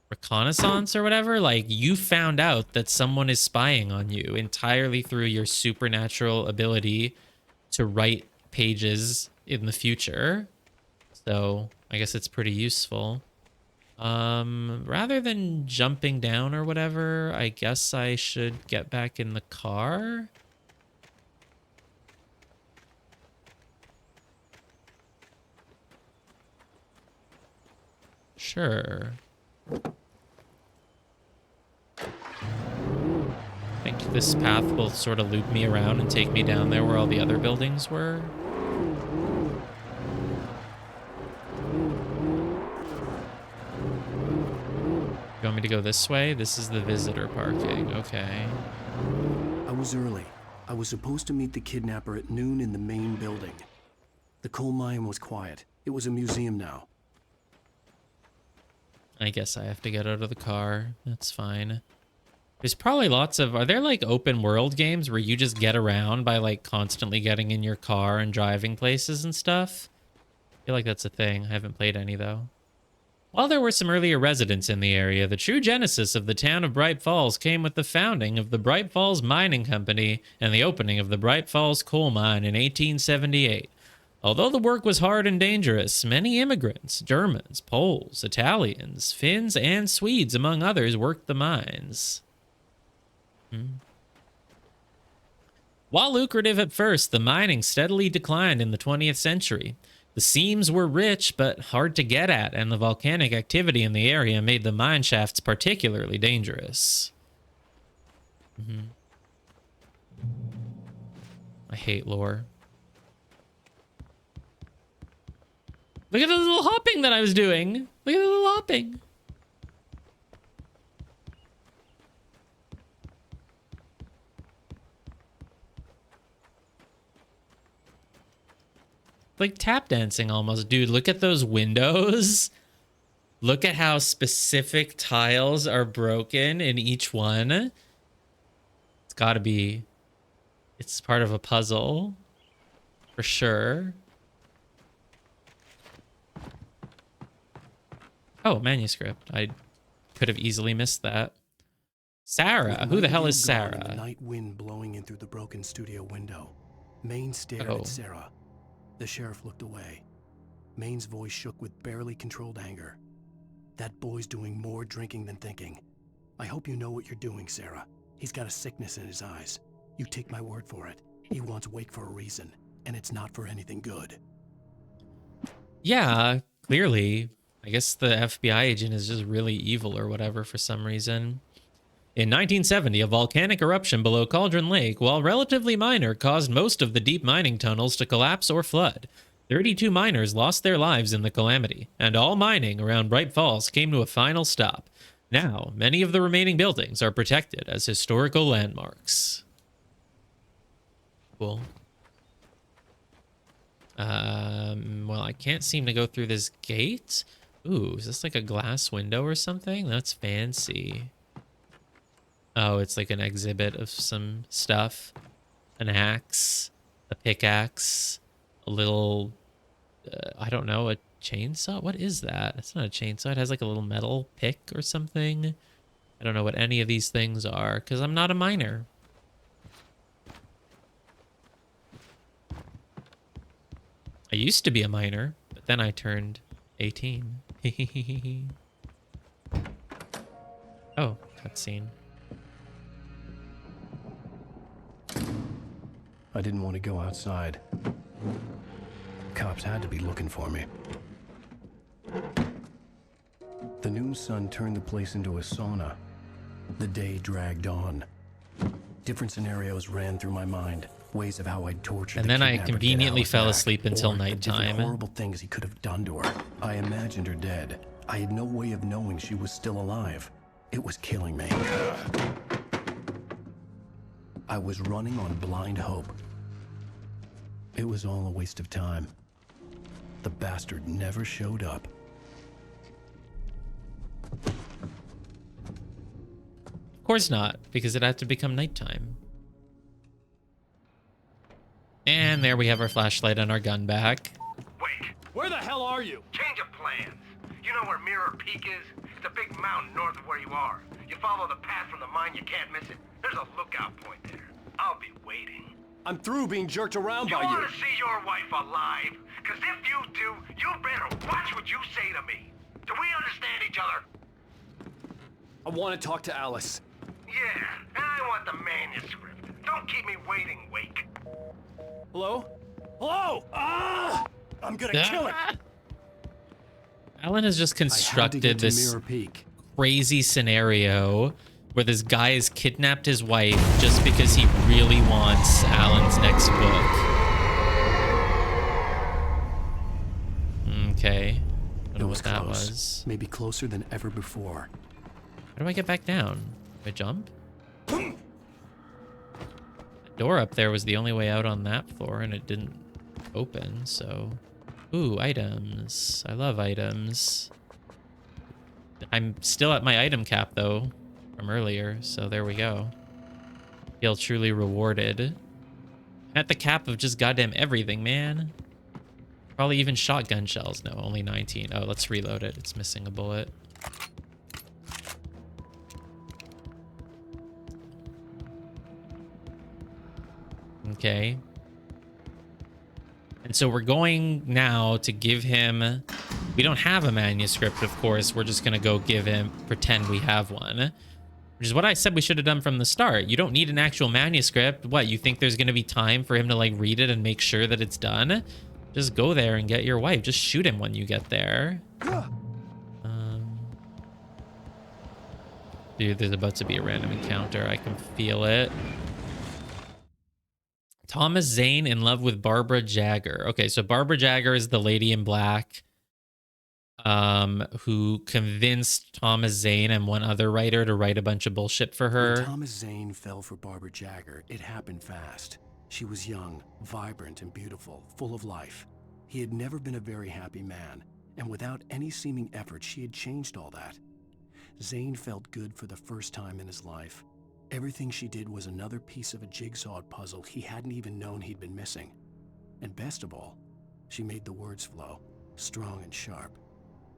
reconnaissance or whatever. Like, you found out that someone is spying on you entirely through your supernatural ability to write pages in the future. So I guess it's pretty useful. Rather than jumping down or whatever, I guess I should get back in the car. Sure. I think this path will sort of loop me around and take me down there where all the other buildings were. You want me to go this way? This is the visitor parking. Okay. I was early. I was supposed to meet the kidnapper at noon in the main building. The coal mine was quiet. It was a museum now. I guess I have to get out of the car. That's fine. There's probably lots of... Are there, like, open world games where you just get around by, like, constantly getting in your car and driving places and stuff? I feel like that's a thing. I haven't played any, though. While there were some earlier residents in the area, the true genesis of the town of Bright Falls came with the founding of the Bright Falls Mining Company and the opening of the Bright Falls Coal Mine in 1878. Although the work was hard and dangerous, many immigrants, Germans, Poles, Italians, Finns, and Swedes, among others, worked the mines. While lucrative at first, the mining steadily declined in the 20th century. The seams were rich, but hard to get at, and the volcanic activity in the area made the mine shafts particularly dangerous. I hate lore. Look at the little hopping that I was doing. Look at the little hopping. like tap dancing almost. Dude, look at those windows. Look at how specific tiles are broken in each one. It's gotta be, it's part of a puzzle for sure. Oh, manuscript. I could have easily missed that. Sarah. Who the hell is Sarah? The night wind blowing in through the broken studio window. Maine stared Oh. at Sarah. The sheriff looked away. Maine's voice shook with barely controlled anger. That boy's doing more drinking than thinking. I hope you know what you're doing, Sarah. He's got a sickness in his eyes. You take my word for it. He wants Wake for a reason, and it's not for anything good. Yeah, clearly. I guess the FBI agent is just really evil or whatever for some reason. In 1970, a volcanic eruption below Cauldron Lake, while relatively minor, caused most of the deep mining tunnels to collapse or flood. 32 miners lost their lives in the calamity, and all mining around Bright Falls came to a final stop. Now, many of the remaining buildings are protected as historical landmarks. Cool. Well, I can't seem to go through this gate. Ooh, is this like a glass window or something? That's fancy. Oh, it's like an exhibit of some stuff. An axe, a pickaxe, a little, I don't know, a chainsaw? What is that? It's not a chainsaw. It has like a little metal pick or something. I don't know what any of these things are because I'm not a miner. I used to be a miner, but then I turned 18. Oh, cutscene. I didn't want to go outside. Cops had to be looking for me. The noon sun turned the place into a sauna. The day dragged on. Different scenarios ran through my mind. Ways of how I'd torture And the then I kidnapper, get conveniently Alice fell back, asleep until or the different nighttime. horrible things he could have done to her. I imagined her dead. I had no way of knowing she was still alive. It was killing me. I was running on blind hope. It was all a waste of time. The bastard never showed up. Of course not, because it had to become nighttime. And there we have our flashlight and our gun back. Wait, where the hell are you? Change of plans. You know where Mirror Peak is? It's a big mountain north of where you are. You follow the path from the mine, you can't miss it. There's a lookout point there. I'll be waiting. I'm through being jerked around by You you. want to see your wife alive? Because if you do, you better watch what you say to me. Do we understand each other? I want to talk to Alice. Yeah, and I want the manuscript. Don't keep me waiting, Wake. Hello? Hello? Ah! I'm gonna kill it. Alan has just constructed get to this Mirror Peak. crazy scenario where this guy has kidnapped his wife just because he really wants Alan's next book. Okay. I don't know what that close. was. Maybe closer than ever before. How do I get back down? Do I jump? The door up there was the only way out on that floor and it didn't open, so... Ooh, items. I love items. I'm still at my item cap, though, from earlier, so there we go. Feel truly rewarded. At the cap of just goddamn everything, man. Probably even shotgun shells. No, only 19. Oh, let's reload it. It's missing a bullet. Okay. And so we're going now to give him... We don't have a manuscript, of course. We're just going to go give him... Pretend we have one. Which is what I said we should have done from the start. You don't need an actual manuscript. What, you think there's going to be time for him to, like, read it and make sure that it's done? Just go there and get your wife. Just shoot him when you get there. Dude, there's about to be a random encounter. I can feel it. Thomas Zane in love with Barbara Jagger. Okay, so Barbara Jagger is the lady in black who convinced Thomas Zane and one other writer to write a bunch of bullshit for her. When Thomas Zane fell for Barbara Jagger, it happened fast. She was young, vibrant, and beautiful, full of life. He had never been a very happy man, and without any seeming effort, she had changed all that. Zane felt good for the first time in his life. Everything she did was another piece of a jigsaw puzzle he hadn't even known he'd been missing. And best of all, she made the words flow, strong and sharp.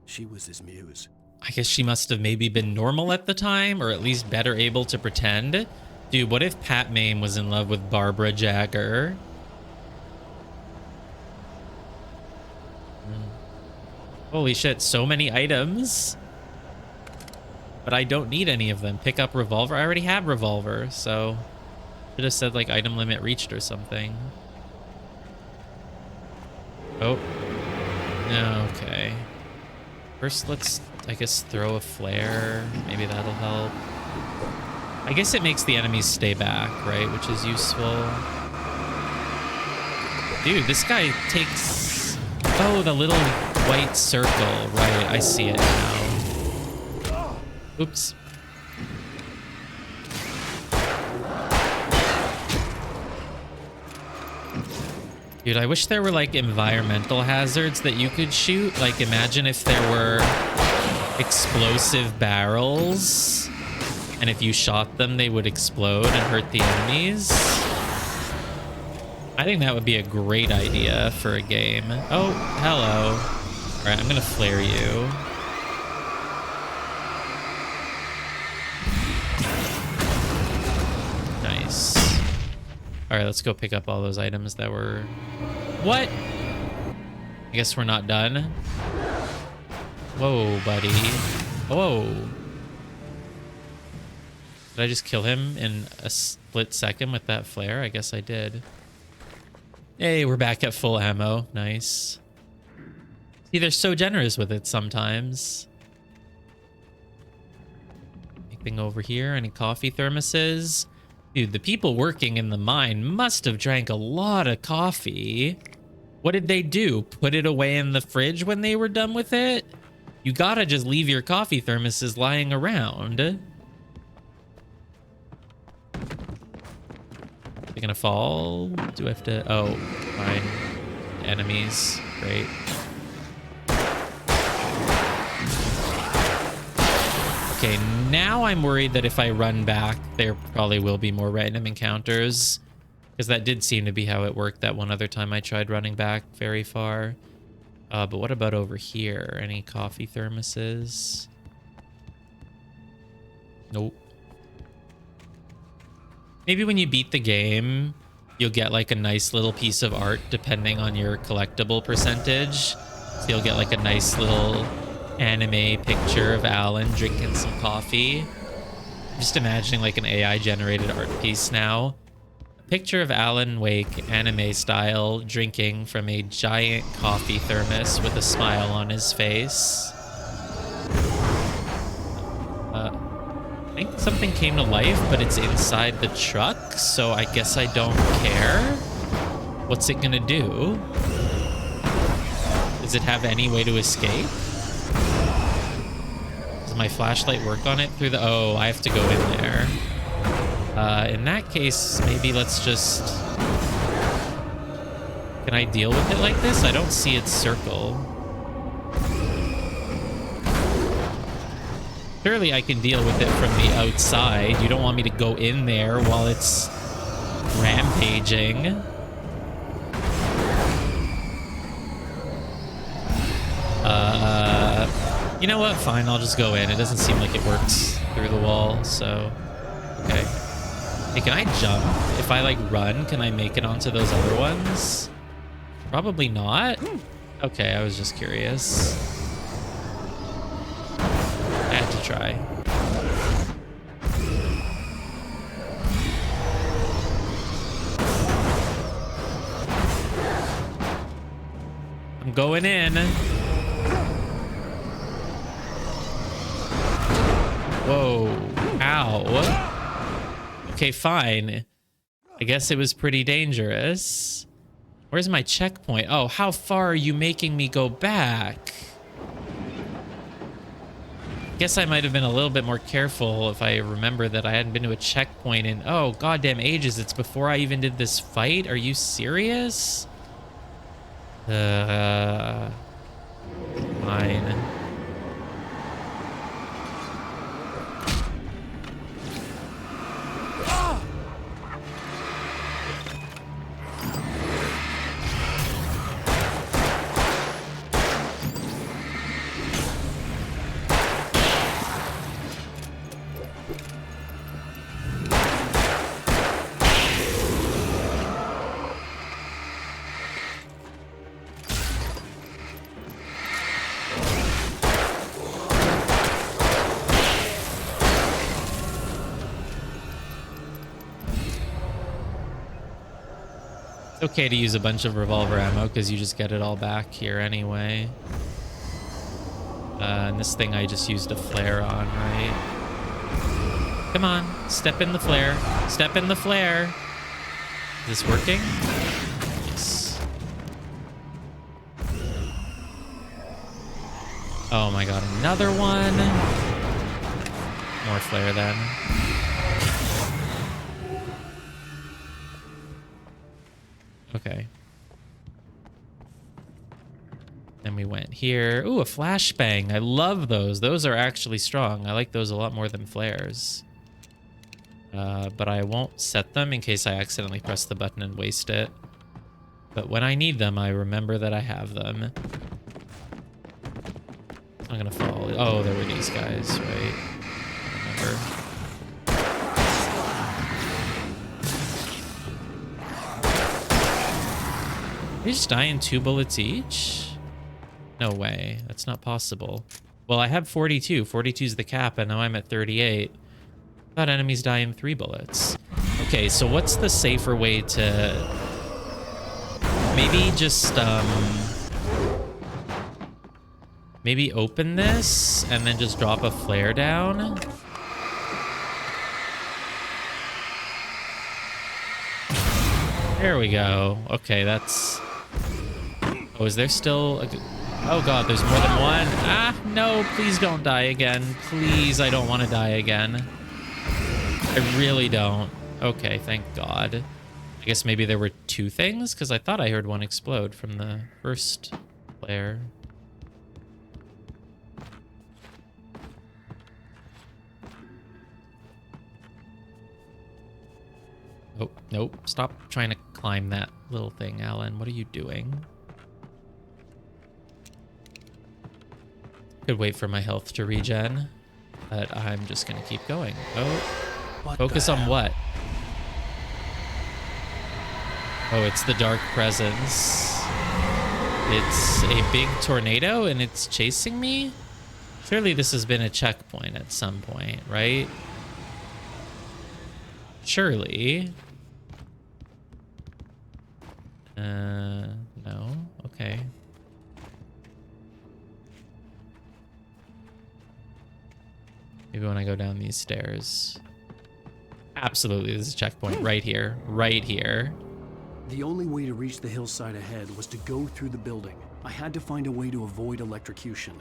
She was his muse. I guess she must have maybe been normal at the time, or at least better able to pretend. Dude, what if Pat Mame was in love with Barbara Jagger? Holy shit, so many items. But I don't need any of them. Pick up revolver. I already have revolver, so should have said like item limit reached or something. Oh. Okay. First, let's, I guess, throw a flare. Maybe that'll help. I guess it makes the enemies stay back, right? Which is useful. Dude, this guy takes... Oh, the little white circle. Right, I see it now. Oops. Dude, I wish there were like environmental hazards that you could shoot. Like imagine if there were explosive barrels and if you shot them, they would explode and hurt the enemies. I think that would be a great idea for a game. Oh, hello. All right, I'm gonna flare you. Nice. All right, let's go pick up all those items that were... What? I guess we're not done. Whoa, buddy. Whoa. Did I just kill him in a split second with that flare? I guess I did. Hey, we're back at full ammo. Nice. See, they're so generous with it sometimes. Anything over here? Any coffee thermoses? Dude, the people working in the mine must have drank a lot of coffee. What did they do? Put it away in the fridge when they were done with it? You gotta just leave your coffee thermoses lying around. They're gonna fall? Do I have to... Oh, fine. Enemies. Great. Okay, now I'm worried that if I run back, there probably will be more random encounters. Because that did seem to be how it worked that one other time I tried running back very far. But what about over here? Any coffee thermoses? Nope. Maybe when you beat the game, you'll get like a nice little piece of art depending on your collectible percentage. So you'll get like a nice little anime picture of Alan drinking some coffee. I'm just imagining like an AI generated art piece now. A picture of Alan Wake anime style drinking from a giant coffee thermos with a smile on his face. I think something came to life, but it's inside the truck, so I guess I don't care. What's it gonna do? Does it have any way to escape? Does my flashlight work on it through the... Oh, I have to go in there. In that case, maybe let's just... Can I deal with it like this? I don't see its circle. Surely I can deal with it from the outside. You don't want me to go in there while it's rampaging. You know what? Fine, I'll just go in. It doesn't seem like it works through the wall, so... Okay. Hey, can I jump? If I, like, run, can I make it onto those other ones? Probably not. Okay, I was just curious. I had to try. I'm going in. Whoa. Ow. Okay, fine. I guess it was pretty dangerous. Where's my checkpoint? Oh, how far are you making me go back? Guess I might have been a little bit more careful if I remember that I hadn't been to a checkpoint in, oh, goddamn ages. It's before I even did this fight. Are you serious? Fine. It's okay to use a bunch of revolver ammo because you just get it all back here anyway. And this thing I just used a flare on, right? Come on, step in the flare. Step in the flare. Is this working? Yes. Oh my god, another one. More flare then. Okay. Then we went here. Ooh, a flashbang. I love those. Those are actually strong. I like those a lot more than flares. But I won't set them in case I accidentally press the button and waste it. But when I need them, I remember that I have them. I'm gonna follow. Oh, there were these guys, right? I remember. They just die in 2 bullets each? No way. That's not possible. Well, I have 42. 42 is the cap, and now I'm at 38. I thought enemies die in 3 bullets. Okay, so what's the safer way to... Maybe just, maybe open this, and then just drop a flare down? There we go. Okay, that's... Oh, is there still a... Oh god, there's more than one. Ah, no, please don't die again. Please, I don't want to die again. I really don't. Okay, thank god. I guess maybe there were 2 things? Because I thought I heard one explode from the first flare. Oh, nope. Stop trying to climb that little thing, Alan. What are you doing? Could wait for my health to regen, but I'm just gonna keep going. Oh, focus on what? Oh, it's the Dark Presence. It's a big tornado and it's chasing me? Surely this has been a checkpoint at some point, right? Surely. No. Okay. Maybe when I go down these stairs. Absolutely, this is a checkpoint right here. Right here. The only way to reach the hillside ahead was to go through the building. I had to find a way to avoid electrocution.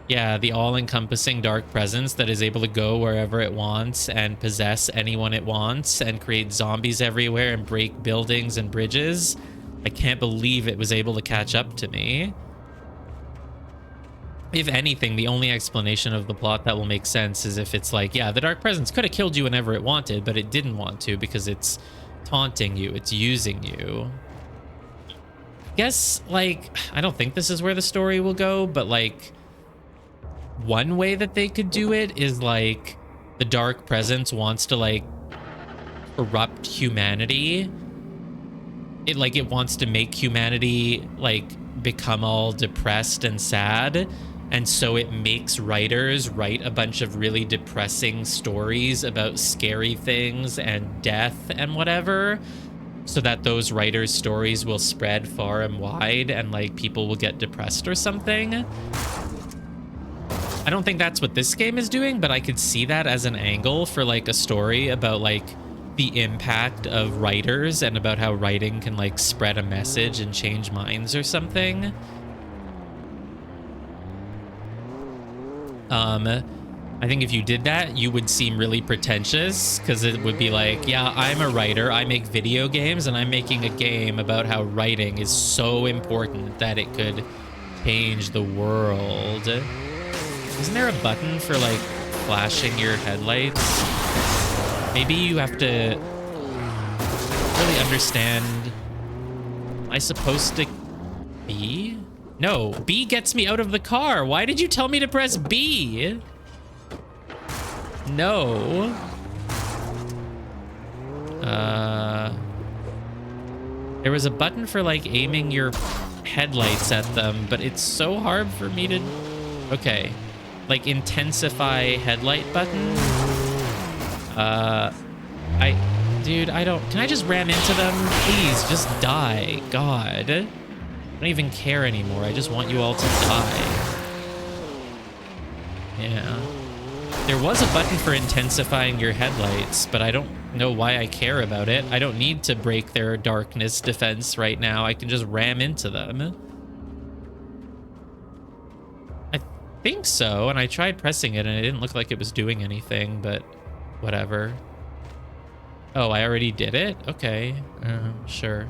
Yeah, the all-encompassing dark presence that is able to go wherever it wants and possess anyone it wants and create zombies everywhere and break buildings and bridges. I can't believe it was able to catch up to me. If anything, the only explanation of the plot that will make sense is if it's like, yeah, the dark presence could have killed you whenever it wanted, but it didn't want to because it's taunting you, it's using you. I guess, like, I don't think this is where the story will go, but like, one way that they could do it is like the dark presence wants to like corrupt humanity. It wants to make humanity like become all depressed and sad. And so it makes writers write a bunch of really depressing stories about scary things and death and whatever, so that those writers' stories will spread far and wide and like people will get depressed or something. I don't think that's what this game is doing, but I could see that as an angle for like a story about like the impact of writers and about how writing can like spread a message and change minds or something. I think if you did that, you would seem really pretentious, because it would be like, yeah, I'm a writer, I make video games, and I'm making a game about how writing is so important that it could change the world. Isn't there a button for, like, flashing your headlights? Maybe you have to really understand... Am I supposed to... B? No, B gets me out of the car. Why did you tell me to press B? No. There was a button for like aiming your headlights at them, but it's so hard for me to... Okay. Like intensify headlight button. Dude, I don't... Can I just ram into them? Please, just die. God. I don't even care anymore. I just want you all to die. Yeah. There was a button for intensifying your headlights, but I don't know why I care about it. I don't need to break their darkness defense right now. I can just ram into them. I think so, and I tried pressing it, and it didn't look like it was doing anything, but whatever. Oh, I already did it? Okay, sure.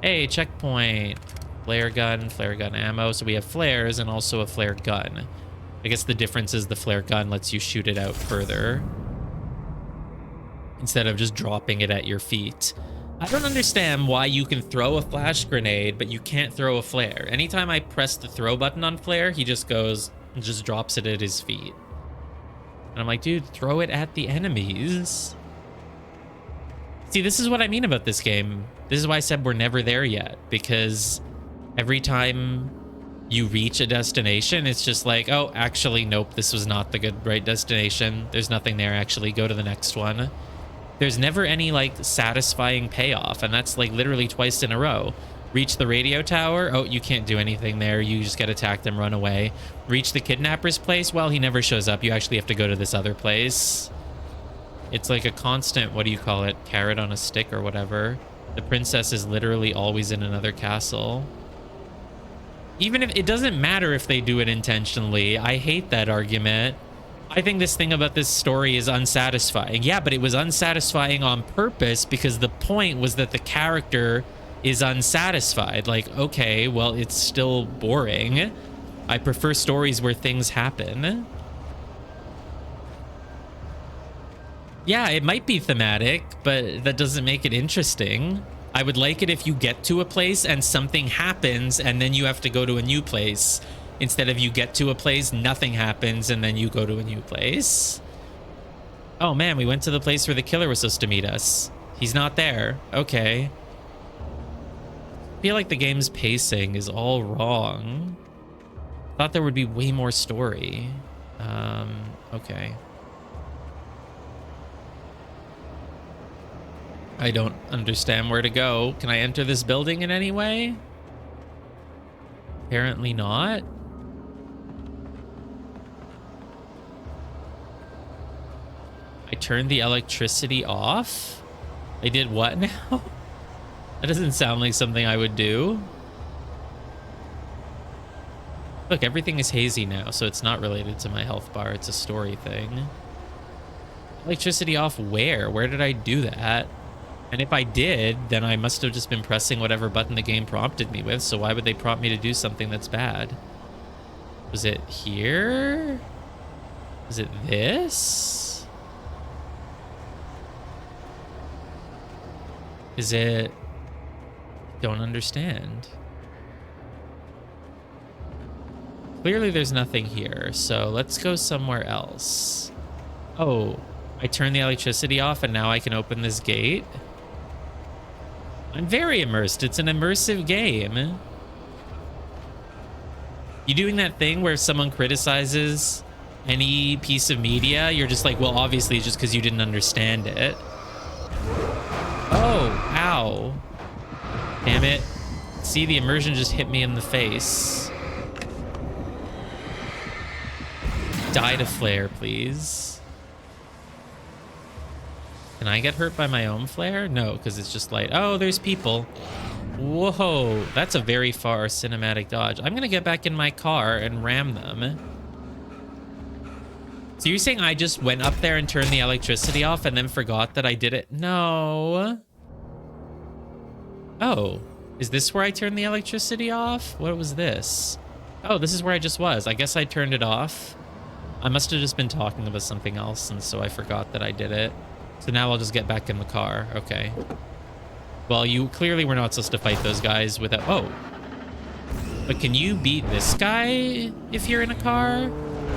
Hey, checkpoint. Flare gun ammo. So we have flares and also a flare gun. I guess the difference is the flare gun lets you shoot it out further instead of just dropping it at your feet. I don't understand why you can throw a flash grenade, but you can't throw a flare. Anytime I press the throw button on flare, he just goes and just drops it at his feet. And I'm like, dude, throw it at the enemies. See, this is what I mean about this game. This is why I said we're never there yet, because every time you reach a destination, it's just like, oh, actually, nope, this was not the right destination. There's nothing there, actually. Go to the next one. There's never any, like, satisfying payoff, and that's, like, literally twice in a row. Reach the radio tower. Oh, you can't do anything there. You just get attacked and run away. Reach the kidnapper's place. Well, he never shows up. You actually have to go to this other place. It's like a constant, what do you call it? Carrot on a stick or whatever. The princess is literally always in another castle. Even if it doesn't matter if they do it intentionally, I hate that argument. I think this thing about this story is unsatisfying. Yeah, but it was unsatisfying on purpose because the point was that the character is unsatisfied. Like, okay, well, it's still boring. I prefer stories where things happen. Yeah, it might be thematic, but that doesn't make it interesting. I would like it if you get to a place and something happens and then you have to go to a new place. Instead of you get to a place, nothing happens, and then you go to a new place. Oh man, we went to the place where the killer was supposed to meet us. He's not there. Okay. I feel like the game's pacing is all wrong. Thought there would be way more story. Okay. I don't understand where to go. Can I enter this building in any way? Apparently not. I turned the electricity off? I did what now? That doesn't sound like something I would do. Look, everything is hazy now, so it's not related to my health bar. It's a story thing. Electricity off where? Where did I do that? And if I did, then I must have just been pressing whatever button the game prompted me with, so why would they prompt me to do something that's bad? Was it here? Is it this? Is it... Don't understand. Clearly there's nothing here, so let's go somewhere else. Oh, I turned the electricity off and now I can open this gate? I'm very immersed. It's an immersive game. You doing that thing where if someone criticizes any piece of media, you're just like, well, obviously it's just because you didn't understand it. Oh, ow. Damn it. See, the immersion just hit me in the face. Die to flare, please. Can I get hurt by my own flare? No, because it's just light. Oh, there's people. Whoa, that's a very far cinematic dodge. I'm going to get back in my car and ram them. So you're saying I just went up there and turned the electricity off and then forgot that I did it? No. Oh, is this where I turned the electricity off? What was this? Oh, this is where I just was. I guess I turned it off. I must have just been talking about something else, and so I forgot that I did it. So now I'll just get back in the car. Okay. Well, you clearly were not supposed to fight those guys without... Oh. But can you beat this guy if you're in a car?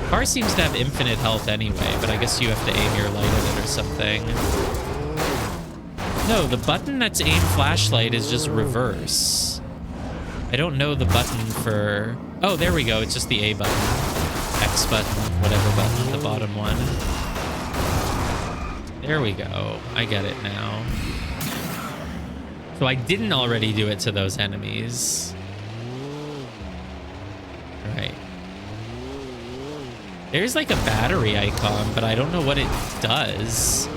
Car seems to have infinite health anyway, but I guess you have to aim your light at it or something. No, the button that's aim flashlight is just reverse. I don't know the button for... Oh, there we go. It's just the A button. X button, whatever button, the bottom one. There we go. I get it now. So I didn't already do it to those enemies. Right. There's like a battery icon, but I don't know what it does.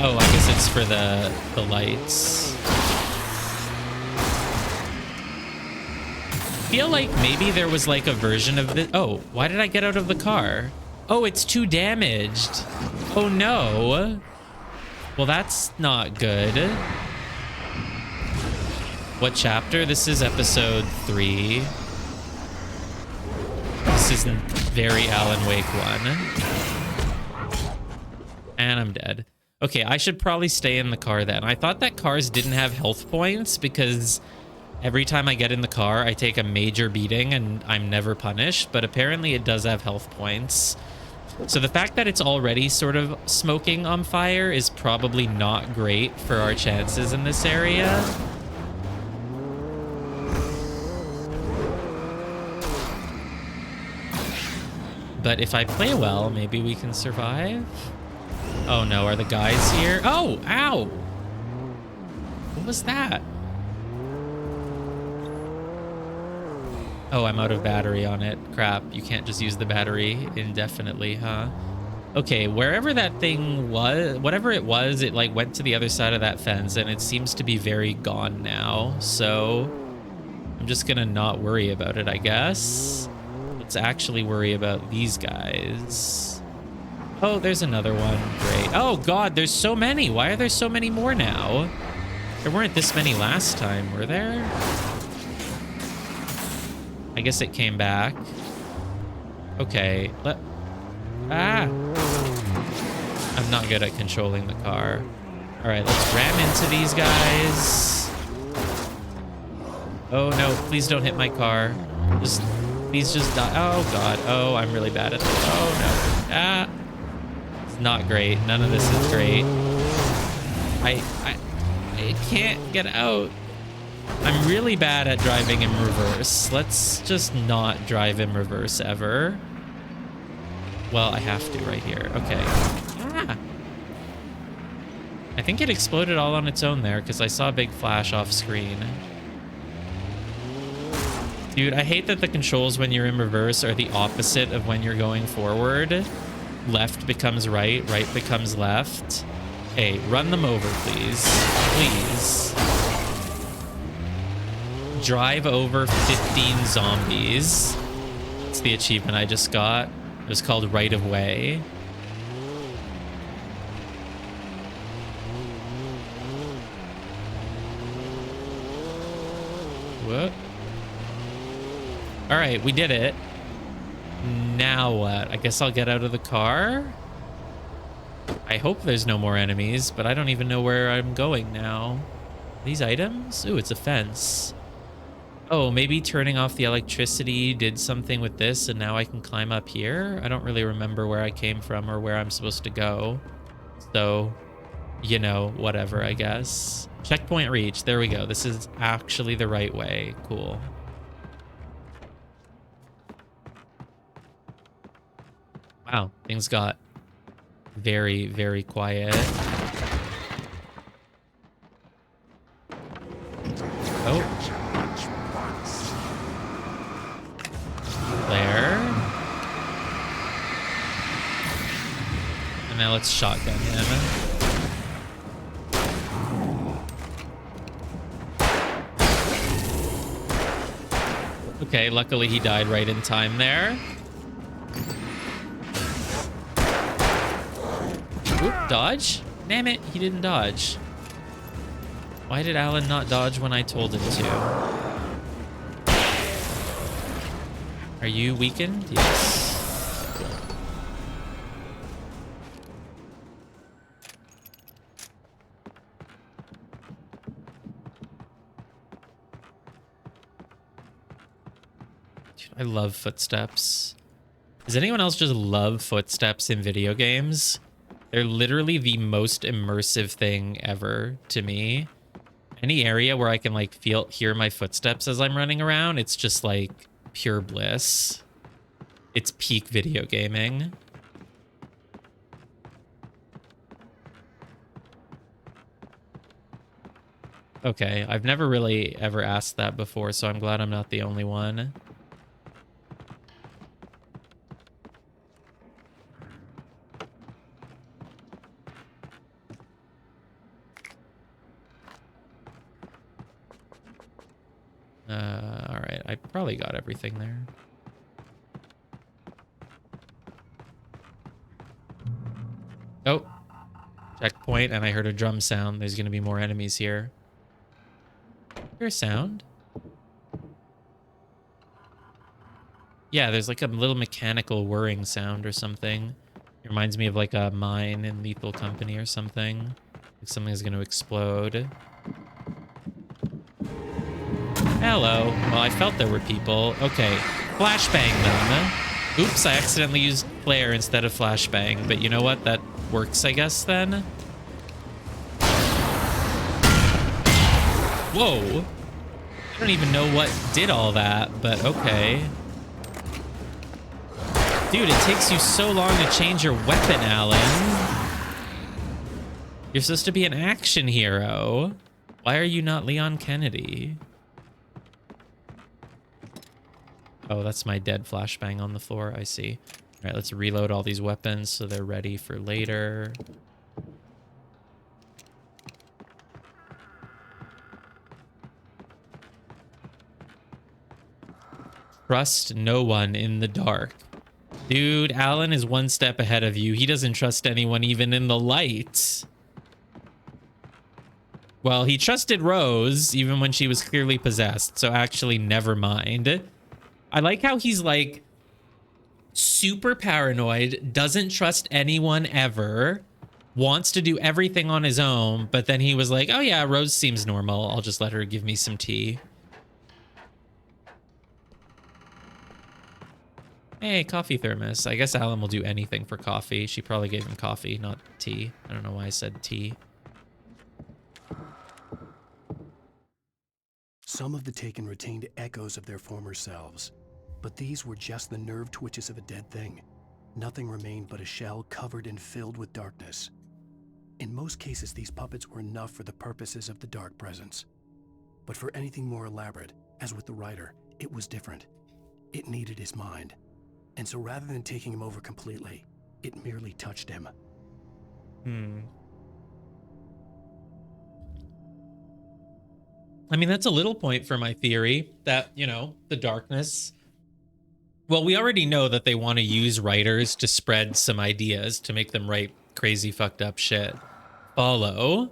Oh, I guess it's for the lights. I feel like maybe there was like a version of this. Oh, why did I get out of the car? Oh, it's too damaged. Oh no. Well, that's not good. What chapter? This is episode 3. This isn't very Alan Wake 1. And I'm dead. Okay, I should probably stay in the car then. I thought that cars didn't have health points because every time I get in the car, I take a major beating and I'm never punished, but apparently it does have health points. So the fact that it's already sort of smoking on fire is probably not great for our chances in this area. But if I play well, maybe we can survive. Oh no, are the guys here? Oh, ow! What was that? Oh, I'm out of battery on it. Crap, you can't just use the battery indefinitely, huh? Okay, wherever that thing was, whatever it was, it like went to the other side of that fence and it seems to be very gone now. So I'm just gonna not worry about it, I guess. Let's actually worry about these guys. Oh, there's another one. Great. Oh god, there's so many. Why are there so many more now? There weren't this many last time, were there? I guess it came back. Okay. I'm not good at controlling the car. All right, let's ram into these guys. Oh no, please don't hit my car. Please just die. Oh god. Oh, I'm really bad at this. Oh no. Ah. It's not great. None of this is great. I can't get out. I'm really bad at driving in reverse. Let's just not drive in reverse ever. Well, I have to right here. Okay. Ah. I think it exploded all on its own there because I saw a big flash off screen. Dude, I hate that the controls when you're in reverse are the opposite of when you're going forward. Left becomes right, right becomes left. Hey, run them over, please. Please. Drive over 15 zombies. It's the achievement I just got. It was called Right of Way. What? All right, we did it. Now what? I guess I'll get out of the car. I hope there's no more enemies, but I don't even know where I'm going now. These items? Ooh, it's a fence. Oh, maybe turning off the electricity did something with this and now I can climb up here? I don't really remember where I came from or where I'm supposed to go. So, you know, whatever, I guess. Checkpoint reached. There we go. This is actually the right way. Cool. Wow, things got very, very quiet. Oh. There. And now let's shotgun him. Okay, luckily he died right in time there. Dodge? Damn it, he didn't dodge. Why did Alan not dodge when I told him to? Are you weakened? Yes. Dude, I love footsteps. Does anyone else just love footsteps in video games? They're literally the most immersive thing ever to me. Any area where I can like hear my footsteps as I'm running around, it's just like pure bliss. It's peak video gaming. Okay, I've never really ever asked that before, so I'm glad I'm not the only one. All right, I probably got everything there. Oh, checkpoint, and I heard a drum sound. There's gonna be more enemies here. Hear a sound? Yeah, there's like a little mechanical whirring sound or something. It reminds me of like a mine in Lethal Company or something. Like something's gonna explode. Hello. Well, I felt there were people. Okay. Flashbang them. Oops, I accidentally used flare instead of flashbang. But you know what? That works, I guess, then. Whoa. I don't even know what did all that, but okay. Dude, it takes you so long to change your weapon, Alan. You're supposed to be an action hero. Why are you not Leon Kennedy? Oh, that's my dead flashbang on the floor. I see. All right, let's reload all these weapons so they're ready for later. Trust no one in the dark. Dude, Alan is one step ahead of you. He doesn't trust anyone even in the light. Well, he trusted Rose even when she was clearly possessed. So actually, never mind. I like how he's like super paranoid, doesn't trust anyone ever, wants to do everything on his own, but then he was like, oh yeah, Rose seems normal. I'll just let her give me some tea. Hey, coffee thermos. I guess Alan will do anything for coffee. She probably gave him coffee, not tea. I don't know why I said tea. Some of the Taken retained echoes of their former selves, but these were just the nerve twitches of a dead thing. Nothing remained but a shell covered and filled with darkness. In most cases, these puppets were enough for the purposes of the dark presence. But for anything more elaborate, as with the writer, it was different. It needed his mind. And so rather than taking him over completely, it merely touched him. I mean, that's a little point for my theory that, you know, the darkness. Well, we already know that they want to use writers to spread some ideas to make them write crazy fucked up shit. Follow.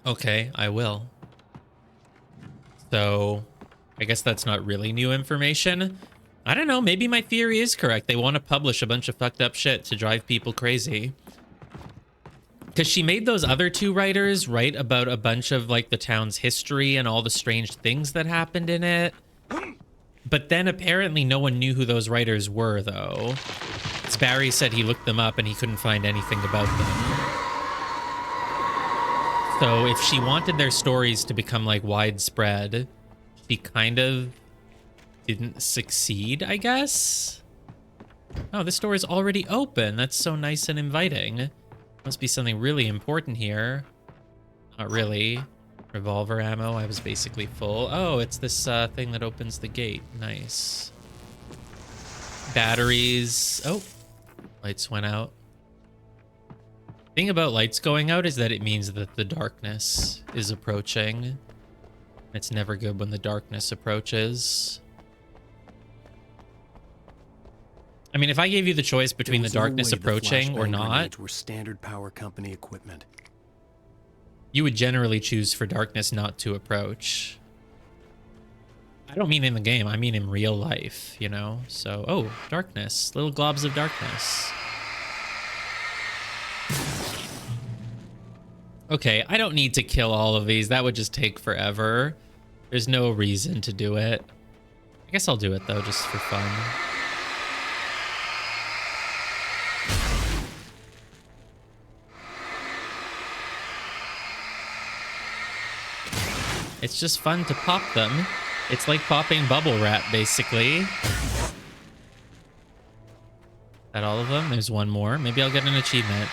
Okay, I will. So I guess that's not really new information. I don't know. Maybe my theory is correct. They want to publish a bunch of fucked up shit to drive people crazy. Because she made those other two writers write about a bunch of like the town's history and all the strange things that happened in it. But then apparently no one knew who those writers were, though. Barry said he looked them up and he couldn't find anything about them. So if she wanted their stories to become like widespread, she kind of didn't succeed, I guess. Oh, this door is already open. That's so nice and inviting. Must be something really important here. Not really. Revolver ammo. I was basically full. Oh, it's this thing that opens the gate. Nice. Batteries. Oh, lights went out. Thing about lights going out is that it means that the darkness is approaching. It's never good when the darkness approaches. I mean, if I gave you the choice between the There was no darkness way the approaching or flashbang not, grenades were standard power company equipment. you would generally choose for darkness not to approach. I don't mean in the game, I mean in real life, you know? So, oh, darkness. Little globs of darkness. Okay, I don't need to kill all of these. That would just take forever. There's no reason to do it. I guess I'll do it, though, just for fun. It's just fun to pop them. It's like popping bubble wrap, basically. Is that all of them? There's one more. Maybe I'll get an achievement.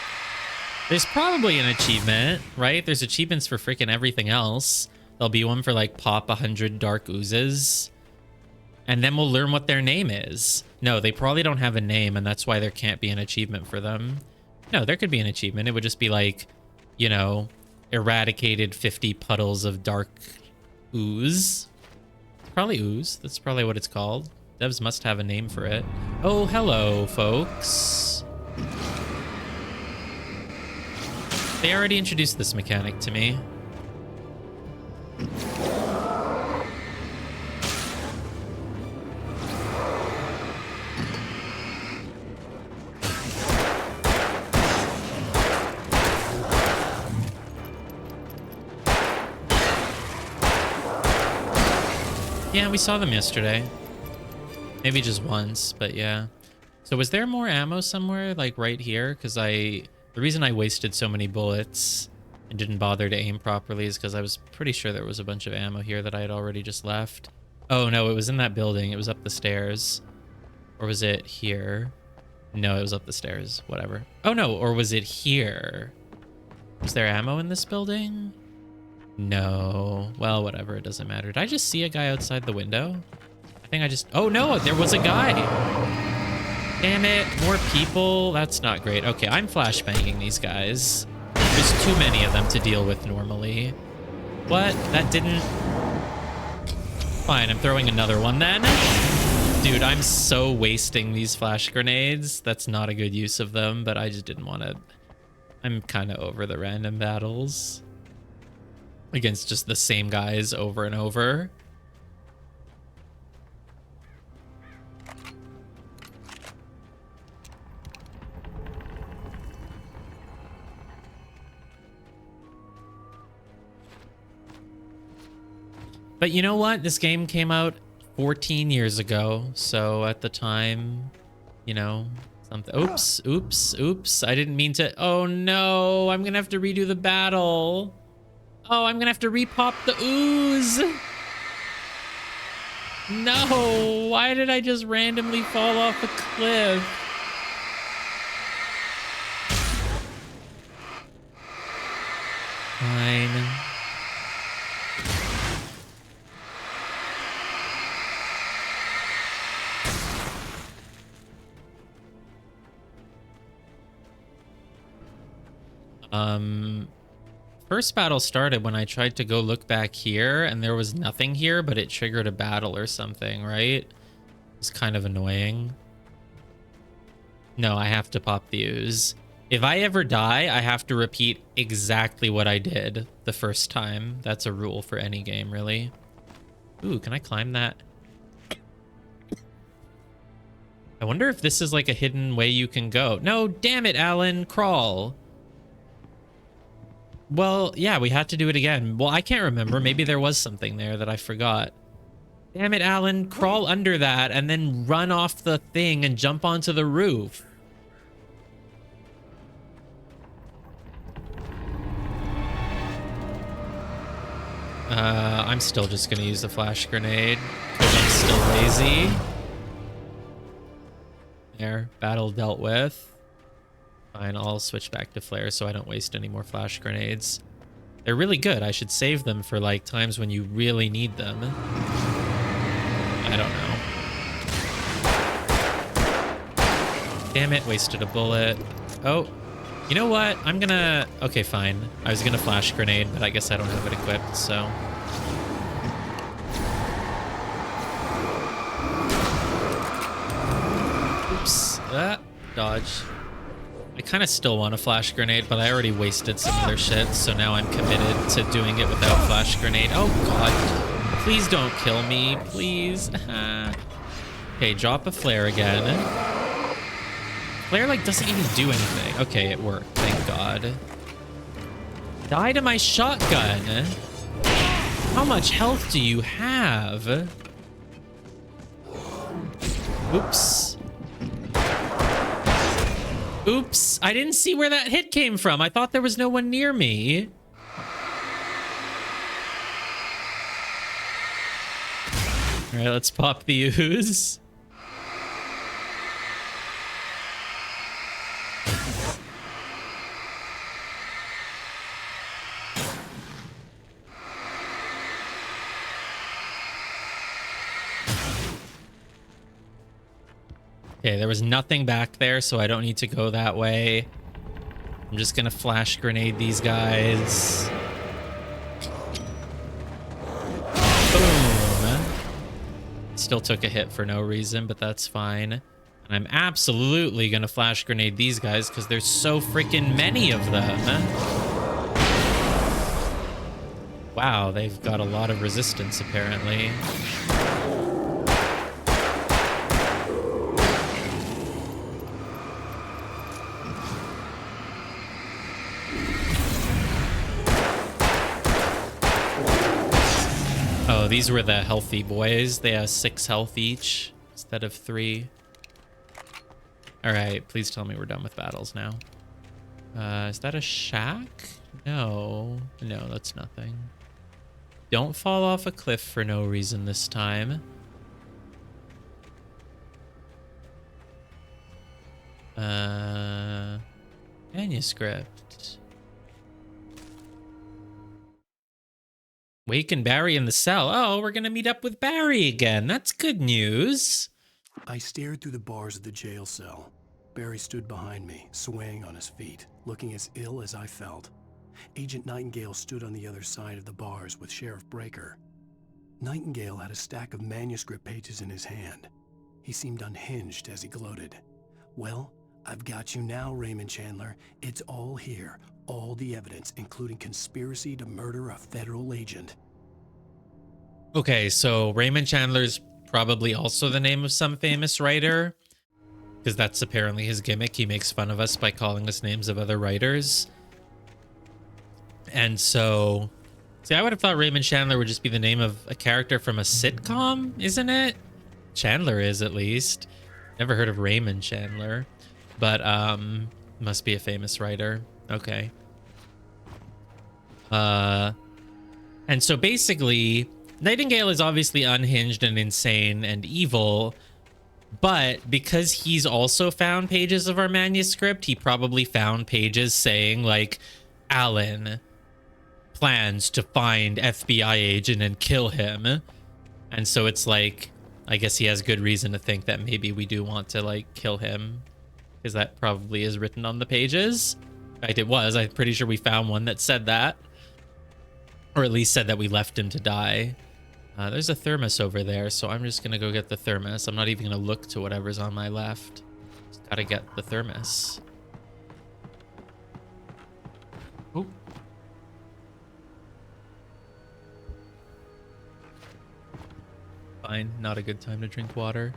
There's probably an achievement, right? There's achievements for freaking everything else. There'll be one for like pop 100 dark oozes. And then we'll learn what their name is. No, they probably don't have a name, and that's why there can't be an achievement for them. No, there could be an achievement. It would just be like, you know, eradicated 50 puddles of dark ooze. It's probably ooze. That's probably what it's called. Devs must have a name for it. Oh, hello, folks. They already introduced this mechanic to me. Yeah, we saw them yesterday. Maybe just once, but yeah. So was there more ammo somewhere, like right here? Because the reason I wasted so many bullets and didn't bother to aim properly is because I was pretty sure there was a bunch of ammo here that I had already just left. Oh no, it was in that building. It was up the stairs. Or was it here? No, it was up the stairs. Whatever. Oh no, or was it here? Was there ammo in this building? No. Well, whatever. It doesn't matter. Did I just see a guy outside the window? I think I just... Oh no, there was a guy. Damn it. More people. That's not great. Okay, I'm flashbanging these guys. There's too many of them to deal with normally. What? That didn't... Fine, I'm throwing another one then. Dude, I'm so wasting these flash grenades. That's not a good use of them, but I just didn't want to... I'm kind of over the random battles against just the same guys over and over. But you know what? This game came out 14 years ago, so at the time, you know, something... Oops. I didn't mean to... Oh no, I'm gonna have to redo the battle. Oh, I'm gonna have to repop the ooze. No, why did I just randomly fall off a cliff? Fine. First battle started when I tried to go look back here and there was nothing here, but it triggered a battle or something, right? It's kind of annoying. No, I have to pop the ooze. If I ever die, I have to repeat exactly what I did the first time. That's a rule for any game, really. Ooh, can I climb that? I wonder if this is like a hidden way you can go. No, damn it, Alan, crawl. Well, yeah, we had to do it again. Well, I can't remember. Maybe there was something there that I forgot. Damn it, Alan. Crawl under that and then run off the thing and jump onto the roof. I'm still just going to use the flash grenade because I'm still lazy. There, battle dealt with. Fine, I'll switch back to flare so I don't waste any more flash grenades. They're really good. I should save them for like times when you really need them. I don't know. Damn it, wasted a bullet. Oh, you know what? I'm gonna... Okay, fine. I was gonna flash grenade, but I guess I don't have it equipped, so... Oops. Dodge. I kind of still want a flash grenade, but I already wasted some of their shit, so now I'm committed to doing it without flash grenade. Oh god. Please don't kill me, please. Okay, drop a flare again. Flare, like, doesn't even do anything. Okay, it worked. Thank god. Die to my shotgun. How much health do you have? Oops. Oops. I didn't see where that hit came from. I thought there was no one near me. All right, let's pop the ooze. Okay, there was nothing back there, so I don't need to go that way. I'm just gonna flash grenade these guys. Boom. Still took a hit for no reason, but that's fine. And I'm absolutely gonna flash grenade these guys because there's so freaking many of them. Wow, they've got a lot of resistance apparently. Oh, these were the healthy boys. They have 6 health each instead of 3. All right, please tell me we're done with battles now. Is that a shack? No, that's nothing. Don't fall off a cliff for no reason this time. Manuscript. Wake and Barry in the cell. Oh, we're gonna meet up with Barry again. That's good news. I stared through the bars of the jail cell. Barry stood behind me, swaying on his feet, looking as ill as I felt. Agent Nightingale stood on the other side of the bars with Sheriff Breaker. Nightingale had a stack of manuscript pages in his hand. He seemed unhinged as he gloated. Well, I've got you now, Raymond Chandler. It's all here. All the evidence, including conspiracy to murder a federal agent. Okay, so Raymond Chandler's probably also the name of some famous writer, because that's apparently his gimmick. He makes fun of us by calling us names of other writers. And so, see, I would have thought Raymond Chandler would just be the name of a character from a sitcom, isn't it? Chandler is, at least. Never heard of Raymond Chandler, but must be a famous writer. Okay. And so basically, Nightingale is obviously unhinged and insane and evil, but because he's also found pages of our manuscript, he probably found pages saying like, Alan plans to find FBI agent and kill him. And so it's like, I guess he has good reason to think that maybe we do want to like kill him, because that probably is written on the pages. In fact, it was. I'm pretty sure we found one that said that, or at least said that we left him to die. There's a thermos over there, so I'm just gonna go get the thermos. I'm not even gonna look to whatever's on my left. Just gotta get the thermos. Oh. Fine, not a good time to drink water.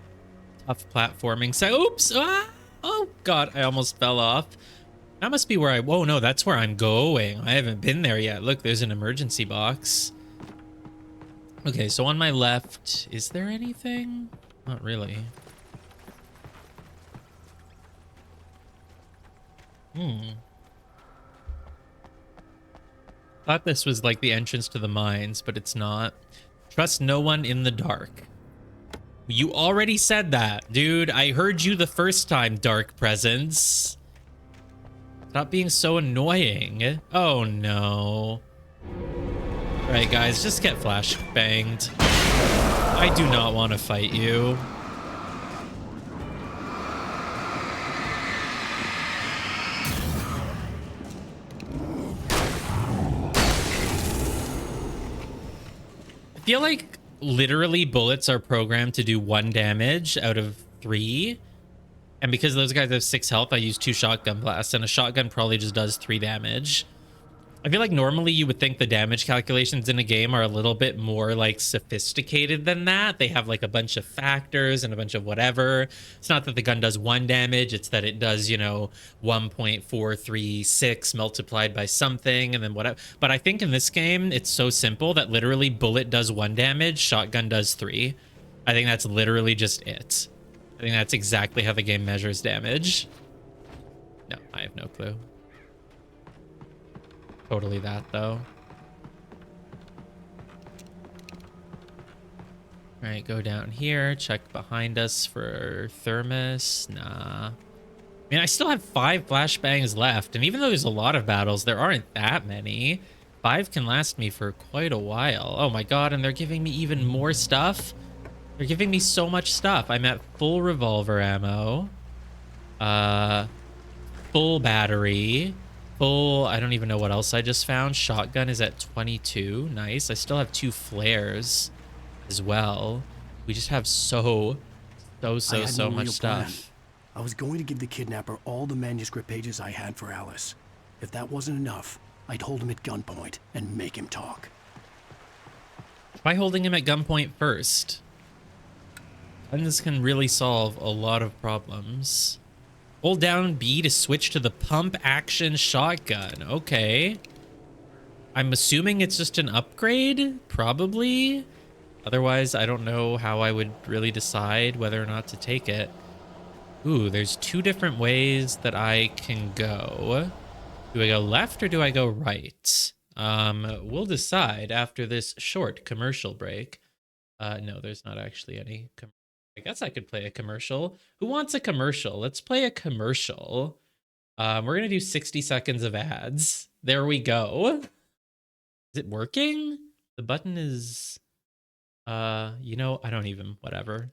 Tough platforming. So, oops! Ah! Oh god, I almost fell off. That must be where I... Whoa, no, that's where I'm going. I haven't been there yet. Look, there's an emergency box. Okay, so on my left, is there anything? Not really. Thought this was like the entrance to the mines, but it's not. Trust no one in the dark. You already said that, dude. I heard you the first time, Dark Presence. Stop being so annoying. Oh, no. All right, guys, just get flashbanged. I do not want to fight you. I feel like literally bullets are programmed to do 1 damage out of 3. And because those guys have 6 health, I use 2 shotgun blasts, and a shotgun probably just does 3 damage. I feel like normally you would think the damage calculations in a game are a little bit more like sophisticated than that. They have like a bunch of factors and a bunch of whatever. It's not that the gun does 1 damage, it's that it does, you know, 1.436 multiplied by something and then whatever. But I think in this game, it's so simple that literally bullet does 1 damage, shotgun does 3. I think that's literally just it. I think that's exactly how the game measures damage. No, I have no clue. Totally that, though. All right, go down here. Check behind us for thermos. Nah. I mean, I still have 5 flashbangs left. And even though there's a lot of battles, there aren't that many. 5 can last me for quite a while. Oh my god, and they're giving me even more stuff. They're giving me so much stuff. I'm at full revolver ammo. Full battery. Full, I don't even know what else I just found. Shotgun is at 22. Nice. I still have 2 flares as well. We just have so much stuff. I was going to give the kidnapper all the manuscript pages I had for Alice. If that wasn't enough, I'd hold him at gunpoint and make him talk. Try holding him at gunpoint first. And this can really solve a lot of problems. Hold down B to switch to the pump action shotgun. Okay. I'm assuming it's just an upgrade, probably. Otherwise, I don't know how I would really decide whether or not to take it. Ooh, there's 2 different ways that I can go. Do I go left or do I go right? We'll decide after this short commercial break. No, there's not actually any commercial. I guess I could play a commercial. Who wants a commercial? Let's play a commercial. We're going to do 60 seconds of ads. There we go. Is it working? The button is, you know, I don't even, whatever.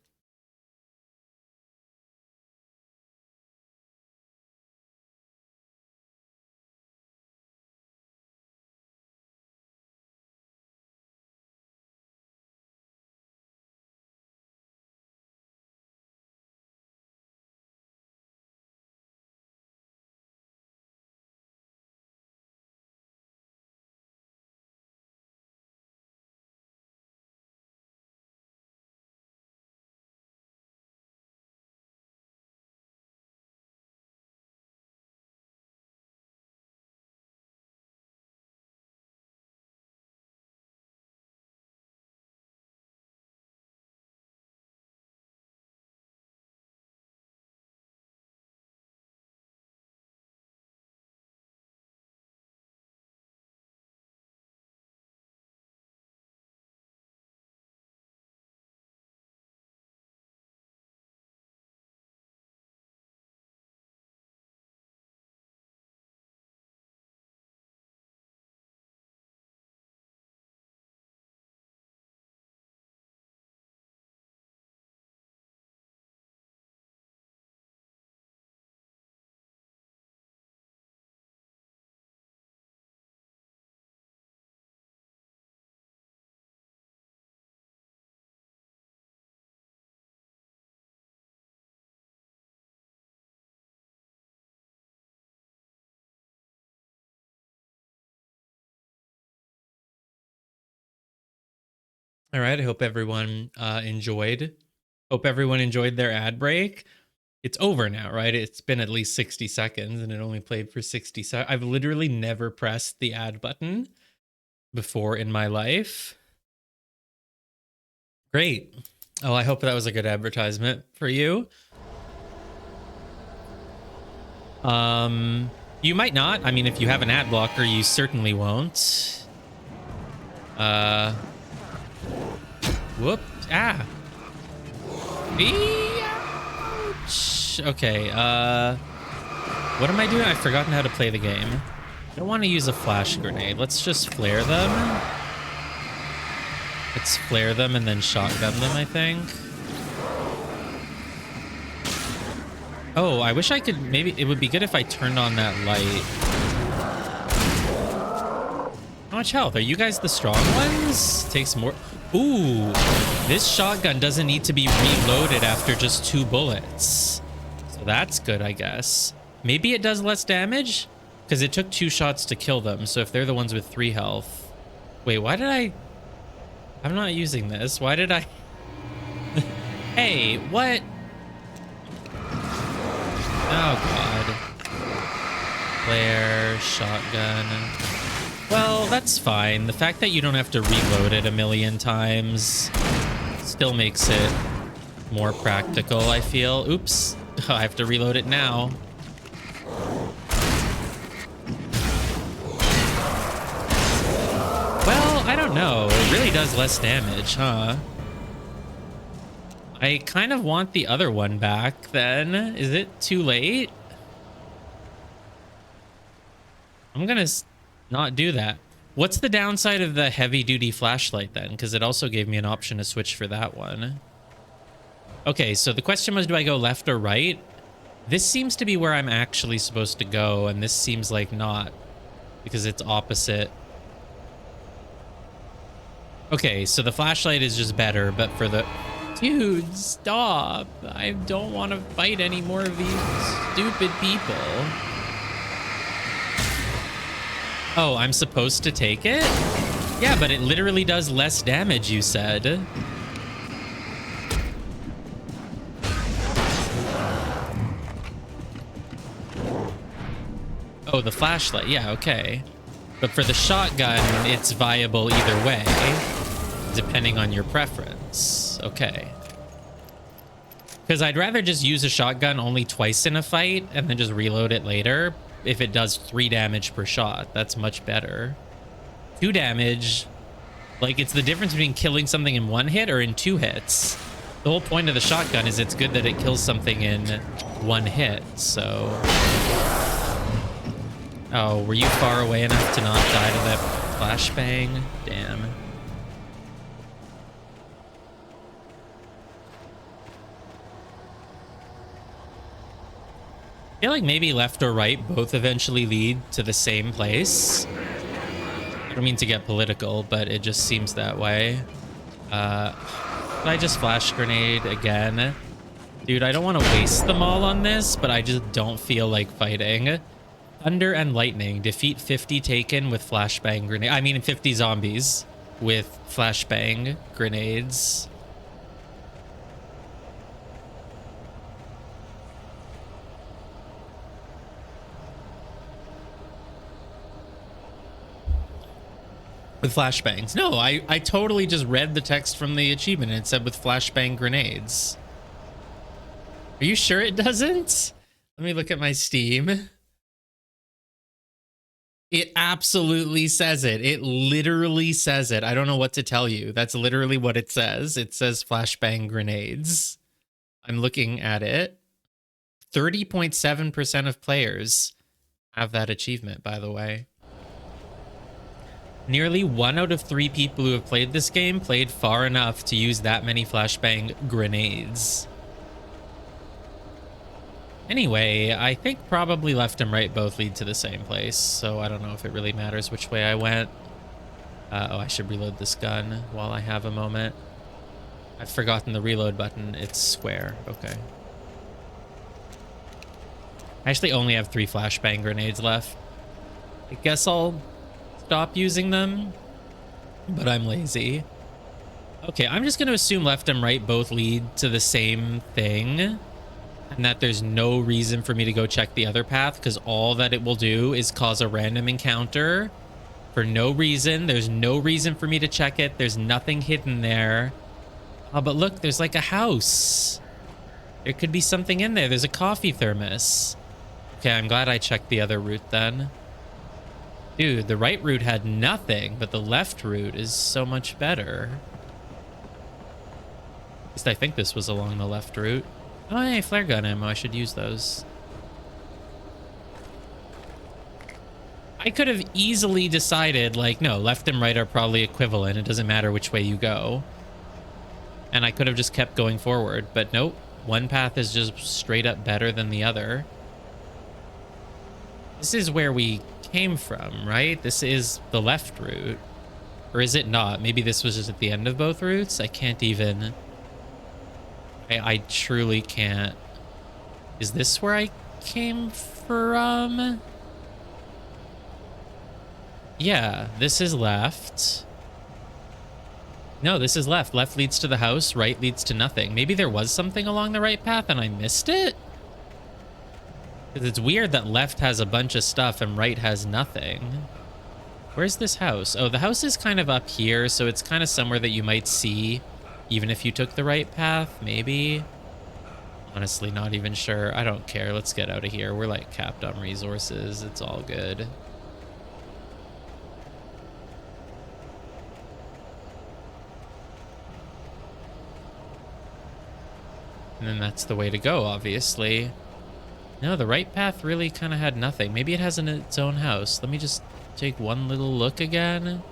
All right, I hope everyone enjoyed. Hope everyone enjoyed their ad break. It's over now, right? It's been at least 60 seconds and it only played for 60 seconds. I've literally never pressed the ad button before in my life. Great. Oh, I hope that was a good advertisement for you. You might not. I mean, if you have an ad blocker, you certainly won't. Whoop. Ah. Ouch. Okay, what am I doing? I've forgotten how to play the game. I don't want to use a flash grenade. Let's just flare them. Let's flare them and then shotgun them, I think. Oh, I wish I could, maybe it would be good if I turned on that light. How much health? Are you guys the strong ones? Takes more. Ooh, this shotgun doesn't need to be reloaded after just 2 bullets. So That's good, I guess. Maybe it does less damage? Because it took 2 shots to kill them, so if they're the ones with 3 health... Wait, why did I... I'm not using this. Why did I... Hey, what? Oh, God. Flare, shotgun... Well, that's fine. The fact that you don't have to reload it a million times still makes it more practical, I feel. Oops. I have to reload it now. Well, I don't know. It really does less damage, huh? I kind of want the other one back then. Is it too late? I'm gonna not do that. What's the downside of the heavy-duty flashlight then? Because it also gave me an option to switch for that one. Okay, so the question was, do I go left or right? This seems to be where I'm actually supposed to go, and this seems like not, because it's opposite. Okay, so the flashlight is just better, but for the... Dude, stop. I don't want to fight any more of these stupid people. Oh, I'm supposed to take it? Yeah, but it literally does less damage, you said. Oh, the flashlight. Yeah, okay. But for the shotgun, it's viable either way, depending on your preference. Okay. Because I'd rather just use a shotgun only twice in a fight and then just reload it later. If it does 3 damage per shot, that's much better. 2 damage, like it's the difference between killing something in 1 hit or in 2 hits. The whole point of the shotgun is it's good that it kills something in 1 hit, so... Oh, were you far away enough to not die to that flashbang? Damn. I feel like maybe left or right both eventually lead to the same place. I don't mean to get political, but it just seems that way. I just flash grenade again. Dude, I don't want to waste them all on this, but I just don't feel like fighting. Thunder and lightning. Defeat 50 taken with flashbang grenade. I mean 50 zombies with flashbang grenades. With flashbangs. No, I totally just read the text from the achievement and it said with flashbang grenades. Are you sure it doesn't? Let me look at my Steam. It absolutely says it. It literally says it. I don't know what to tell you. That's literally what it says. It says flashbang grenades. I'm looking at it. 30.7% of players have that achievement, by the way. Nearly 1 out of 3 people who have played this game played far enough to use that many flashbang grenades. Anyway, I think probably left and right both lead to the same place, so I don't know if it really matters which way I went. Oh, I should reload this gun while I have a moment. I've forgotten the reload button. It's square. Okay. I actually only have 3 flashbang grenades left. I guess I'll stop using them, but I'm lazy. Okay, I'm just going to assume left and right both lead to the same thing, and that there's no reason for me to go check the other path, because all that it will do is cause a random encounter for no reason. There's no reason for me to check it. There's nothing hidden there. Oh, but look, there's like a house. There could be something in there. There's a coffee thermos. Okay, I'm glad I checked the other route then. Dude, the right route had nothing, but the left route is so much better. At least I think this was along the left route. Oh, hey, flare gun ammo. I should use those. I could have easily decided, like, no, left and right are probably equivalent. It doesn't matter which way you go. And I could have just kept going forward, but nope. One path is just straight up better than the other. This is where we came from, right? This is the left route. Or is it not? Maybe this was just at the end of both routes? I can't even... I truly can't Is this where I came from? Yeah, this is left. No, this is left. Left leads to the house, right leads to nothing. Maybe there was something along the right path and I missed it? Because it's weird that left has a bunch of stuff and right has nothing. Where's this house? Oh, the house is kind of up here, so it's kind of somewhere that you might see even if you took the right path, maybe. Honestly, not even sure. I don't care. Let's get out of here. We're like capped on resources. It's all good. And then that's the way to go, obviously. No, the right path really kind of had nothing. Maybe it has its own house. Let me just take one little look again.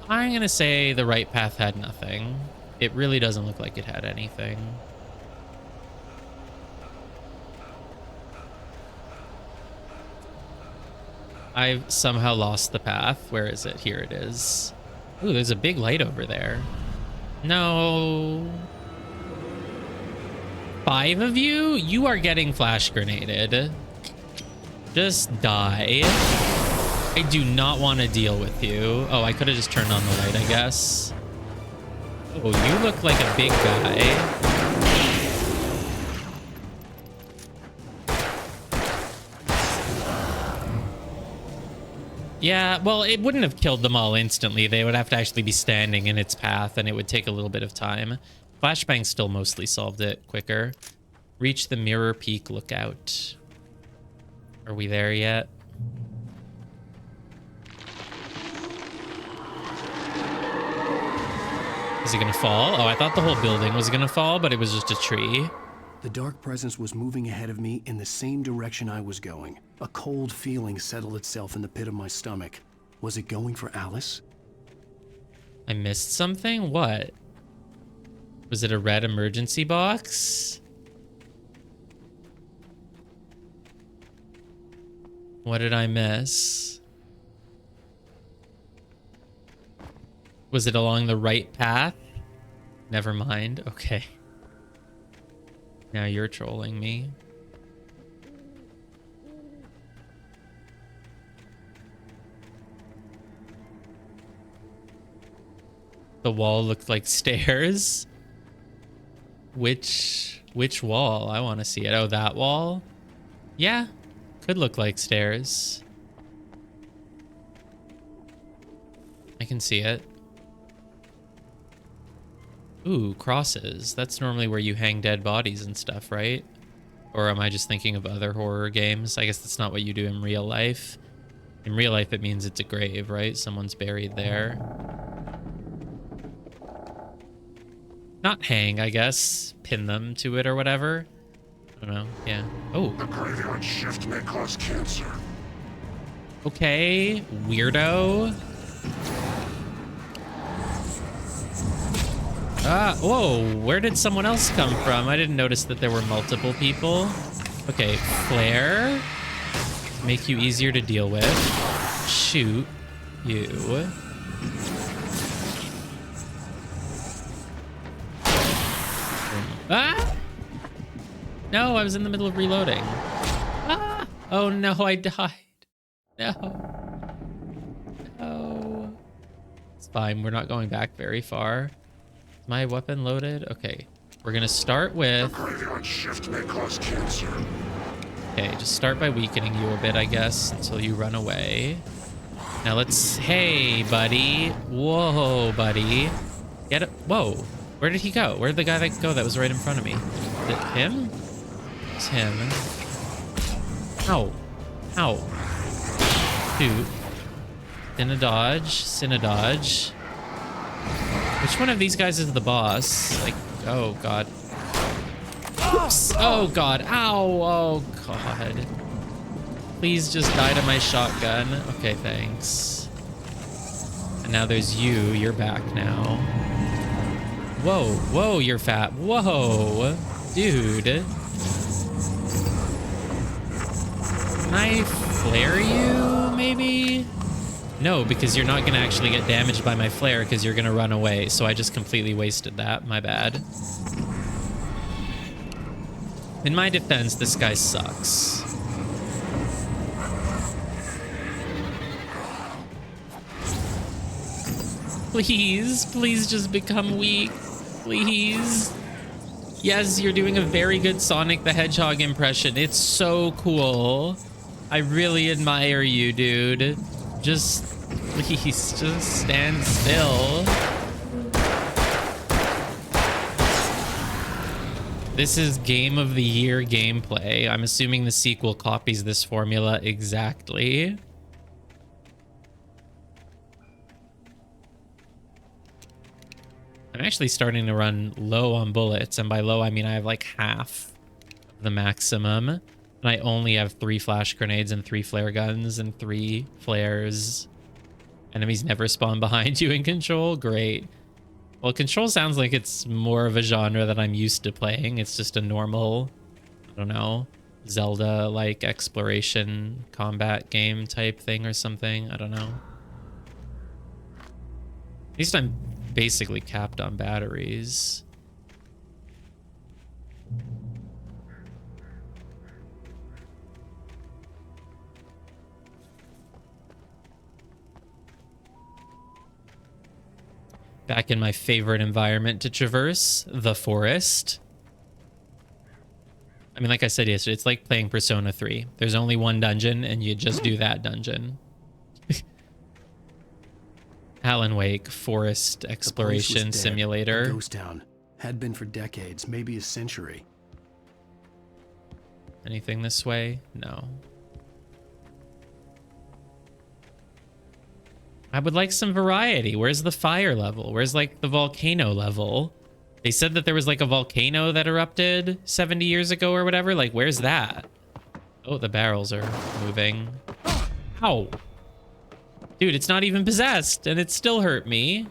I'm going to say the right path had nothing. It really doesn't look like it had anything. I've somehow lost the path. Where is it? Here it is. Ooh, there's a big light over there. No. 5 of you? You are getting flash grenaded. Just die. I do not want to deal with you. Oh, I could have just turned on the light, I guess. Oh, you look like a big guy. Yeah, well, it wouldn't have killed them all instantly. They would have to actually be standing in its path, and it would take a little bit of time. Flashbang still mostly solved it quicker. Reach the Mirror Peak Lookout. Are we there yet? Is it gonna fall? Oh, I thought the whole building was gonna fall, but it was just a tree. The dark presence was moving ahead of me in the same direction I was going. A cold feeling settled itself in the pit of my stomach. Was it going for Alice? I missed something? What? Was it a red emergency box? What did I miss? Was it along the right path? Never mind. Okay. Now you're trolling me. The wall looked like stairs. Which wall? I want to see it. Oh, that wall? Yeah, could look like stairs. I can see it. Ooh, crosses. That's normally where you hang dead bodies and stuff, right? Or am I just thinking of other horror games? I guess that's not what you do in real life. In real life, it means it's a grave, right? Someone's buried there. Not hang, I guess. Pin them to it or whatever. I don't know. Yeah. Oh. The graveyard shift may cause cancer. Okay, weirdo. Whoa, where did someone else come from? I didn't notice that there were multiple people. Okay, flare. Make you easier to deal with. Shoot you. Ah! No, I was in the middle of reloading. Ah! Oh no, I died. No. No. It's fine, we're not going back very far. Is my weapon loaded? Okay. We're gonna start with... The graveyard shift may cause cancer. Okay, just start by weakening you a bit, I guess, until you run away. Now let's... Hey, buddy. Whoa, buddy. Get it. Whoa. Where did he go? Where did the guy go that was right in front of me? Is it him? It's him. Ow. Ow. Shoot. Synododge. Which one of these guys is the boss? Like, oh god. Oops. Oh god. Ow. Oh god. Please just die to my shotgun. Okay, thanks. And now there's you. You're back now. Whoa. Whoa, you're fat. Whoa. Dude. Can I flare you, maybe? No, because you're not going to actually get damaged by my flare because you're going to run away. So I just completely wasted that. My bad. In my defense, this guy sucks. Please, please just become weak. Please. Yes, you're doing a very good Sonic the Hedgehog impression. It's so cool. I really admire you, dude. Just, please, just stand still. This is Game of the Year gameplay. I'm assuming the sequel copies this formula exactly. I'm actually starting to run low on bullets, and by low I mean I have like half the maximum, and I only have 3 flash grenades and 3 flare guns and 3 flares. Enemies never spawn behind you in Control. Great. Well, Control sounds like it's more of a genre that I'm used to playing. It's just a normal, I don't know, Zelda-like exploration combat game type thing or something. I don't know. At least I'm basically capped on batteries. Back in my favorite environment to traverse, the forest. I mean, like I said yesterday, it's like playing Persona 3. There's only one dungeon, and you just do that dungeon. Alan Wake, forest exploration simulator. A ghost town. Had been for decades, maybe a century. Anything this way? No. I would like some variety. Where's the fire level? Where's like the volcano level? They said that there was like a volcano that erupted 70 years ago or whatever. Like, where's that? Oh, the barrels are moving. Ow. Dude, it's not even possessed and it still hurt me.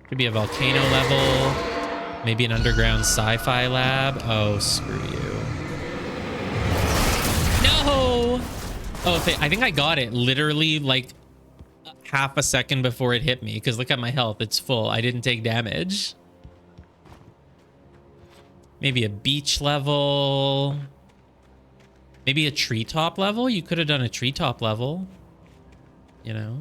Could be a volcano level. Maybe an underground sci-fi lab. Oh, screw you. No! Oh, I think I got it literally like half a second before it hit me, because look at my health, it's full. I didn't take damage. Maybe a beach level. Maybe a treetop level. You could have done a treetop level, you know.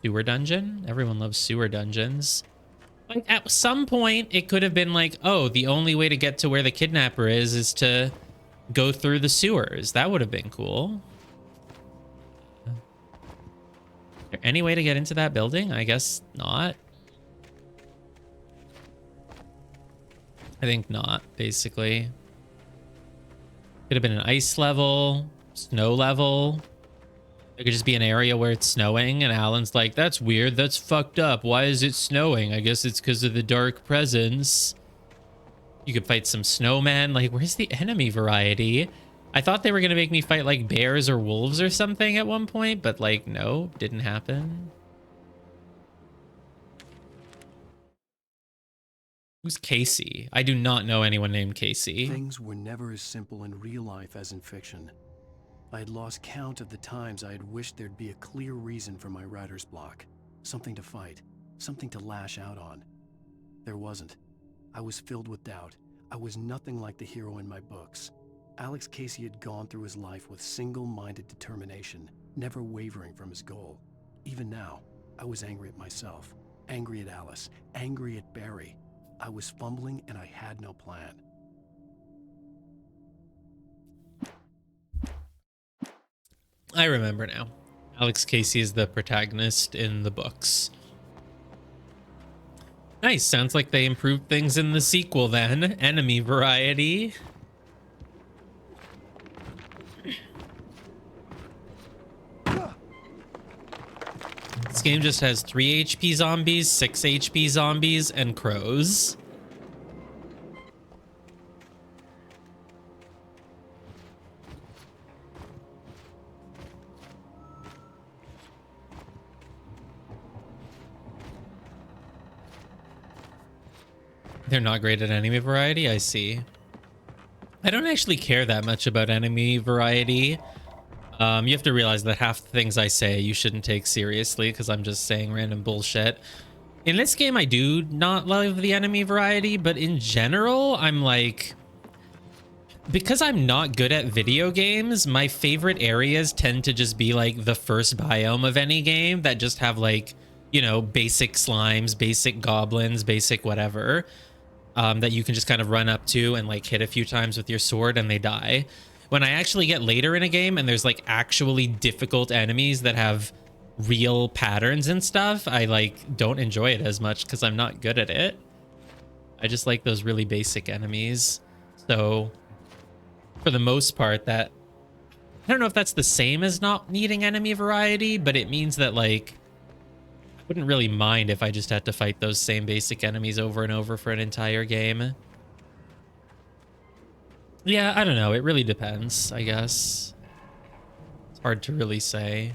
Sewer dungeon. Everyone loves sewer dungeons. Like at some point it could have been like, oh, the only way to get to where the kidnapper is to go through the sewers. That would have been cool. Is there any way to get into that building? I guess not. I think not, basically. Could have been an ice level, snow level. It could just be an area where it's snowing, and Alan's like, that's weird, that's fucked up. Why is it snowing? I guess it's because of the dark presence. You could fight some snowmen. Like, where's the enemy variety? I thought they were going to make me fight like bears or wolves or something at one point, but like, no, didn't happen. Who's Casey? I do not know anyone named Casey. Things were never as simple in real life as in fiction. I had lost count of the times I had wished there'd be a clear reason for my writer's block. Something to fight, something to lash out on. There wasn't. I was filled with doubt. I was nothing like the hero in my books. Alex Casey had gone through his life with single-minded determination, never wavering from his goal. Even now, I was angry at myself, angry at Alice, angry at Barry. I was fumbling and I had no plan. I remember now. Alex Casey is the protagonist in the books. Nice, sounds like they improved things in the sequel then. Enemy variety. This game just has 3 HP zombies, 6 HP zombies, and crows. They're not great at enemy variety, I see. I don't actually care that much about enemy variety. You have to realize that half the things I say you shouldn't take seriously because I'm just saying random bullshit. In this game, I do not love the enemy variety, but in general, I'm like, because I'm not good at video games, my favorite areas tend to just be like the first biome of any game that just have like, you know, basic slimes, basic goblins, basic whatever, that you can just kind of run up to and like hit a few times with your sword and they die. When I actually get later in a game and there's like actually difficult enemies that have real patterns and stuff, I like don't enjoy it as much because I'm not good at it. I just like those really basic enemies. So for the most part, that I don't know if that's the same as not needing enemy variety, but it means that like I wouldn't really mind if I just had to fight those same basic enemies over and over for an entire game. Yeah, I don't know. It really depends, I guess. It's hard to really say.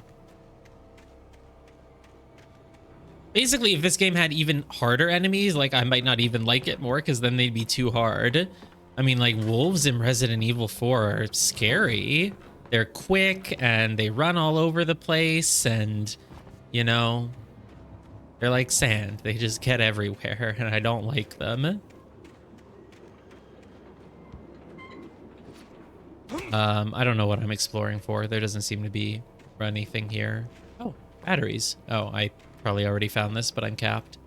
Basically, if this game had even harder enemies, like I might not even like it more because then they'd be too hard. I mean, like wolves in Resident Evil 4 are scary. They're quick and they run all over the place and, you know, they're like sand. They just get everywhere and I don't like them. I don't know what I'm exploring for. There doesn't seem to be anything here. Oh, batteries. Oh, I probably already found this, but I'm capped.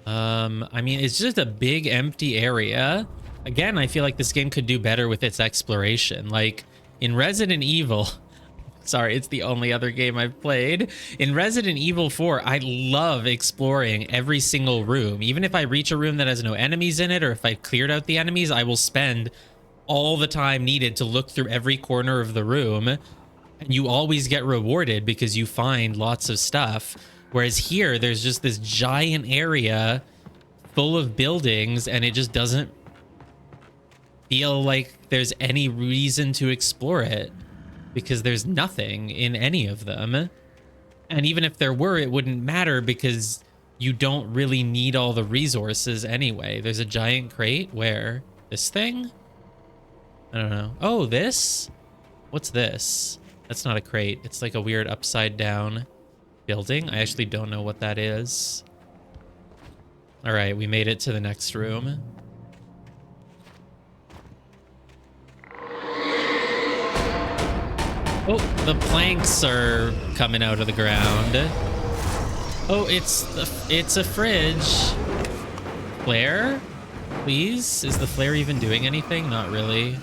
I mean, it's just a big empty area. Again, I feel like this game could do better with its exploration. Like in Resident Evil, sorry, it's the only other game I've played. In Resident Evil 4, I love exploring every single room. Even if I reach a room that has no enemies in it, or if I cleared out the enemies, I will spend all the time needed to look through every corner of the room. And you always get rewarded because you find lots of stuff. Whereas here, there's just this giant area full of buildings, and it just doesn't feel like there's any reason to explore it because there's nothing in any of them. And even if there were, it wouldn't matter because you don't really need all the resources anyway. There's a giant crate. Where? This thing? I don't know. Oh, this? What's this? That's not a crate. It's like a weird upside down building. I actually don't know what that is. All right, we made it to the next room. Oh, the planks are coming out of the ground. Oh, it's a fridge. Flare? Please? Is the flare even doing anything? Not really.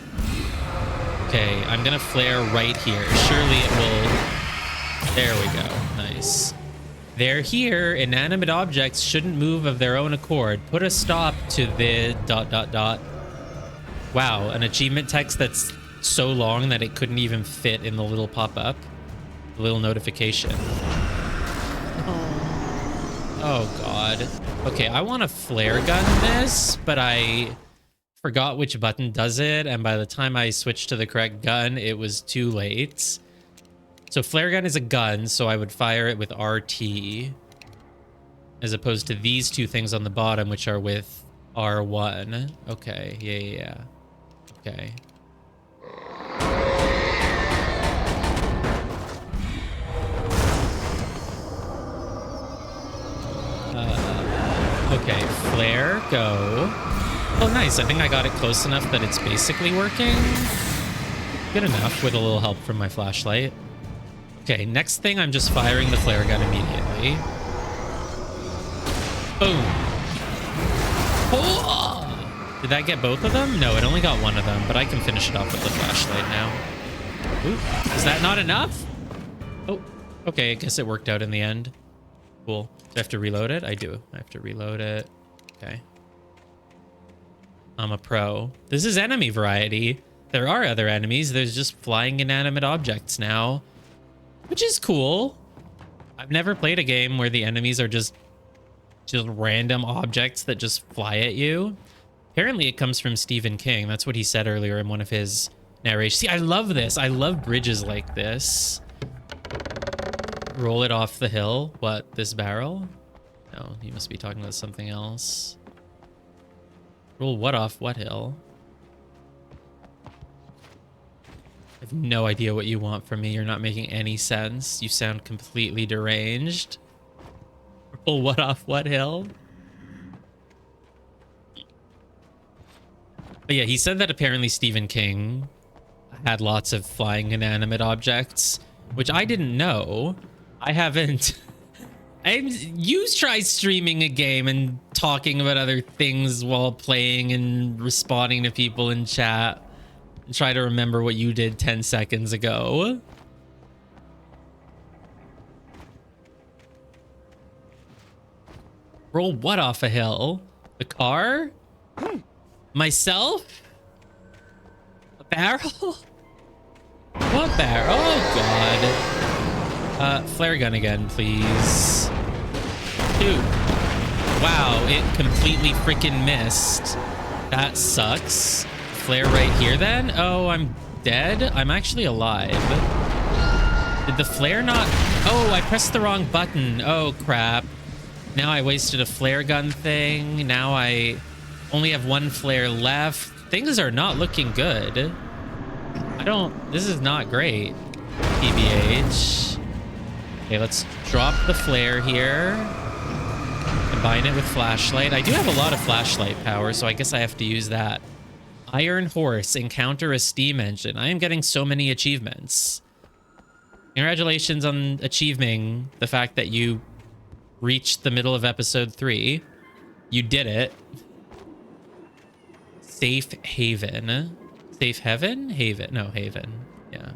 Okay, I'm gonna flare right here. Surely it will. There we go. Nice. They're here. Inanimate objects shouldn't move of their own accord. Put a stop to the ... Wow, an achievement text that's so long that it couldn't even fit in the little pop-up. The little notification. Oh, God. Okay, I want to flare gun this, but I forgot which button does it, and by the time I switched to the correct gun, it was too late. So flare gun is a gun, so I would fire it with RT, as opposed to these two things on the bottom, which are with R1. Okay, yeah. Okay. Okay, flare, go. Oh, nice. I think I got it close enough that it's basically working. Good enough with a little help from my flashlight. Okay, next thing, I'm just firing the flare gun immediately. Boom. Oh! Did that get both of them? No, it only got one of them, but I can finish it off with the flashlight now. Ooh, is that not enough? Oh, okay, I guess it worked out in the end. Cool. Do I have to reload it? I do. I have to reload it. Okay. I'm a pro. This is enemy variety. There are other enemies. There's just flying inanimate objects now, which is cool. I've never played a game where the enemies are just random objects that just fly at you. Apparently it comes from Stephen King. That's what he said earlier in one of his narrations. See, I love this. I love bridges like this. Roll it off the hill. What, this barrel? No, you must be talking about something else. Roll what off what hill? I have no idea what you want from me. You're not making any sense. You sound completely deranged. Pull what off what hill? But yeah, he said that apparently Stephen King had lots of flying inanimate objects, which I didn't know. I haven't... You try streaming a game and talking about other things while playing and responding to people in chat. And try to remember what you did 10 seconds ago. Roll what off a hill? The car? Myself? A barrel? What barrel? Oh god. Flare gun again, please. Dude. Wow, it completely freaking missed. That sucks. Flare right here then? Oh, I'm dead? I'm actually alive. Did the flare not... Oh, I pressed the wrong button. Oh, crap. Now I wasted a flare gun thing. Now I only have one flare left. Things are not looking good. This is not great. TBH. Okay, let's drop the flare here. Combine it with flashlight. I do have a lot of flashlight power, so I guess I have to use that. Iron Horse, encounter a steam engine. I am getting so many achievements. Congratulations on achieving the fact that you reached the middle of episode 3. You did it. Safe Haven. Safe Heaven? Haven. No, Haven. Yeah.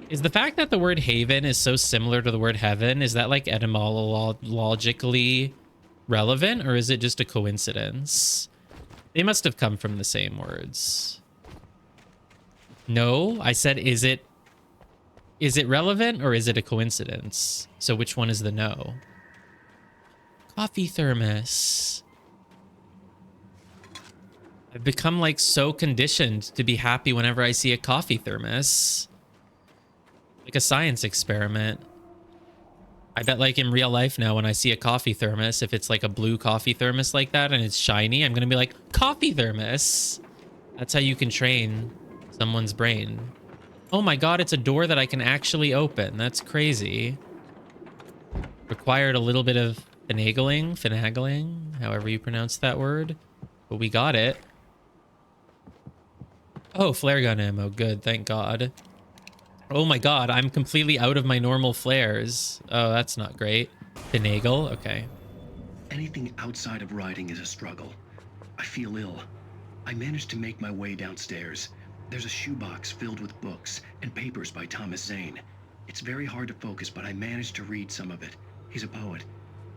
Is the fact that the word haven is so similar to the word heaven, is that like etymologically relevant, or is it just a coincidence? They must have come from the same words. No, I said, is it relevant or is it a coincidence? So which one is the no? Coffee thermos. I've become like so conditioned to be happy whenever I see a coffee thermos. Like a science experiment. I bet like in real life now when I see a coffee thermos, if it's like a blue coffee thermos like that and it's shiny, I'm gonna be like, coffee thermos. That's how you can train someone's brain. Oh my god, it's a door that I can actually open. That's crazy. Required a little bit of finagling, however you pronounce that word. But we got it. Oh, flare gun ammo. Good, thank god. Oh my god, I'm completely out of my normal flares. Oh, that's not great. Finagle, okay. Anything outside of riding is a struggle. I feel ill. I managed to make my way downstairs. There's a shoebox filled with books and papers by Thomas Zane. It's very hard to focus, but I managed to read some of it. He's a poet,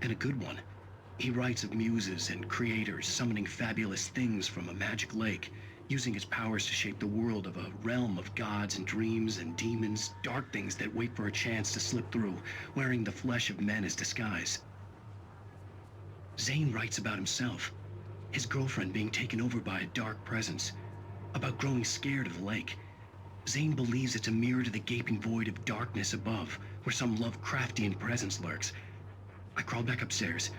and a good one. He writes of muses and creators summoning fabulous things from a magic lake, using his powers to shape the world of a realm of gods and dreams and demons, dark things that wait for a chance to slip through, wearing the flesh of men as disguise. Zane writes about himself, his girlfriend being taken over by a dark presence, about growing scared of the lake. Zane believes it's a mirror to the gaping void of darkness above, where some Lovecraftian presence lurks. I crawled back upstairs.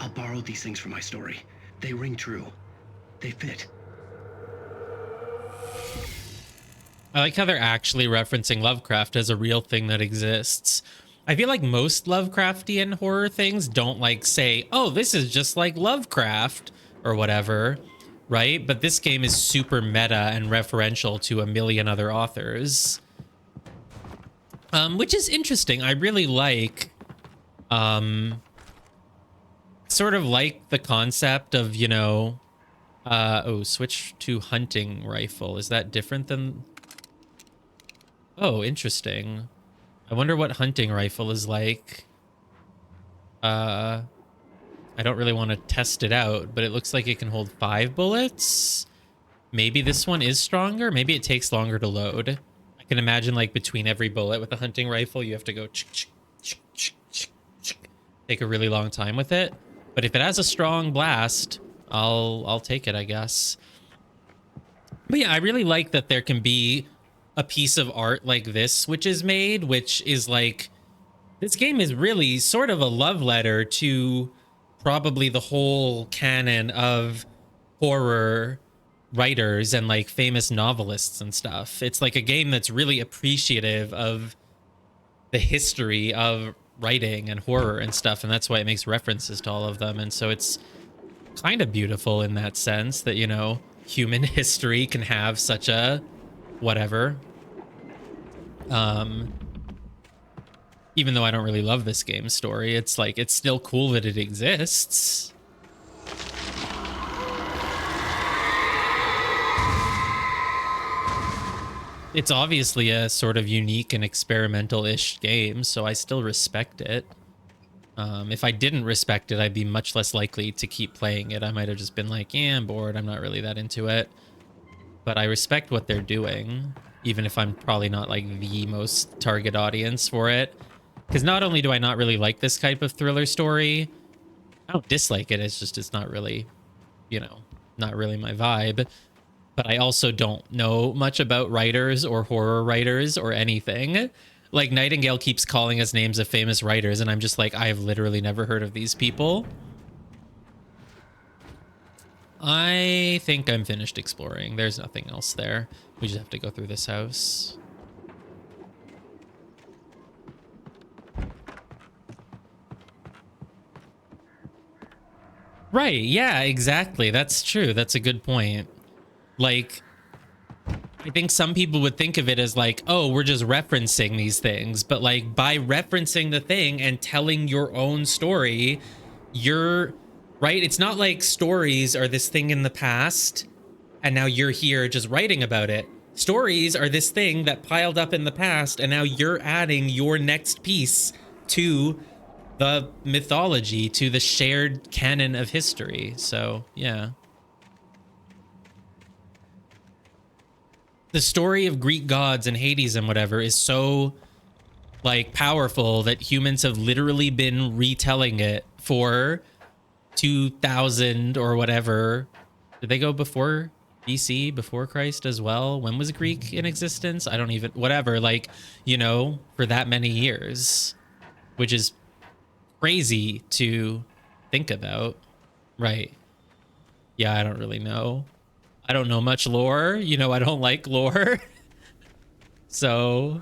I'll borrow these things for my story. They ring true. They fit. I like how they're actually referencing Lovecraft as a real thing that exists. I feel like most Lovecraftian horror things don't like say, oh, this is just like Lovecraft or whatever, right? But this game is super meta and referential to a million other authors. Which is interesting. I really like, sort of like the concept of, you know, oh, switch to hunting rifle. Is that different than... Oh, interesting. I wonder what hunting rifle is like. I don't really want to test it out, but it looks like it can hold 5 bullets. Maybe this one is stronger. Maybe it takes longer to load. I can imagine like between every bullet with a hunting rifle, you have to go take a really long time with it. But if it has a strong blast, I'll take it, I guess. But yeah, I really like that there can be a piece of art like this which is made, which is like, this game is really sort of a love letter to probably the whole canon of horror writers and like famous novelists and stuff. It's like a game that's really appreciative of the history of writing and horror and stuff, and that's why it makes references to all of them. And so it's kind of beautiful in that sense that, you know, human history can have such a whatever. Even though I don't really love this game's story, it's like, it's still cool that it exists. It's obviously a sort of unique and experimental-ish game, so I still respect it. If I didn't respect it, I'd be much less likely to keep playing it. I might have just been like, yeah, I'm bored, I'm not really that into it. But I respect what they're doing, even if I'm probably not like the most target audience for it. Because not only do I not really like this type of thriller story, I don't dislike it, it's just, it's not really, you know, not really my vibe. But I also don't know much about writers or horror writers or anything. Like, Nightingale keeps calling us names of famous writers, and I'm just like, I've literally never heard of these people. I think I'm finished exploring. There's nothing else there. We just have to go through this house. Right, yeah, exactly. That's true. That's a good point. Like, I think some people would think of it as like, oh, we're just referencing these things. But like, by referencing the thing and telling your own story, you're right. It's not like stories are this thing in the past and now you're here just writing about it. Stories are this thing that piled up in the past and now you're adding your next piece to the mythology, to the shared canon of history. So, yeah. The story of Greek gods and Hades and whatever is so like powerful that humans have literally been retelling it for 2000 or whatever. Did they go before BC, before Christ as well? When was Greek in existence? I don't even, whatever, like, you know, for that many years, which is crazy to think about. Right. Yeah, I don't really know. I don't know much lore. You know, I don't like lore. So,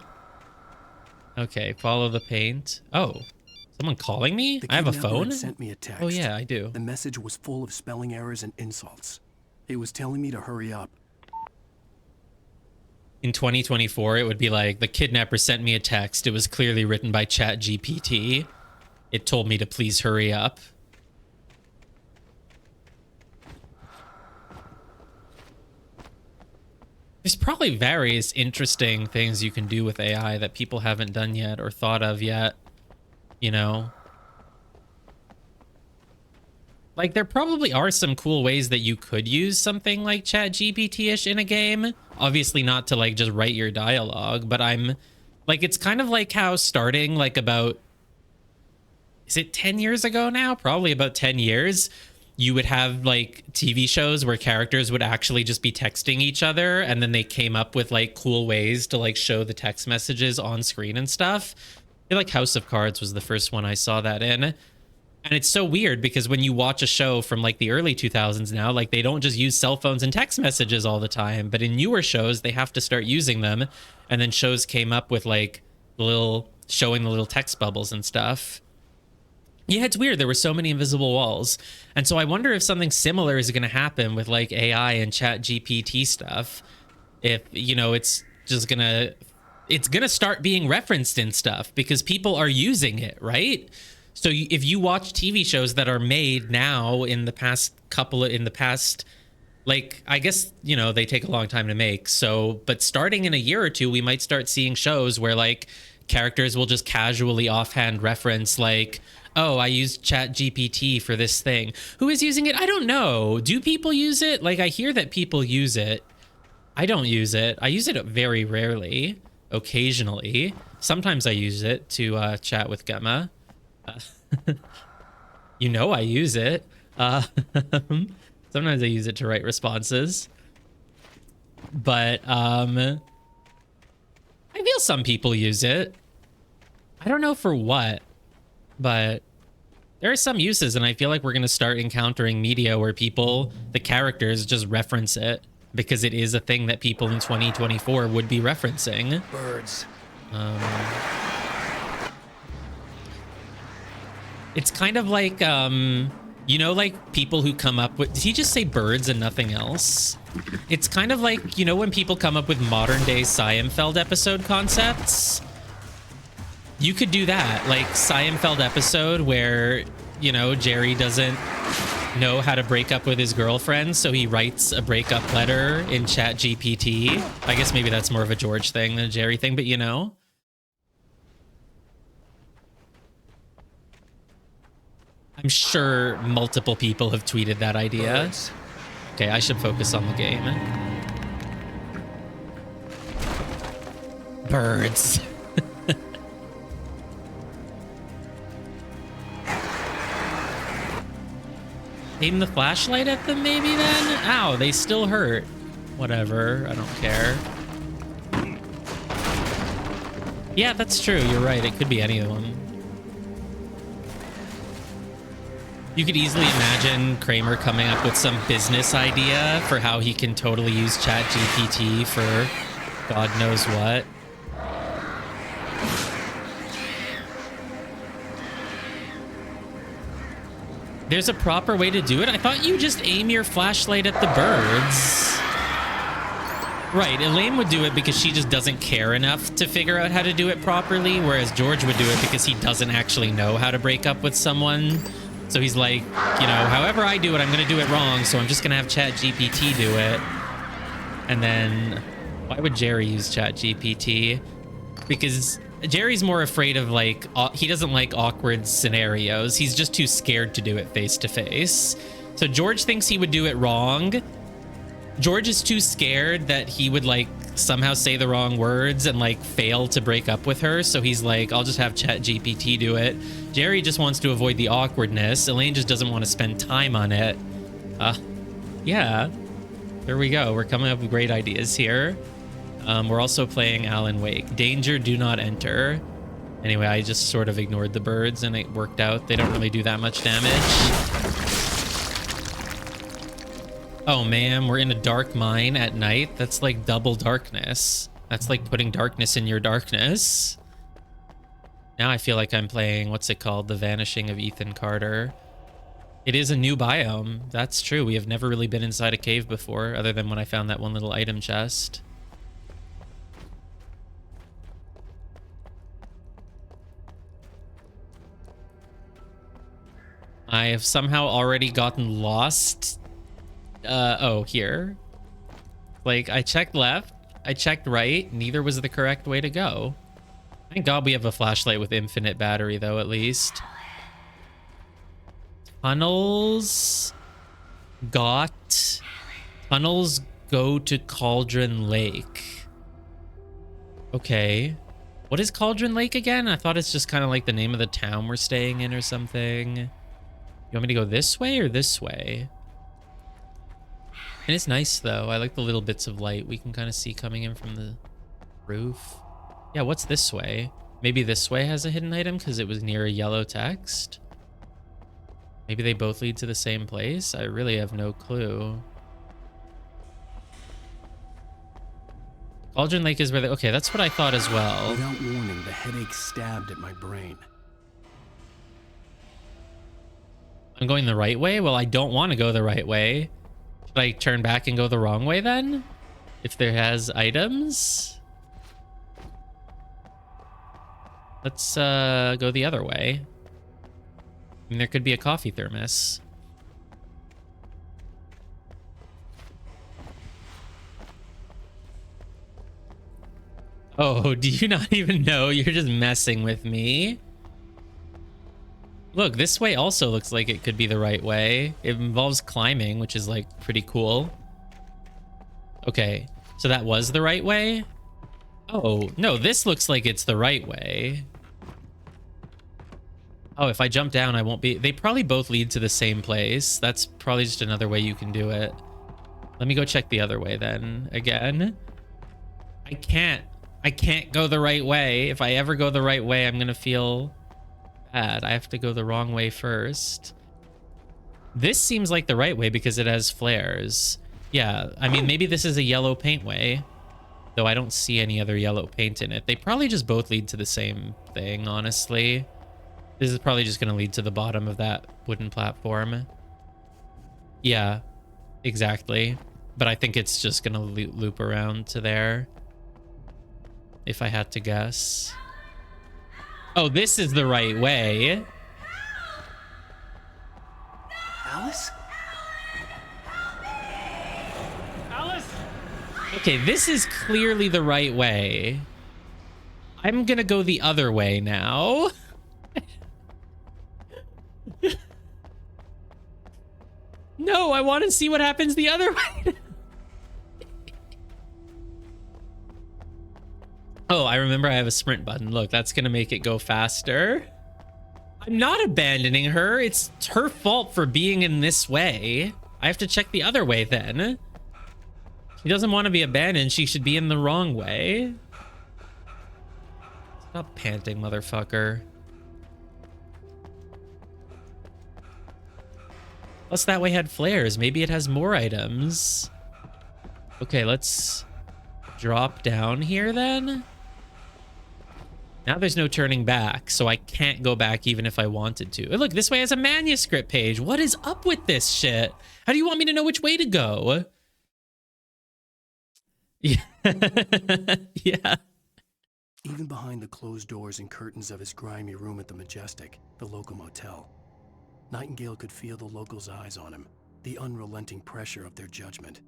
okay, follow the paint. Oh, someone calling me? I have a phone? Sent me a text. Oh yeah, I do. The message was full of spelling errors and insults. It was telling me to hurry up. In 2024, it would be like, the kidnapper sent me a text. It was clearly written by ChatGPT. It told me to please hurry up. There's probably various interesting things you can do with AI that people haven't done yet or thought of yet, you know? Like, there probably are some cool ways that you could use something like ChatGPT-ish in a game. Obviously not to, like, just write your dialogue, but I'm... Like, it's kind of like how starting, like, about... Is it 10 years ago now? Probably about 10 years. You would have like TV shows where characters would actually just be texting each other, and then they came up with like cool ways to like show the text messages on screen and stuff. I feel like House of Cards was the first one I saw that in. And it's so weird because when you watch a show from like the early 2000s now, like they don't just use cell phones and text messages all the time, but in newer shows, they have to start using them. And then shows came up with like showing the little text bubbles and stuff. Yeah, it's weird. There were so many invisible walls. And so I wonder if something similar is going to happen with like AI and ChatGPT stuff. If, you know, it's going to start being referenced in stuff because people are using it, right? So if you watch TV shows that are made now in the past, like, I guess, you know, they take a long time to make. So, but starting in a year or two, we might start seeing shows where like characters will just casually offhand reference like, oh, I used ChatGPT for this thing. Who is using it? I don't know. Do people use it? Like, I hear that people use it. I don't use it. I use it very rarely, occasionally. Sometimes I use it to chat with Gemma. You know I use it. Sometimes I use it to write responses. But I feel some people use it. I don't know for what. But there are some uses, and I feel like we're going to start encountering media where the characters just reference it because it is a thing that people in 2024 would be referencing. Birds. It's kind of like, you know, like people who come up with, did he just say birds and nothing else? It's kind of like, you know, when people come up with modern day Seinfeld episode concepts, you could do that, like Seinfeld episode where, you know, Jerry doesn't know how to break up with his girlfriend, so he writes a breakup letter in ChatGPT. I guess maybe that's more of a George thing than a Jerry thing, but you know. I'm sure multiple people have tweeted that idea. Okay, I should focus on the game. Birds. Aim the flashlight at them maybe then? Ow, they still hurt. Whatever, I don't care. Yeah, that's true, you're right, it could be any of them. You could easily imagine Kramer coming up with some business idea for how he can totally use ChatGPT for God knows what. There's a proper way to do it? I thought you just aim your flashlight at the birds. Right, Elaine would do it because she just doesn't care enough to figure out how to do it properly, whereas George would do it because he doesn't actually know how to break up with someone. So he's like, you know, however I do it, I'm going to do it wrong, so I'm just going to have ChatGPT do it. And then, why would Jerry use ChatGPT? Because Jerry's more afraid of, like, he doesn't like awkward scenarios. He's just too scared to do it face to face. So George thinks he would do it wrong. George is too scared that he would, like, somehow say the wrong words and, like, fail to break up with her. So he's like, I'll just have ChatGPT do it. Jerry just wants to avoid the awkwardness. Elaine just doesn't want to spend time on it. Yeah. There we go. We're coming up with great ideas here. We're also playing Alan Wake. Danger, do not enter. Anyway, I just sort of ignored the birds and it worked out. They don't really do that much damage. Oh man, we're in a dark mine at night. That's like double darkness. That's like putting darkness in your darkness. Now I feel like I'm playing, what's it called? The Vanishing of Ethan Carter. It is a new biome. That's true. We have never really been inside a cave before, other than when I found that one little item chest. I have somehow already gotten lost. Oh, here. Like, I checked left, I checked right, neither was the correct way to go. Thank God we have a flashlight with infinite battery, though, at least. Tunnels go to Cauldron Lake. Okay. What is Cauldron Lake again? I thought it's just kind of like the name of the town we're staying in or something. You want me to go this way or this way? And it's nice, though. I like the little bits of light we can kind of see coming in from the roof. Yeah, what's this way? Maybe this way has a hidden item because it was near a yellow text? Maybe they both lead to the same place? I really have no clue. Cauldron Lake is where they... Okay, that's what I thought as well. Without warning, the headache stabbed at my brain. I'm going the right way? Well, I don't want to go the right way. Should I turn back and go the wrong way then? If there has items? Let's go the other way. I mean, there could be a coffee thermos. Oh, do you not even know? You're just messing with me. Look, this way also looks like it could be the right way. It involves climbing, which is like pretty cool. Okay, so that was the right way? Oh, no, this looks like it's the right way. Oh, if I jump down, I won't be... They probably both lead to the same place. That's probably just another way you can do it. Let me go check the other way then. Again. I can't go the right way. If I ever go the right way, I'm gonna feel bad. I have to go the wrong way first. This seems like the right way because it has flares. Yeah, I mean, maybe this is a yellow paintway, though I don't see any other yellow paint in it. They probably just both lead to the same thing, honestly. This is probably just going to lead to the bottom of that wooden platform. Yeah, exactly. But I think it's just going to loop around to there, if I had to guess. Oh, this is the right way. Alice? Alice? Okay, this is clearly the right way. I'm gonna go the other way now. No, I want to see what happens the other way. Oh, I remember I have a sprint button. Look, that's gonna make it go faster. I'm not abandoning her. It's her fault for being in this way. I have to check the other way then. She doesn't want to be abandoned. She should be in the wrong way. Stop panting, motherfucker. Plus that way had flares. Maybe it has more items. Okay, let's drop down here then. Now there's no turning back, so I can't go back even if I wanted to. And look, this way has a manuscript page. What is up with this shit? How do you want me to know which way to go? Yeah. Yeah. Even behind the closed doors and curtains of his grimy room at the Majestic, the local motel, Nightingale could feel the locals' eyes on him, the unrelenting pressure of their judgment.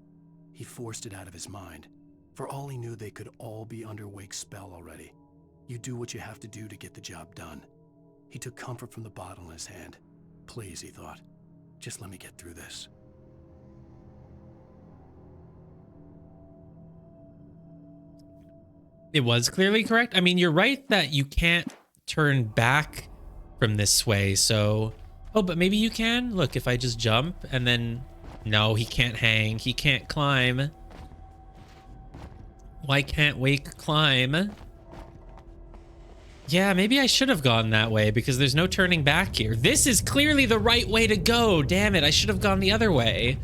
He forced it out of his mind. For all he knew, they could all be under Wake's spell already. You do what you have to do to get the job done. He took comfort from the bottle in his hand. Please, he thought, just let me get through this. It was clearly correct. I mean, you're right that you can't turn back from this way, so... Oh, but maybe you can? Look, if I just jump and then... No, he can't hang. He can't climb. Why can't Wake climb? Yeah, maybe I should have gone that way because there's no turning back here. This is clearly the right way to go. Damn it, I should have gone the other way.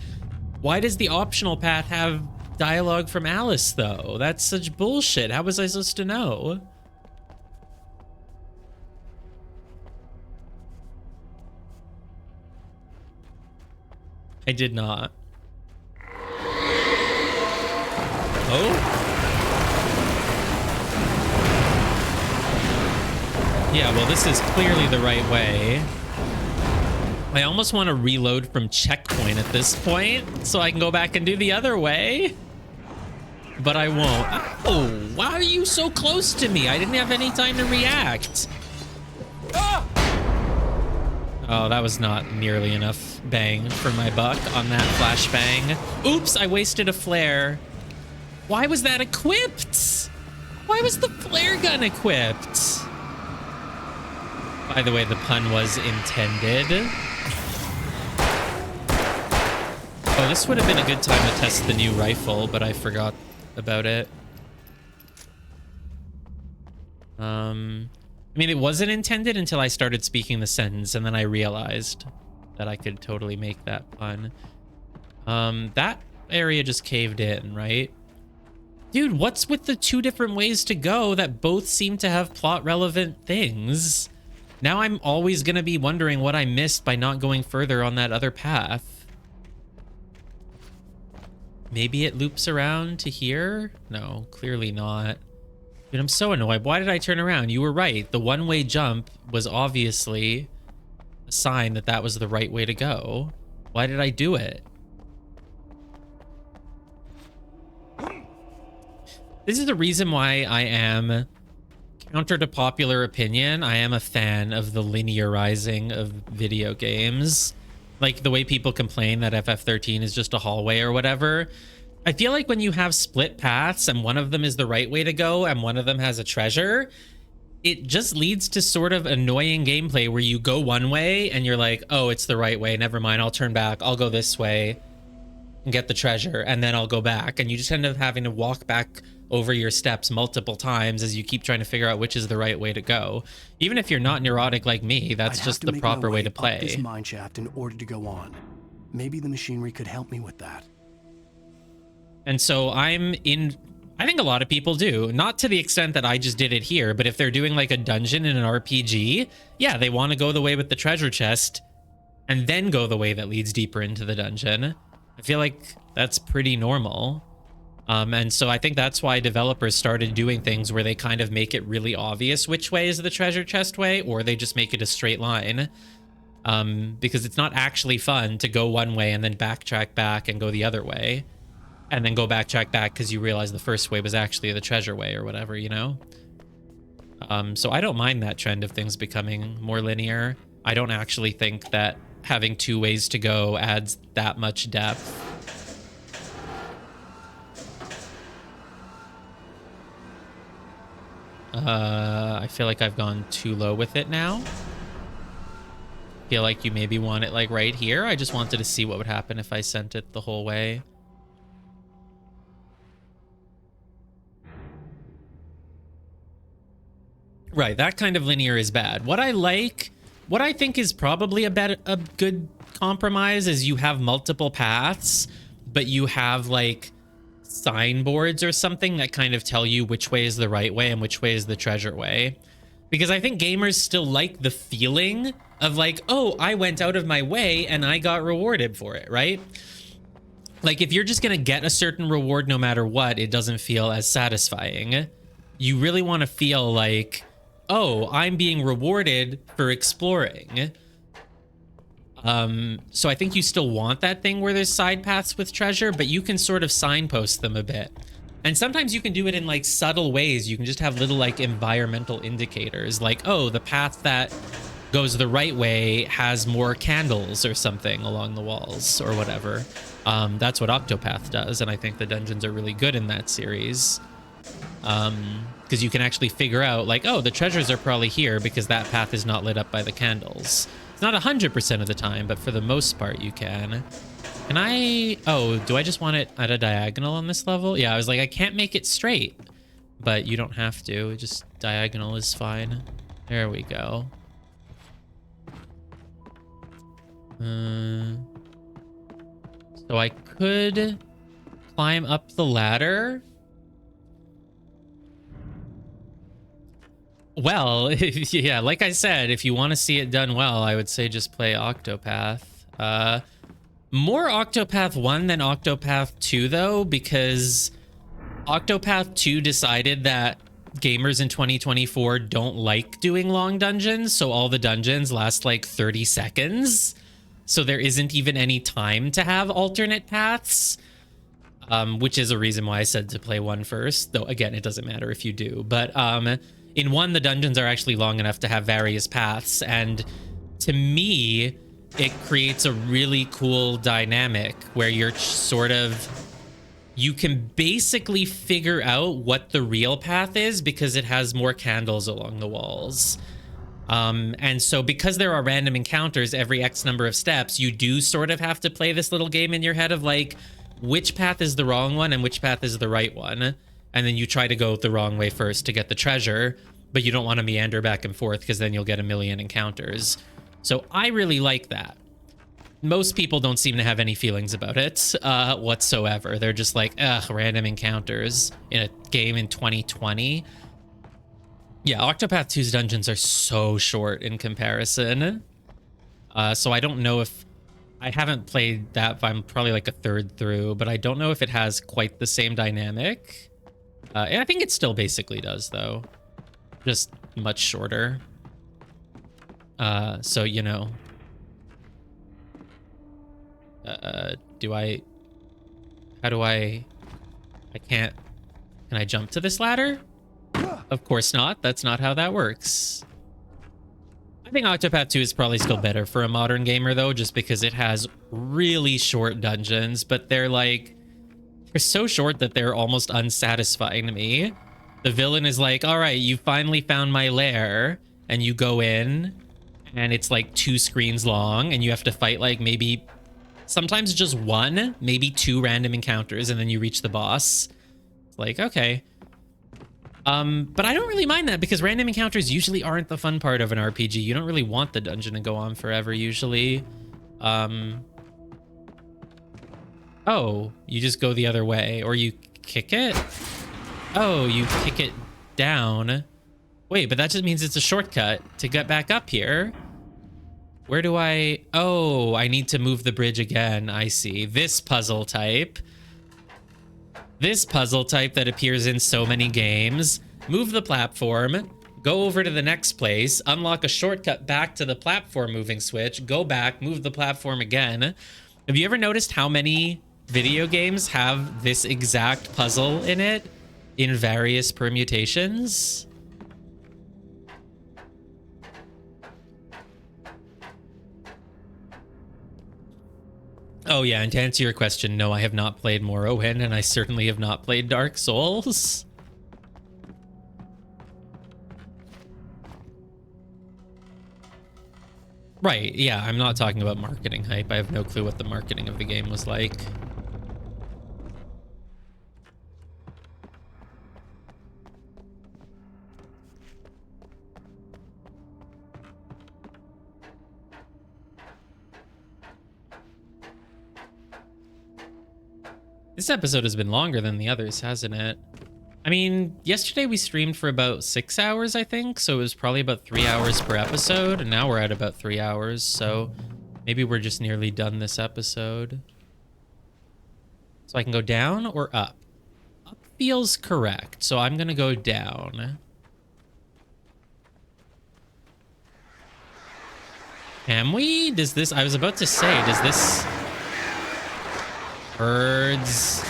Why does the optional path have dialogue from Alice, though? That's such bullshit. How was I supposed to know? I did not. Oh? Yeah, well, this is clearly the right way. I almost want to reload from checkpoint at this point so I can go back and do the other way. But I won't. Oh, why are you so close to me? I didn't have any time to react. Oh, that was not nearly enough bang for my buck on that flashbang. Oops, I wasted a flare. Why was that equipped? Why was the flare gun equipped? By the way, the pun was intended. Oh, this would have been a good time to test the new rifle, but I forgot about it. I mean, it wasn't intended until I started speaking the sentence, and then I realized that I could totally make that pun. That area just caved in, right? Dude, what's with the two different ways to go that both seem to have plot-relevant things? Now I'm always gonna be wondering what I missed by not going further on that other path. Maybe it loops around to here? No, clearly not. Dude, I'm so annoyed. Why did I turn around? You were right. The one-way jump was obviously a sign that that was the right way to go. Why did I do it? This is the reason why I am... Counter to popular opinion, I am a fan of the linearizing of video games. Like the way people complain that FF13 is just a hallway or whatever. I feel like when you have split paths and one of them is the right way to go and one of them has a treasure, it just leads to sort of annoying gameplay where you go one way and you're like, oh, it's the right way. Never mind, I'll turn back. I'll go this way and get the treasure and then I'll go back. And you just end up having to walk back over your steps multiple times as you keep trying to figure out which is the right way to go. Even if you're not neurotic like me, that's just the proper way to play. This mine shaft in order to go on. Maybe the machinery could help me with that. And so I think a lot of people do, not to the extent that I just did it here, but if they're doing like a dungeon in an RPG, yeah, they want to go the way with the treasure chest and then go the way that leads deeper into the dungeon. I feel like that's pretty normal. And so I think that's why developers started doing things where they kind of make it really obvious which way is the treasure chest way, or they just make it a straight line. Because it's not actually fun to go one way and then backtrack back and go the other way. And then go backtrack back because you realize the first way was actually the treasure way or whatever, you know? So I don't mind that trend of things becoming more linear. I don't actually think that having two ways to go adds that much depth. I feel like I've gone too low with it now. Feel like you maybe want it like right here. I just wanted to see what would happen if I sent it the whole way. Right, that kind of linear is bad. What I think is probably a good compromise is you have multiple paths, but you have like signboards or something that kind of tell you which way is the right way and which way is the treasure way. Because I think gamers still like the feeling of like, oh, I went out of my way and I got rewarded for it, right? Like if you're just gonna get a certain reward no matter what, it doesn't feel as satisfying. You really want to feel like, oh, I'm being rewarded for exploring. So I think you still want that thing where there's side paths with treasure, but you can sort of signpost them a bit. And sometimes you can do it in like subtle ways. You can just have little like environmental indicators like, oh, the path that goes the right way has more candles or something along the walls or whatever. That's what Octopath does. And I think the dungeons are really good in that series. Because you can actually figure out like, oh, the treasures are probably here because that path is not lit up by the candles. It's not 100% of the time, but for the most part you can. Can I, oh, do I just want it at a diagonal on this level? Yeah, I was like, I can't make it straight, but you don't have to. Just diagonal is fine. There we go. So I could climb up the ladder. Well, yeah, like I said, if you want to see it done well, I would say just play Octopath. More Octopath 1 than Octopath 2, though, because Octopath 2 decided that gamers in 2024 don't like doing long dungeons, so all the dungeons last like 30 seconds. So there isn't even any time to have alternate paths, which is a reason why I said to play 1 first, though again, it doesn't matter if you do. But in 1, the dungeons are actually long enough to have various paths, and to me, it creates a really cool dynamic where you're sort of, you can basically figure out what the real path is because it has more candles along the walls. And so because there are random encounters every X number of steps, you do sort of have to play this little game in your head of like, which path is the wrong one and which path is the right one. And then you try to go the wrong way first to get the treasure, but you don't want to meander back and forth because then you'll get a million encounters. So I really like that. Most people don't seem to have any feelings about it whatsoever. They're just like, ugh, random encounters in a game in 2020. Yeah, Octopath 2's dungeons are so short in comparison. So I don't know if... I haven't played that, but I'm probably like a third through, but I don't know if it has quite the same dynamic. And I think it still basically does, though. Just much shorter. So, you know... How do I can't... Can I jump to this ladder? Of course not. That's not how that works. I think Octopath 2 is probably still better for a modern gamer, though, just because it has really short dungeons, but they're so short that they're almost unsatisfying to me. The villain is like, all right, you finally found my lair, and you go in, and it's like 2 screens long, and you have to fight like maybe sometimes just 1, maybe 2 random encounters, and then you reach the boss. It's like, okay. But I don't really mind that because random encounters usually aren't the fun part of an RPG. You don't really want the dungeon to go on forever usually. Oh, you just go the other way, or you kick it? Oh, you kick it down. Wait, but that just means it's a shortcut to get back up here. Where do I... Oh, I need to move the bridge again. I see. This puzzle type. This puzzle type that appears in so many games. Move the platform, go over to the next place, unlock a shortcut back to the platform moving switch, go back, move the platform again. Have you ever noticed how many video games have this exact puzzle in it in various permutations? Oh yeah, and to answer your question, no, I have not played Morrowind, and I certainly have not played Dark Souls. Right, yeah, I'm not talking about marketing hype. I have no clue what the marketing of the game was like. This episode has been longer than the others, hasn't it? I mean, yesterday we streamed for about 6 hours, I think, so it was probably about 3 hours per episode, and now we're at about 3 hours, so maybe we're just nearly done this episode. So I can go down or up? Up feels correct, so I'm gonna go down. Can we? Does this... I was about to say, does this... Birds...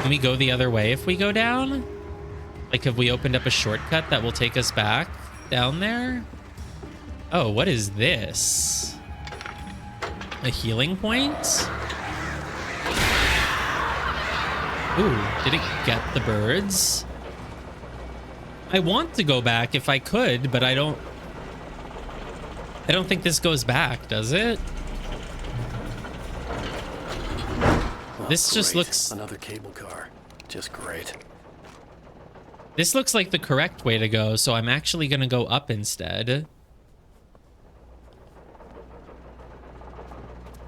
Can we go the other way if we go down? Like, have we opened up a shortcut that will take us back down there? Oh, what is this? A healing point? Ooh, did it get the birds? I want to go back if I could, but I don't think this goes back, does it? This just looks... Another cable car. Just great. This looks like the correct way to go, so I'm actually going to go up instead.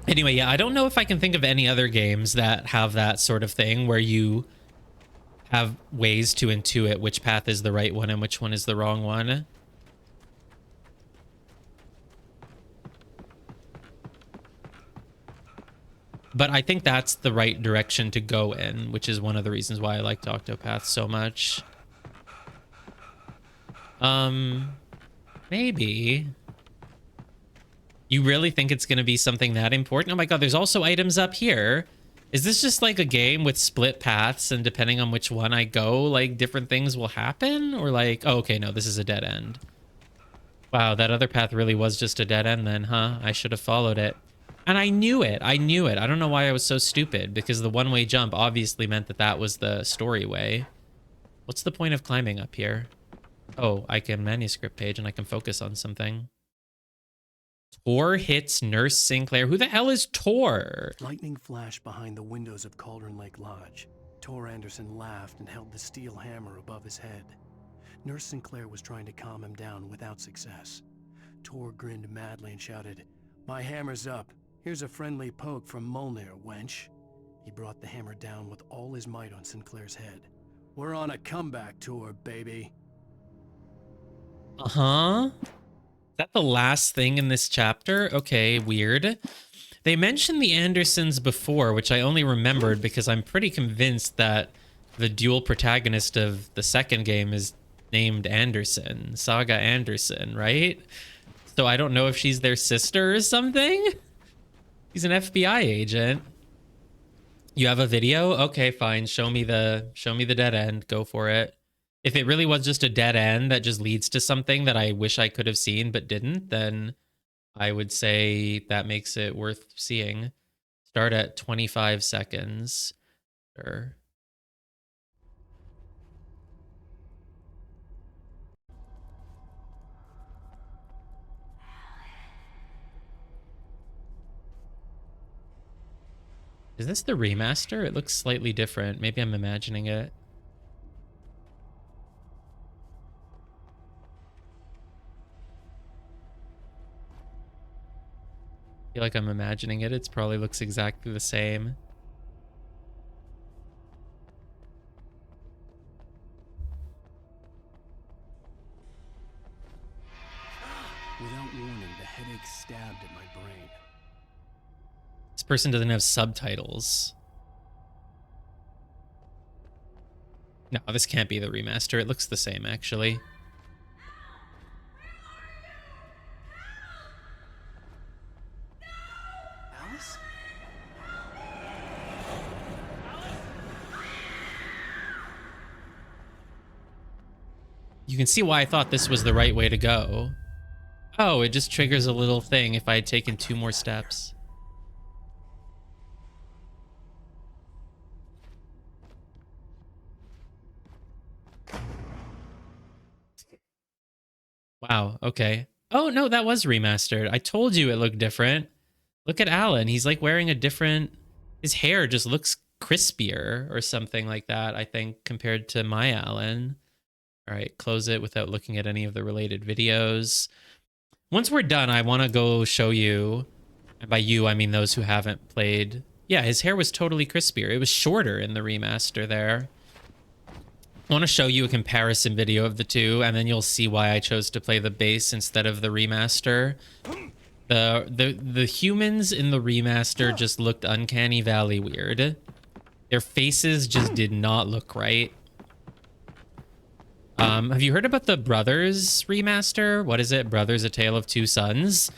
Anyway, yeah, I don't know if I can think of any other games that have that sort of thing where you have ways to intuit which path is the right one and which one is the wrong one. But I think that's the right direction to go in, which is one of the reasons why I liked Octopath so much. Maybe. You really think it's going to be something that important? Oh my god, there's also items up here. Is this just like a game with split paths, and depending on which one I go, like, different things will happen? Or like, oh, okay, no, this is a dead end. Wow, that other path really was just a dead end then, huh? I should have followed it. And I knew it. I knew it. I don't know why I was so stupid, because the one-way jump obviously meant that that was the story way. What's the point of climbing up here? Oh, I can manuscript page and I can focus on something. Tor hits Nurse Sinclair. Who the hell is Tor? Lightning flashed behind the windows of Cauldron Lake Lodge. Tor Anderson laughed and held the steel hammer above his head. Nurse Sinclair was trying to calm him down without success. Tor grinned madly and shouted, "My hammer's up. Here's a friendly poke from Molnir, wench." He brought the hammer down with all his might on Sinclair's head. "We're on a comeback tour, baby." Uh-huh. Is that the last thing in this chapter? Okay, weird. They mentioned the Andersons before, which I only remembered because I'm pretty convinced that the dual protagonist of the second game is named Anderson. Saga Anderson, right? So I don't know if she's their sister or something. He's an FBI agent. You have a video? Okay, fine. Show me the dead end. Go for it. If it really was just a dead end that just leads to something that I wish I could have seen but didn't, then I would say that makes it worth seeing. Start at 25 seconds. Sure. Is this the remaster? It looks slightly different. Maybe I'm imagining it. I feel like I'm imagining it. It probably looks exactly the same. Without warning, the headache stabbed at my brain. This person doesn't have subtitles. No, this can't be the remaster. It looks the same, actually. Alice? You can see why I thought this was the right way to go. Oh, it just triggers a little thing if I had taken 2 more steps. Wow, okay. Oh, no, that was remastered. I told you it looked different. Look at Alan. He's like wearing a different... His hair just looks crispier or something like that, I think, compared to my Alan. All right, close it without looking at any of the related videos. Once we're done, I want to go show you, and by you, I mean those who haven't played. Yeah, his hair was totally crispier. It was shorter in the remaster there. I want to show you a comparison video of the two, and then you'll see why I chose to play the base instead of the remaster. The humans in the remaster just looked uncanny valley weird. Their faces just did not look right. Have you heard about the Brothers remaster? What is it? Brothers: A Tale of Two Sons?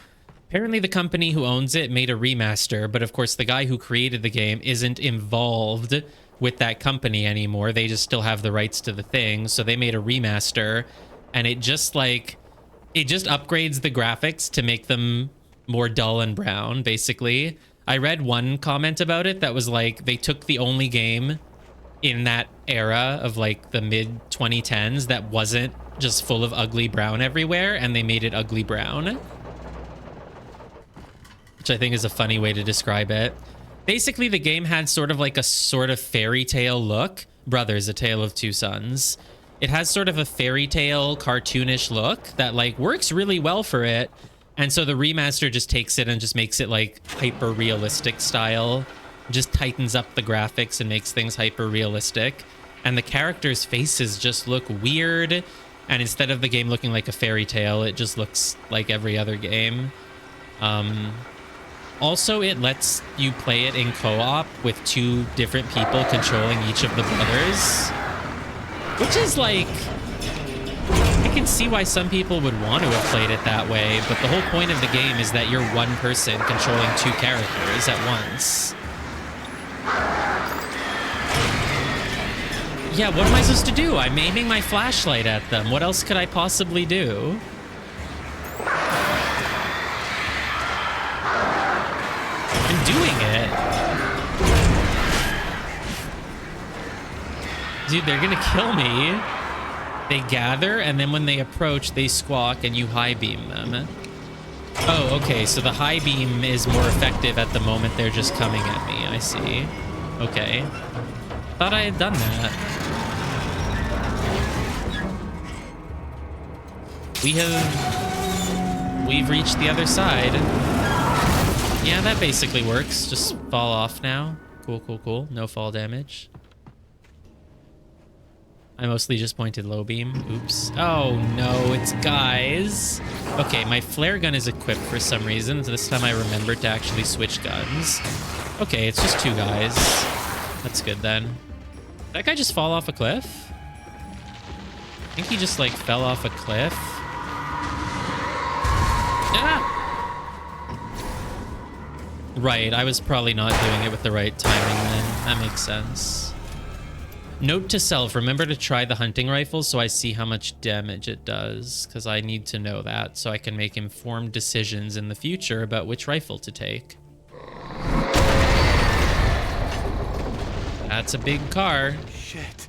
Apparently the company who owns it made a remaster, but of course the guy who created the game isn't involved with that company anymore. They just still have the rights to the thing, so they made a remaster, and it just upgrades the graphics to make them more dull and brown, basically. I read one comment about it that was like, they took the only game in that era of like the mid 2010s that wasn't just full of ugly brown everywhere, and they made it ugly brown, which I think is a funny way to describe it. Basically, the game had sort of like a sort of fairy tale look. Brothers: A Tale of Two Sons. It has sort of a fairy tale cartoonish look that like works really well for it. And so the remaster just takes it and just makes it like hyper realistic style. Just tightens up the graphics and makes things hyper realistic. And the characters' faces just look weird. And instead of the game looking like a fairy tale, it just looks like every other game. Also, it lets you play it in co-op with 2 different people controlling each of the brothers. Which is like... I can see why some people would want to have played it that way, but the whole point of the game is that you're one person controlling 2 characters at once. Yeah, what am I supposed to do? I'm aiming my flashlight at them. What else could I possibly do? I'm doing it. Dude, they're gonna kill me. They gather, and then when they approach, they squawk, and you high beam them. Oh, okay, so the high beam is more effective at the moment they're just coming at me. I see. Okay. Thought I had done that. We've reached the other side. Yeah, that basically works. Just fall off now. Cool, cool, cool. No fall damage. I mostly just pointed low beam. Oops. Oh no, it's guys. Okay, my flare gun is equipped for some reason. So this time I remembered to actually switch guns. Okay, it's just 2 guys. That's good then. Did that guy just fall off a cliff? I think he just like fell off a cliff. Ah! Right, I was probably not doing it with the right timing then. That makes sense. Note to self, remember to try the hunting rifle so I see how much damage it does, because I need to know that so I can make informed decisions in the future about which rifle to take. That's a big car. Shit.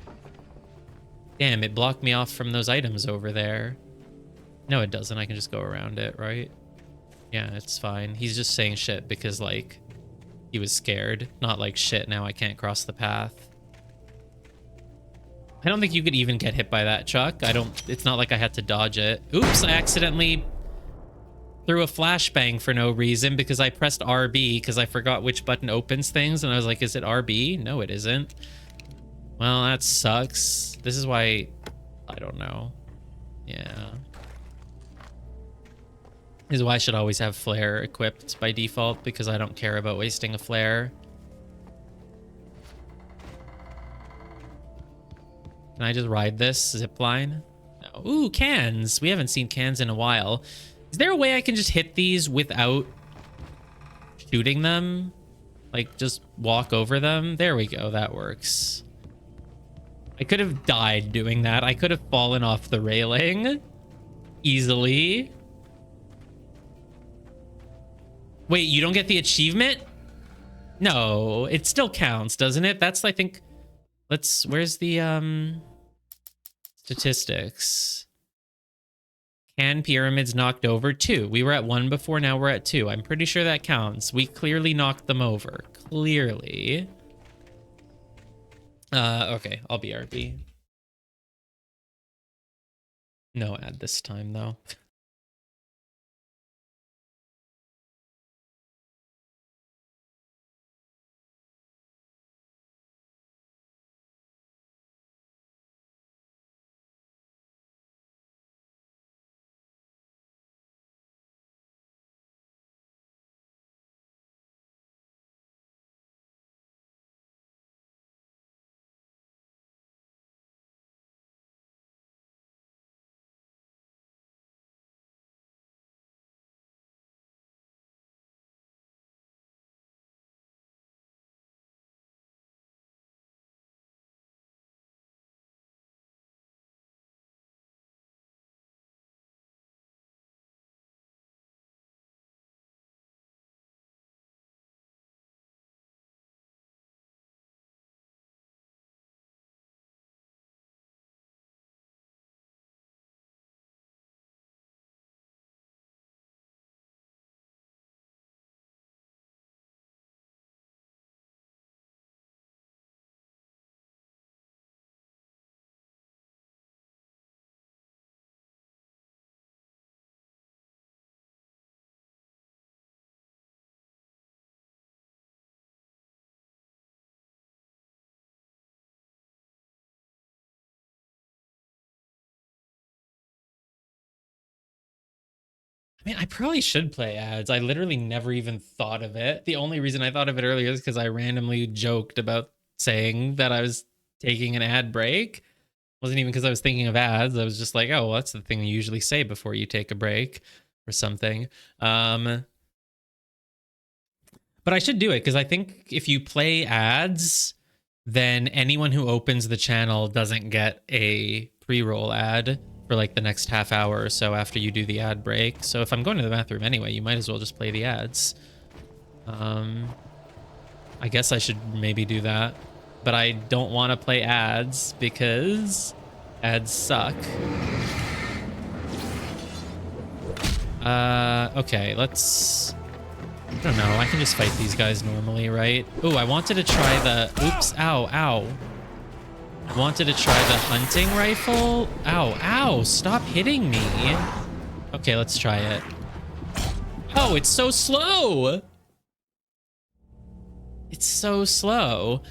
Damn, it blocked me off from those items over there. No, it doesn't. I can just go around it, right? Yeah, it's fine. He's just saying shit because, like, he was scared. Not like, shit, now I can't cross the path. I don't think you could even get hit by that, Chuck. It's not like I had to dodge it. Oops, I accidentally threw a flashbang for no reason because I pressed RB because I forgot which button opens things, and I was like, is it RB? No, it isn't. Well, that sucks. This is why... I don't know. Yeah. is why I should always have flare equipped by default, because I don't care about wasting a flare. Can I just ride this zip line? No. Ooh, cans. We haven't seen cans in a while. Is there a way I can just hit these without shooting them? Like, just walk over them? There we go. That works. I could have died doing that. I could have fallen off the railing easily. Wait, you don't get the achievement? No, it still counts, doesn't it? That's, I think... Let's... Where's the, statistics? Can pyramids knocked over? 2. We were at 1 before, now we're at 2. I'm pretty sure that counts. We clearly knocked them over. Clearly. Okay, I'll BRB. No ad this time, though. I mean, I probably should play ads. I literally never even thought of it. The only reason I thought of it earlier is because I randomly joked about saying that I was taking an ad break. It wasn't even because I was thinking of ads. I was just like, oh, well, that's the thing you usually say before you take a break or something. But I should do it because I think if you play ads, then anyone who opens the channel doesn't get a pre-roll ad for like the next half hour or so after you do the ad break. So if I'm going to the bathroom anyway, you might as well just play the ads. I guess I should maybe do that, but I don't want to play ads because ads suck. Okay, let's... I don't know, I can just fight these guys normally, right? Ooh, I wanted to try the... Oops, ow, ow. I wanted to try the hunting rifle. Ow, ow, stop hitting me. Okay, let's try it. Oh, it's so slow. It's so slow.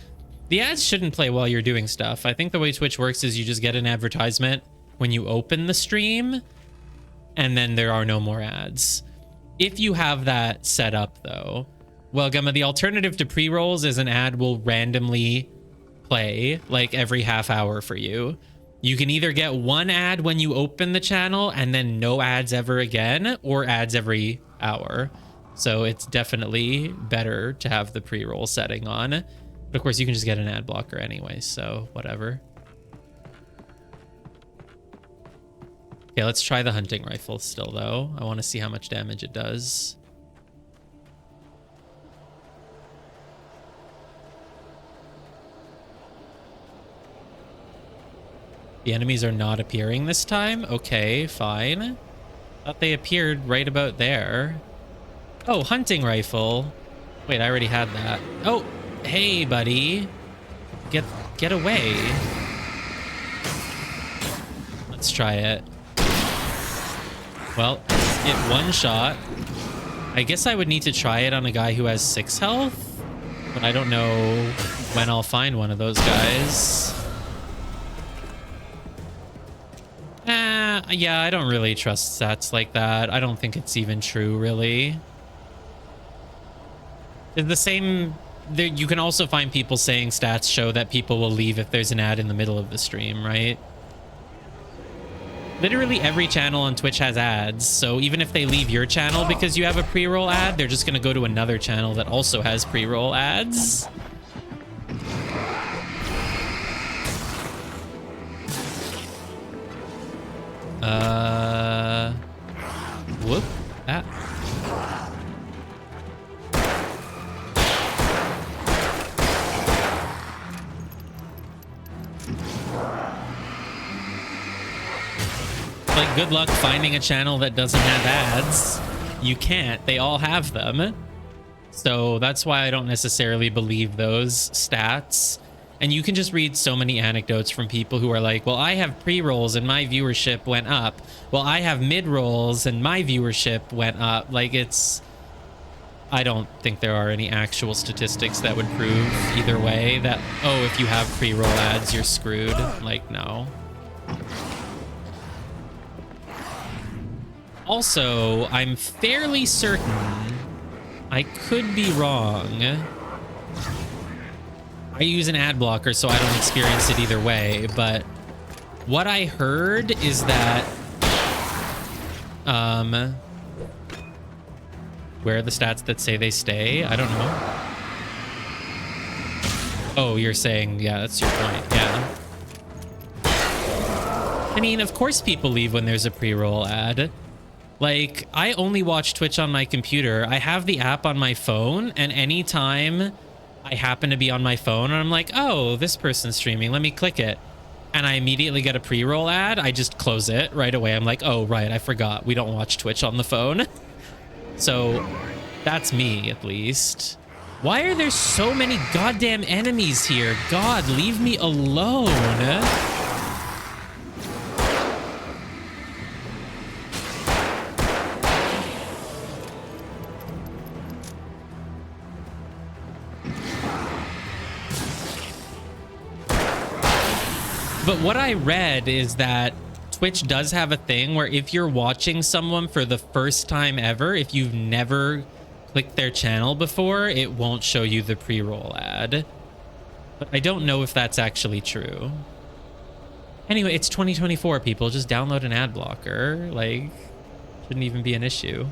The ads shouldn't play while you're doing stuff. I think the way Twitch works is you just get an advertisement when you open the stream, and then there are no more ads. If you have that set up, though, well, Gumma, the alternative to pre-rolls is an ad will randomly play like every half hour for you. You can either get one ad when you open the channel and then no ads ever again, or ads every hour. So it's definitely better to have the pre-roll setting on. But of course you can just get an ad blocker anyway, so whatever. Okay, let's try the hunting rifle still though. I want to see how much damage it does. The enemies are not appearing this time? Okay, fine. Thought they appeared right about there. Oh, hunting rifle. Wait, I already had that. Oh, hey, buddy. Get away. Let's try it. Well, it one shot. I guess I would need to try it on a guy who has 6 health, but I don't know when I'll find one of those guys. Yeah, I don't really trust stats like that. I don't think it's even true, really. It's the same... You can also find people saying stats show that people will leave if there's an ad in the middle of the stream, right? Literally every channel on Twitch has ads, so even if they leave your channel because you have a pre-roll ad, they're just gonna go to another channel that also has pre-roll ads. Whoop. Ah. Like, good luck finding a channel that doesn't have ads. You can't. They all have them. So that's why I don't necessarily believe those stats. And you can just read so many anecdotes from people who are like, well, I have pre-rolls and my viewership went up. Well, I have mid-rolls and my viewership went up. Like, it's... I don't think there are any actual statistics that would prove either way that, oh, if you have pre-roll ads, you're screwed. Like, no. Also, I'm fairly certain, I could be wrong, I use an ad blocker so I don't experience it either way, but what I heard is that, where are the stats that say they stay? I don't know. Oh, you're saying, yeah, that's your point, yeah. I mean, of course people leave when there's a pre-roll ad. Like, I only watch Twitch on my computer. I have the app on my phone, and anytime I happen to be on my phone and I'm like, oh, this person's streaming, let me click it, and I immediately get a pre-roll ad, I just close it right away. I'm like, oh, right, I forgot. We don't watch Twitch on the phone. So, that's me, at least. Why are there so many goddamn enemies here? God, leave me alone. But what I read is that Twitch does have a thing where if you're watching someone for the first time ever, if you've never clicked their channel before, it won't show you the pre-roll ad. But I don't know if that's actually true. Anyway, it's 2024, people. Just download an ad blocker. Like, shouldn't even be an issue.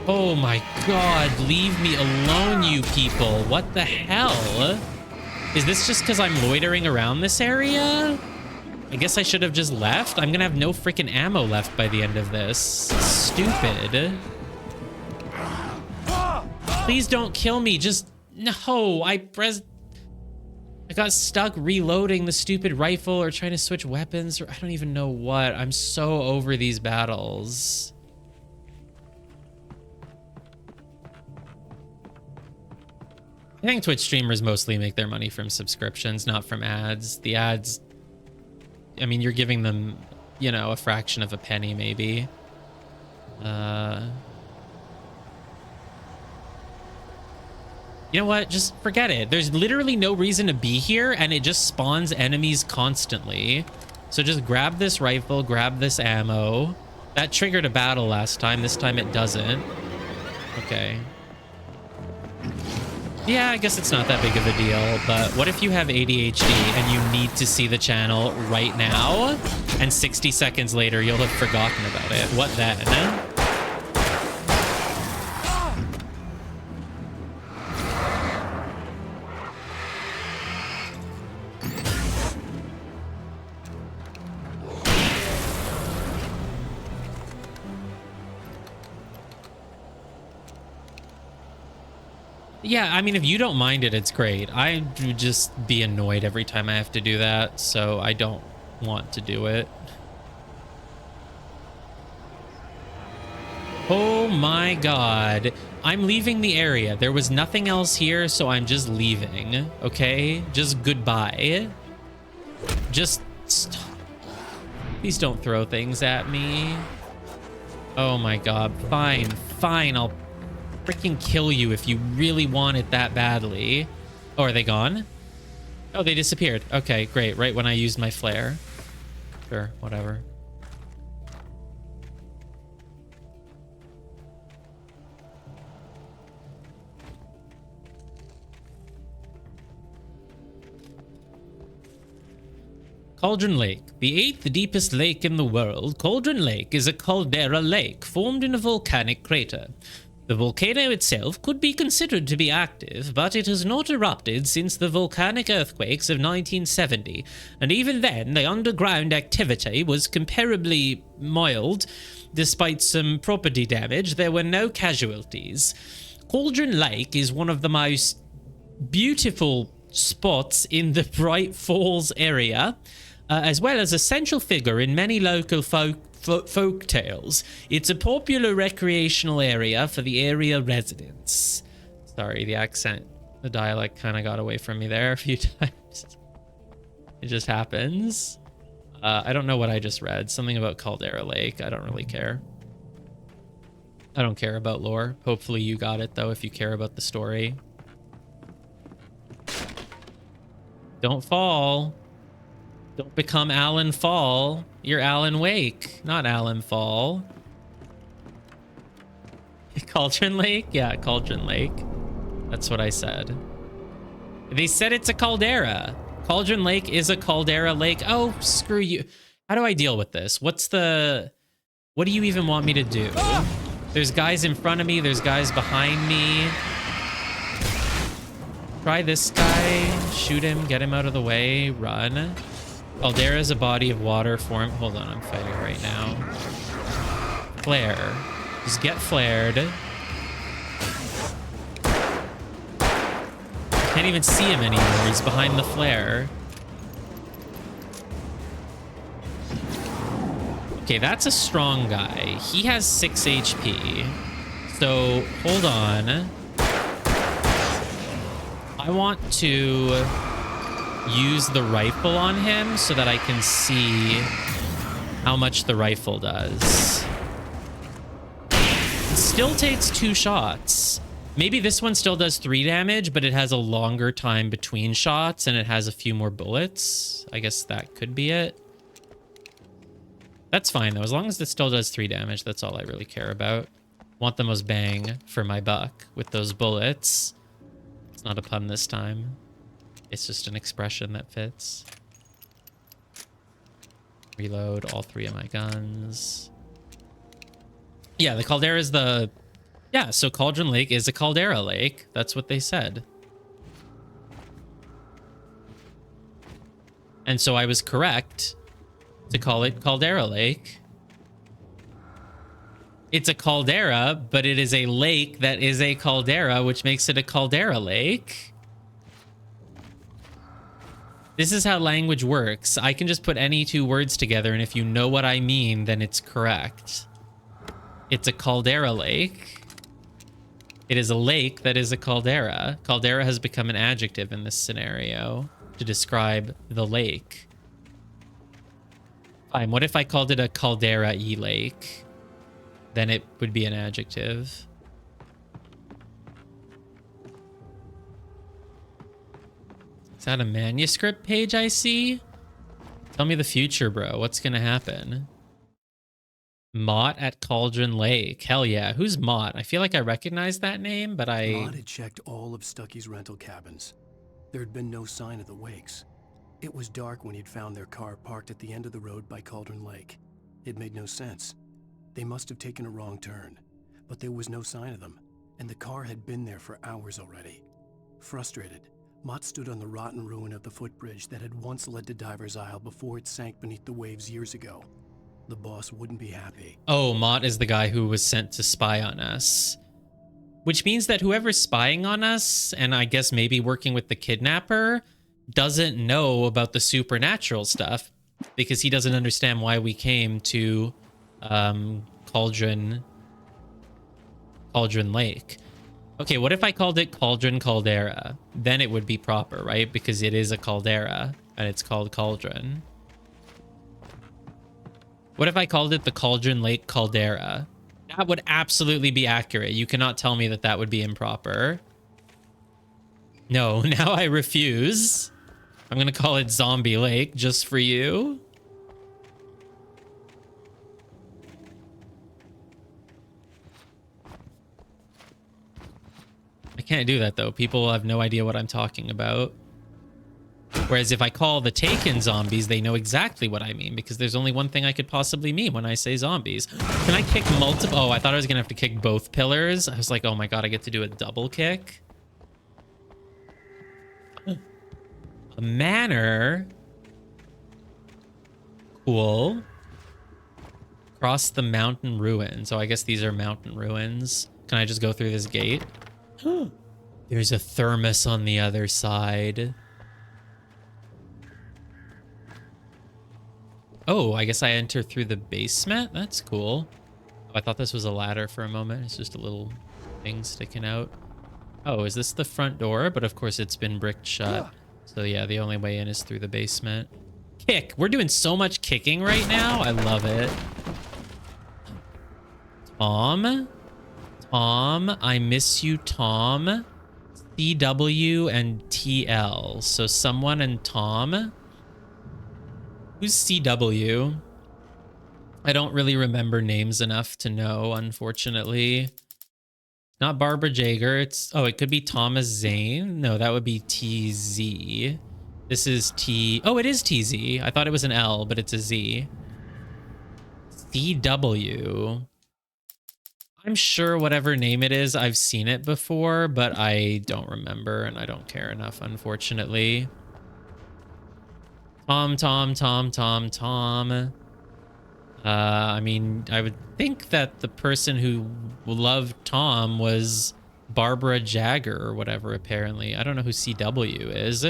Oh my god, leave me alone, you people. What the hell? Is this just because I'm loitering around this area? I guess I should have just left. I'm gonna have no freaking ammo left by the end of this. Stupid. Please don't kill me. Just no. I got stuck reloading the stupid rifle or trying to switch weapons, or I don't even know what. I'm so over these battles. I think Twitch streamers mostly make their money from subscriptions, not from ads. The ads, I mean, you're giving them, you know, a fraction of a penny, maybe. You know what? Just forget it. There's literally no reason to be here, and it just spawns enemies constantly. So just grab this rifle, grab this ammo. That triggered a battle last time. This time it doesn't. Okay. Yeah, I guess it's not that big of a deal, but what if you have ADHD and you need to see the channel right now, and 60 seconds later you'll have forgotten about it? What then? Yeah, I mean, if you don't mind it, it's great. I would just be annoyed every time I have to do that, so I don't want to do it. Oh my god. I'm leaving the area. There was nothing else here, so I'm just leaving, okay? Just goodbye. Just stop. Please don't throw things at me. Oh my god. Fine, fine, I'll freaking kill you if you really want it that badly. Oh, are they gone? Oh, they disappeared. Okay, great. Right when I used my flare. Sure, whatever. Cauldron Lake, the 8th deepest lake in the world. Cauldron Lake is a caldera lake formed in a volcanic crater. The volcano itself could be considered to be active, but it has not erupted since the volcanic earthquakes of 1970, and even then the underground activity was comparably mild. Despite some property damage, there were no casualties. Cauldron Lake is one of the most beautiful spots in the Bright Falls area, as well as a central figure in many local folk tales. It's a popular recreational area for the area residents. Sorry, the accent, the dialect kind of got away from me there a few times. It just happens. I don't know what I just read. Something about Caldera Lake. I don't really care. I don't care about lore. Hopefully you got it, though, if you care about the story. Don't fall. Don't become Alan Fall. You're Alan Wake, not Alan Fall. Cauldron Lake? Yeah, Cauldron Lake. That's what I said. They said it's a caldera. Cauldron Lake is a caldera lake. Oh, screw you. How do I deal with this? What do you even want me to do? There's guys in front of me. There's guys behind me. Try this guy. Shoot him. Get him out of the way. Run. Caldera is a body of water formed. Hold on, I'm fighting right now. Flare. Just get flared. Can't even see him anymore. He's behind the flare. Okay, that's a strong guy. He has 6 HP. So, hold on. I want to use the rifle on him so that I can see how much the rifle does. It still takes 2 shots. Maybe this one still does 3 damage, but it has a longer time between shots and it has a few more bullets. I guess that could be it. That's fine though. As long as it still does 3 damage, that's all I really care about. Want the most bang for my buck with those bullets. It's not a pun this time. It's just an expression that fits. Reload all 3 of my guns. Yeah, the caldera is the... Yeah, so Cauldron Lake is a caldera lake. That's what they said. And so I was correct to call it Caldera Lake. It's a caldera, but it is a lake that is a caldera, which makes it a caldera lake. This is how language works. I can just put any 2 words together, and if you know what I mean, then it's correct. It's a caldera lake. It is a lake that is a caldera. Caldera has become an adjective in this scenario to describe the lake. Fine, what if I called it a caldera-y lake? Then it would be an adjective. Is that a manuscript page I see? Tell me the future, bro. What's gonna happen? Mott at Cauldron Lake. Hell yeah. Who's Mott? I feel like I recognize that name, but Mott had checked all of Stucky's rental cabins. There had been no sign of the Wakes. It was dark when he'd found their car parked at the end of the road by Cauldron Lake. It made no sense. They must have taken a wrong turn, but there was no sign of them, and the car had been there for hours already. Frustrated, Mott stood on the rotten ruin of the footbridge that had once led to Diver's Isle before it sank beneath the waves years ago. The boss wouldn't be happy. Oh, Mott is the guy who was sent to spy on us. Which means that whoever's spying on us, and I guess maybe working with the kidnapper, doesn't know about the supernatural stuff, because he doesn't understand why we came to Cauldron Lake. Okay, what if I called it Cauldron Caldera? Then it would be proper, right? Because it is a caldera, and it's called Cauldron. What if I called it the Cauldron Lake Caldera? That would absolutely be accurate. You cannot tell me that that would be improper. No, now I refuse. I'm gonna call it Zombie Lake just for you. can't do that though. People have no idea what I'm talking about. Whereas if I call the Taken zombies, they know exactly what I mean because there's only one thing I could possibly mean when I say zombies. Can I kick multiple? Oh, I thought I was gonna have to kick both pillars. I was like, oh my god, I get to do a double kick. A manor. Cool. Cross the mountain ruins. So I guess these are mountain ruins. Can I just go through this gate? There's a thermos on the other side. Oh, I guess I enter through the basement? That's cool. Oh, I thought this was a ladder for a moment. It's just a little thing sticking out. Oh, is this the front door? But of course it's been bricked shut. So yeah, the only way in is through the basement. Kick. We're doing so much kicking right now. I love it. Tom? Tom, I miss you, Tom. CW and TL. So someone and Tom. Who's CW? I don't really remember names enough to know, unfortunately. Not Barbara Jager. It's it could be Thomas Zane. No, that would be TZ. This is T. Oh, it is TZ. I thought it was an L, but it's a Z. CW. I'm sure whatever name it is, I've seen it before, but I don't remember and I don't care enough, unfortunately. Tom. I mean, I would think that the person who loved Tom was Barbara Jagger or whatever, apparently. I don't know who CW is.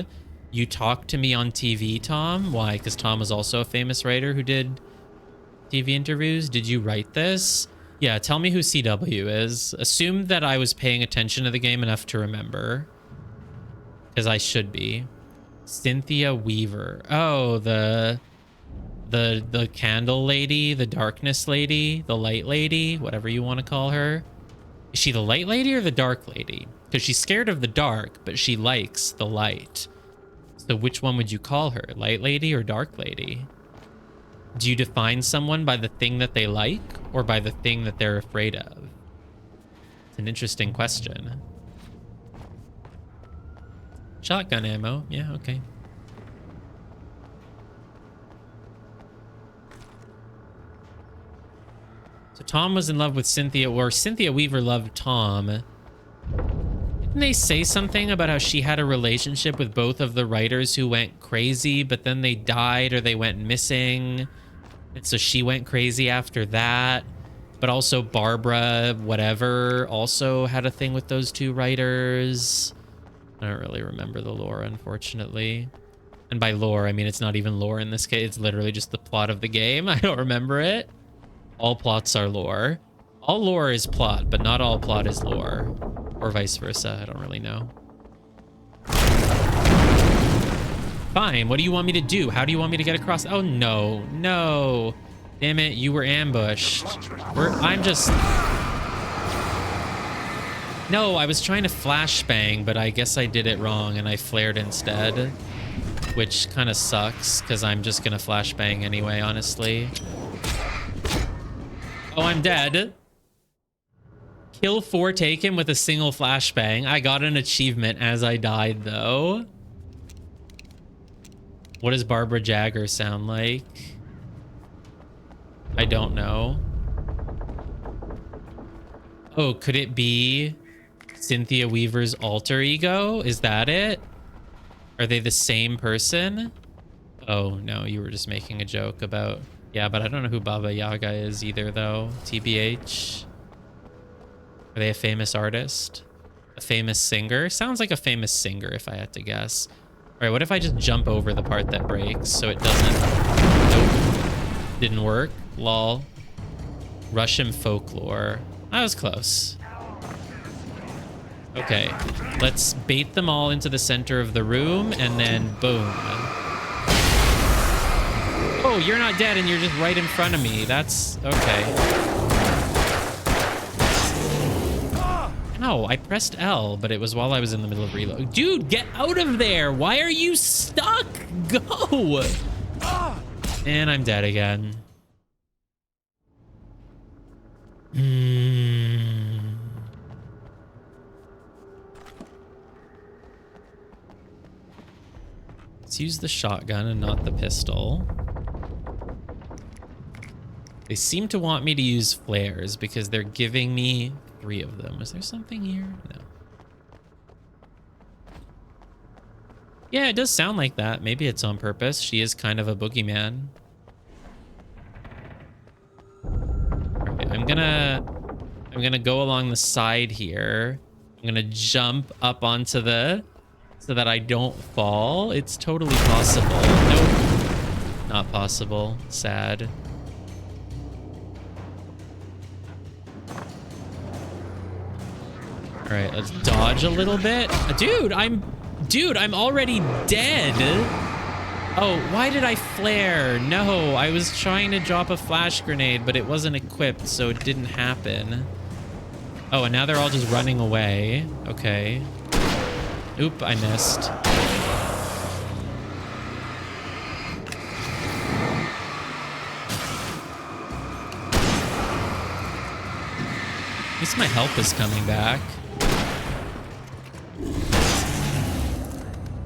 You talk to me on TV, Tom? Why? Because Tom was also a famous writer who did TV interviews. Did you write this? Yeah, tell me who CW is. Assume that I was paying attention to the game enough to remember. Because I should be. Cynthia Weaver. Oh, the candle lady, the darkness lady, the light lady, whatever you want to call her. Is she the light lady or the dark lady? Because she's scared of the dark, but she likes the light. So which one would you call her? Light lady or dark lady? Do you define someone by the thing that they like or by the thing that they're afraid of? It's an interesting question. Shotgun ammo. Yeah, okay. So Tom was in love with Cynthia, or Cynthia Weaver loved Tom. Didn't they say something about how she had a relationship with both of the writers who went crazy, but then they died or they went missing? And so she went crazy after that. But also Barbara, whatever, also had a thing with those two writers. I don't really remember the lore, unfortunately. And by lore, I mean it's not even lore in this case. It's literally just the plot of the game. I don't remember it. All plots are lore. All lore is plot, but not all plot is lore. Or vice versa. I don't really know. Fine. What do you want me to do? How do you want me to get across? Oh, no. No. Damn it. You were ambushed. I'm just... No, I was trying to flashbang, but I guess I did it wrong and I flared instead. Which kind of sucks, because I'm just going to flashbang anyway, honestly. Oh, I'm dead. Kill 4 Taken with a single flashbang. I got an achievement as I died, though. What does Barbara Jagger sound like? I don't know. Oh, could it be Cynthia Weaver's alter ego? Is that it? Are they the same person? Oh, no, you were just making a joke about... Yeah, but I don't know who Baba Yaga is either, though. TBH. Are they a famous artist? A famous singer? Sounds like a famous singer, if I had to guess. All right, what if I just jump over the part that breaks so it doesn't... Nope. Didn't work. Lol. Russian folklore. That was close. Okay, let's bait them all into the center of the room, and then boom. Oh, you're not dead, and you're just right in front of me. That's... okay. Ow, I pressed L, but it was while I was in the middle of reload. Dude, get out of there! Why are you stuck? Go! And I'm dead again. Let's use the shotgun and not the pistol. They seem to want me to use flares because they're giving me 3 of them. Is there something here? No. Yeah, it does sound like that. Maybe it's on purpose. She is kind of a boogeyman. Okay, I'm gonna go along the side here. I'm gonna jump up onto the so that I don't fall. It's totally possible. Nope. Not possible. Sad. All right, let's dodge a little bit. Dude, I'm already dead. Oh, why did I flare? No, I was trying to drop a flash grenade, but it wasn't equipped, so it didn't happen. Oh, and now they're all just running away. Okay. Oop, I missed. At least my health is coming back.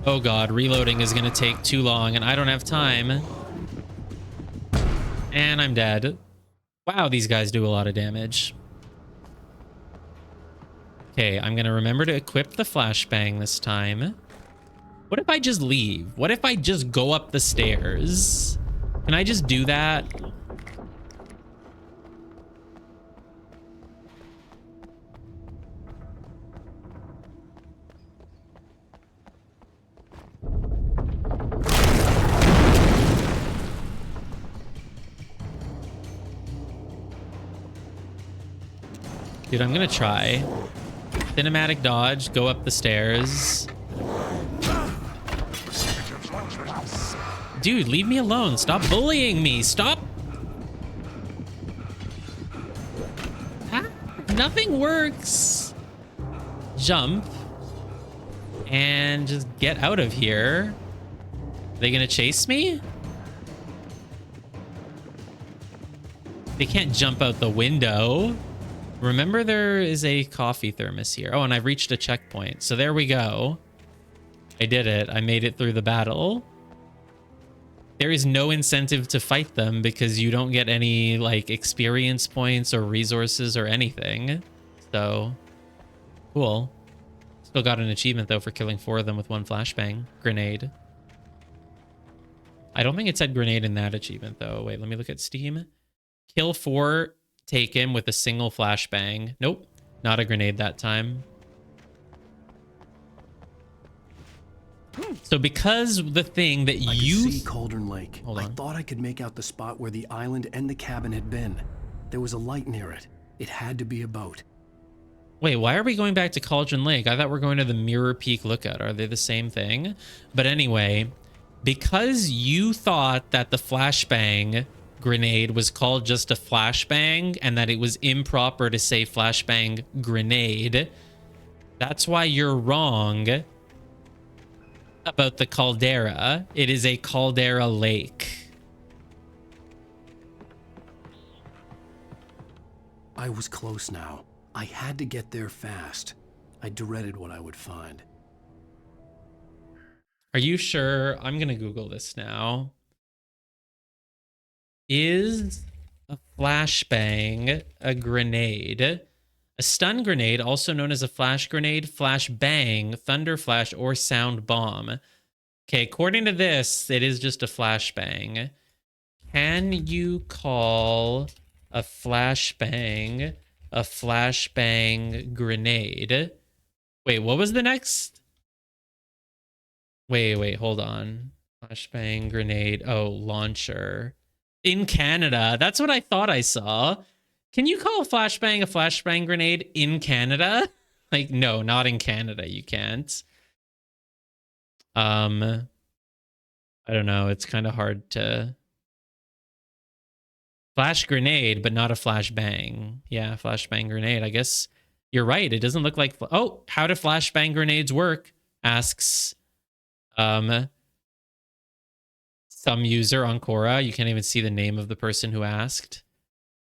Oh god, reloading is gonna take too long and I don't have time. And I'm dead. Wow, these guys do a lot of damage. Okay, I'm gonna remember to equip the flashbang this time. What if I just leave? What if I just go up the stairs? Can I just do that? Dude, I'm gonna try. Cinematic dodge, go up the stairs. Dude, leave me alone. Stop bullying me. Stop. Huh? Nothing works. Jump. And just get out of here. Are they gonna chase me? They can't jump out the window. Remember, there is a coffee thermos here. Oh, and I've reached a checkpoint. So there we go. I did it. I made it through the battle. There is no incentive to fight them because you don't get any, like, experience points or resources or anything. So, cool. Still got an achievement, though, for killing 4 of them with 1 flashbang grenade. I don't think it said grenade in that achievement, though. Wait, let me look at Steam. Kill 4... take him with a single flashbang. Nope, not a grenade that time. So because the thing that I you could see Cauldron Lake. Hold on. I thought I could make out the spot where the island and the cabin had been. There was a light near it. It had to be a boat. Wait, why are we going back to Cauldron Lake? I thought we're going to the Mirror Peak Lookout. Are they the same thing? But anyway, because you thought that the flashbang grenade was called just a flashbang and that it was improper to say flashbang grenade, that's why you're wrong about the caldera. It is a caldera lake. I was close now. I had to get there fast. I dreaded what I would find. Are you sure? I'm gonna Google this now. Is a flashbang a grenade? A stun grenade, also known as a flash grenade, flash bang, thunder flash, or sound bomb. Okay, according to this, it is just a flashbang. Can you call a flashbang grenade? Wait, what was the next? Wait, hold on. Flashbang grenade. Oh, launcher. In Canada. That's what I thought I saw. Can you call a flashbang grenade in Canada? Like, no, not in Canada. You can't. I don't know. It's kind of hard to... Flash grenade, but not a flashbang. Yeah, flashbang grenade. I guess you're right. It doesn't look like... Oh, how do flashbang grenades work? Asks... some user on Quora. You can't even see the name of the person who asked.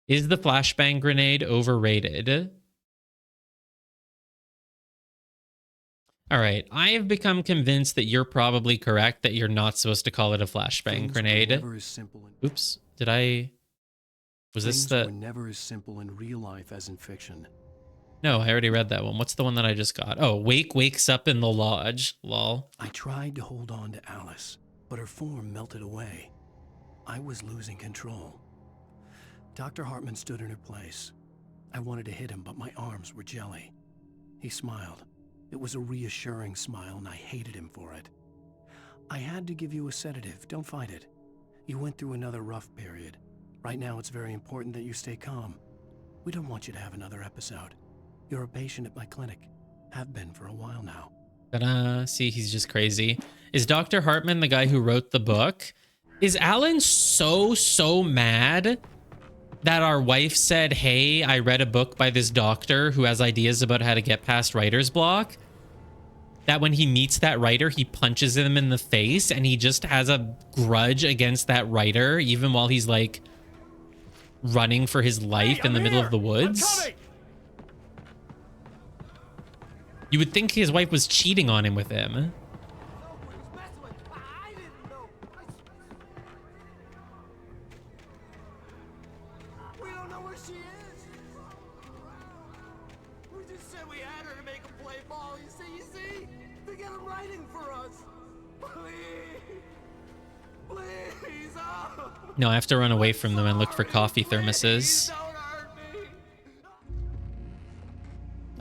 Is the flashbang grenade overrated? All right, I have become convinced that you're probably correct that you're not supposed to call it a flashbang Things were grenade. never as simple in- Oops, did I... Was this Things were the... never as simple in real life as in fiction. No, I already read that one. What's the one that I just got? Oh, Wake wakes up in the lodge. Lol. I tried to hold on to Alice, but her form melted away. I was losing control. Dr. Hartman stood in her place. I wanted to hit him, but my arms were jelly. He smiled. It was a reassuring smile, and I hated him for it. I had to give you a sedative. Don't fight it. You went through another rough period. Right now, it's very important that you stay calm. We don't want you to have another episode. You're a patient at my clinic. Have been for a while now. Ta-da. See, he's just crazy. Is Dr. Hartman the guy who wrote the book? Is Alan so mad that our wife said, hey, I read a book by this doctor who has ideas about how to get past writer's block, that when he meets that writer, he punches him in the face and he just has a grudge against that writer, even while he's like running for his life in the middle of the woods? You would think his wife was cheating on him with him. We don't know where she is. We just said we had her to make him play ball. You see? To get him writing for us. Please, oh. No, I have to run away from them and look for coffee thermoses.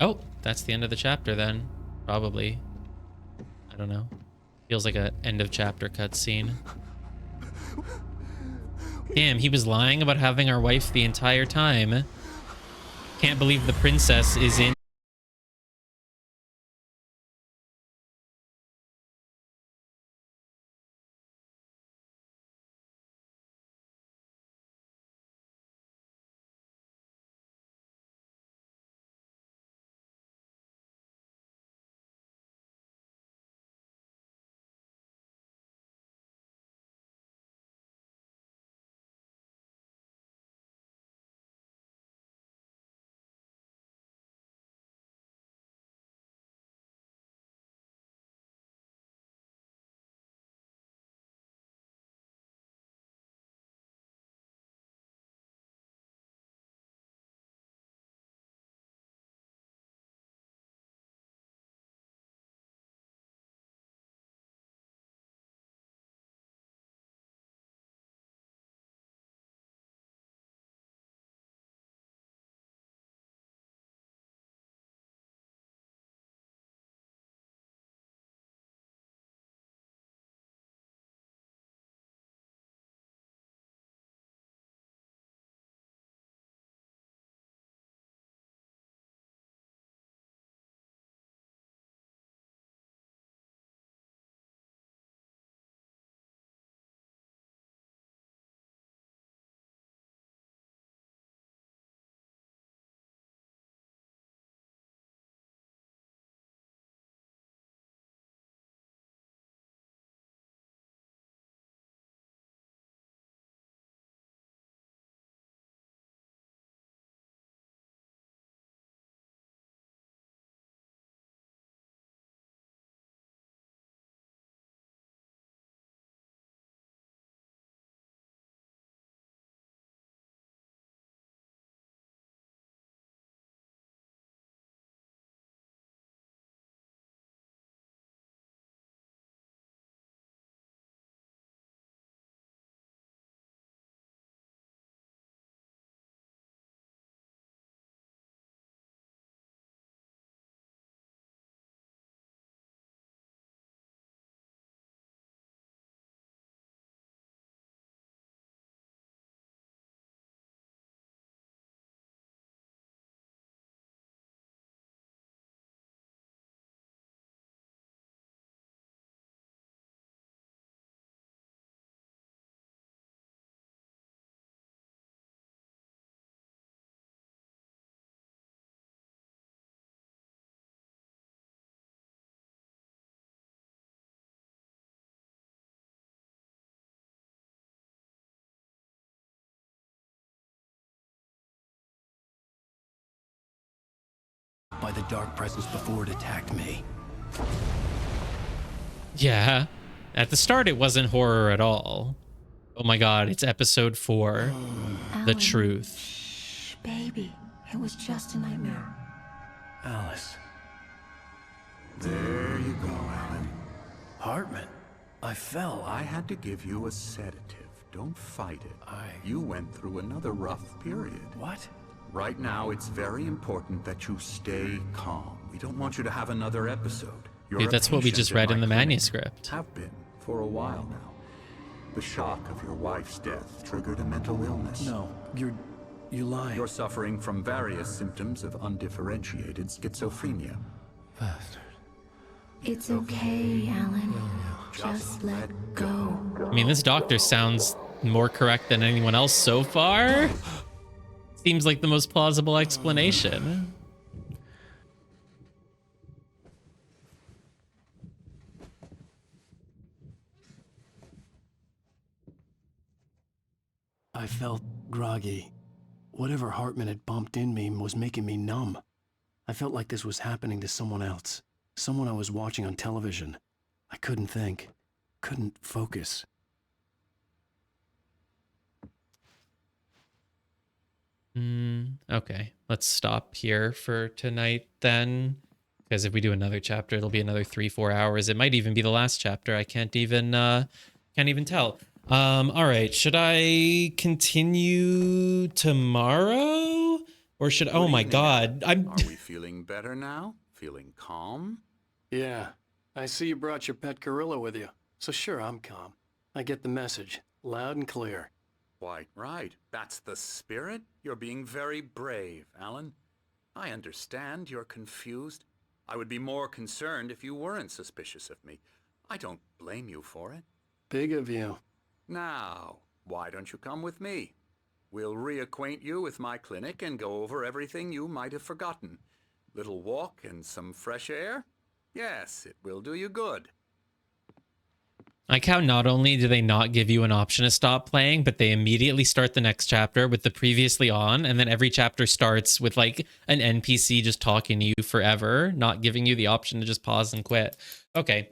Oh, that's the end of the chapter then. Probably. I don't know. Feels like a end of chapter cutscene. Damn, he was lying about having our wife the entire time. Can't believe the princess is in. By the dark presence before it attacked me. Yeah. At the start, it wasn't horror at all. Oh my god, it's episode 4. The Alan. truth. Shh, baby. It was just a nightmare. Alice. There you go, Alan. Hartman. I fell. I had to give you a sedative. Don't fight it. You went through another rough period. What? Right now, it's very important that you stay calm. We don't want you to have another episode. You're Dude, a that's what we patient just at read my in the clinic. manuscript. Have been for a while now. The shock of your wife's death triggered a mental illness. No, you lie. You're suffering from various symptoms of undifferentiated schizophrenia. It's okay, Alan. Just let go. I mean, this doctor sounds more correct than anyone else so far. Seems like the most plausible explanation. I felt groggy. Whatever Hartman had bumped in me was making me numb. I felt like this was happening to someone else. Someone I was watching on television. I couldn't think. Couldn't focus. Okay, let's stop here for tonight then. Because if we do another chapter, it'll be another 3-4 hours. It might even be the last chapter. I can't even tell. All right, should I continue tomorrow? Or should, oh my god, Are we feeling better now? Feeling calm? Yeah. I see you brought your pet gorilla with you. So sure, I'm calm. I get the message. Loud and clear. Quite right. That's the spirit. You're being very brave, Alan. I understand you're confused. I would be more concerned if you weren't suspicious of me. I don't blame you for it. Big of you. Now, why don't you come with me? We'll reacquaint you with my clinic and go over everything you might have forgotten. Little walk and some fresh air? Yes, it will do you good. Like how not only do they not give you an option to stop playing, but they immediately start the next chapter with the previously on, and then every chapter starts with like an NPC just talking to you forever, not giving you the option to just pause and quit. Okay.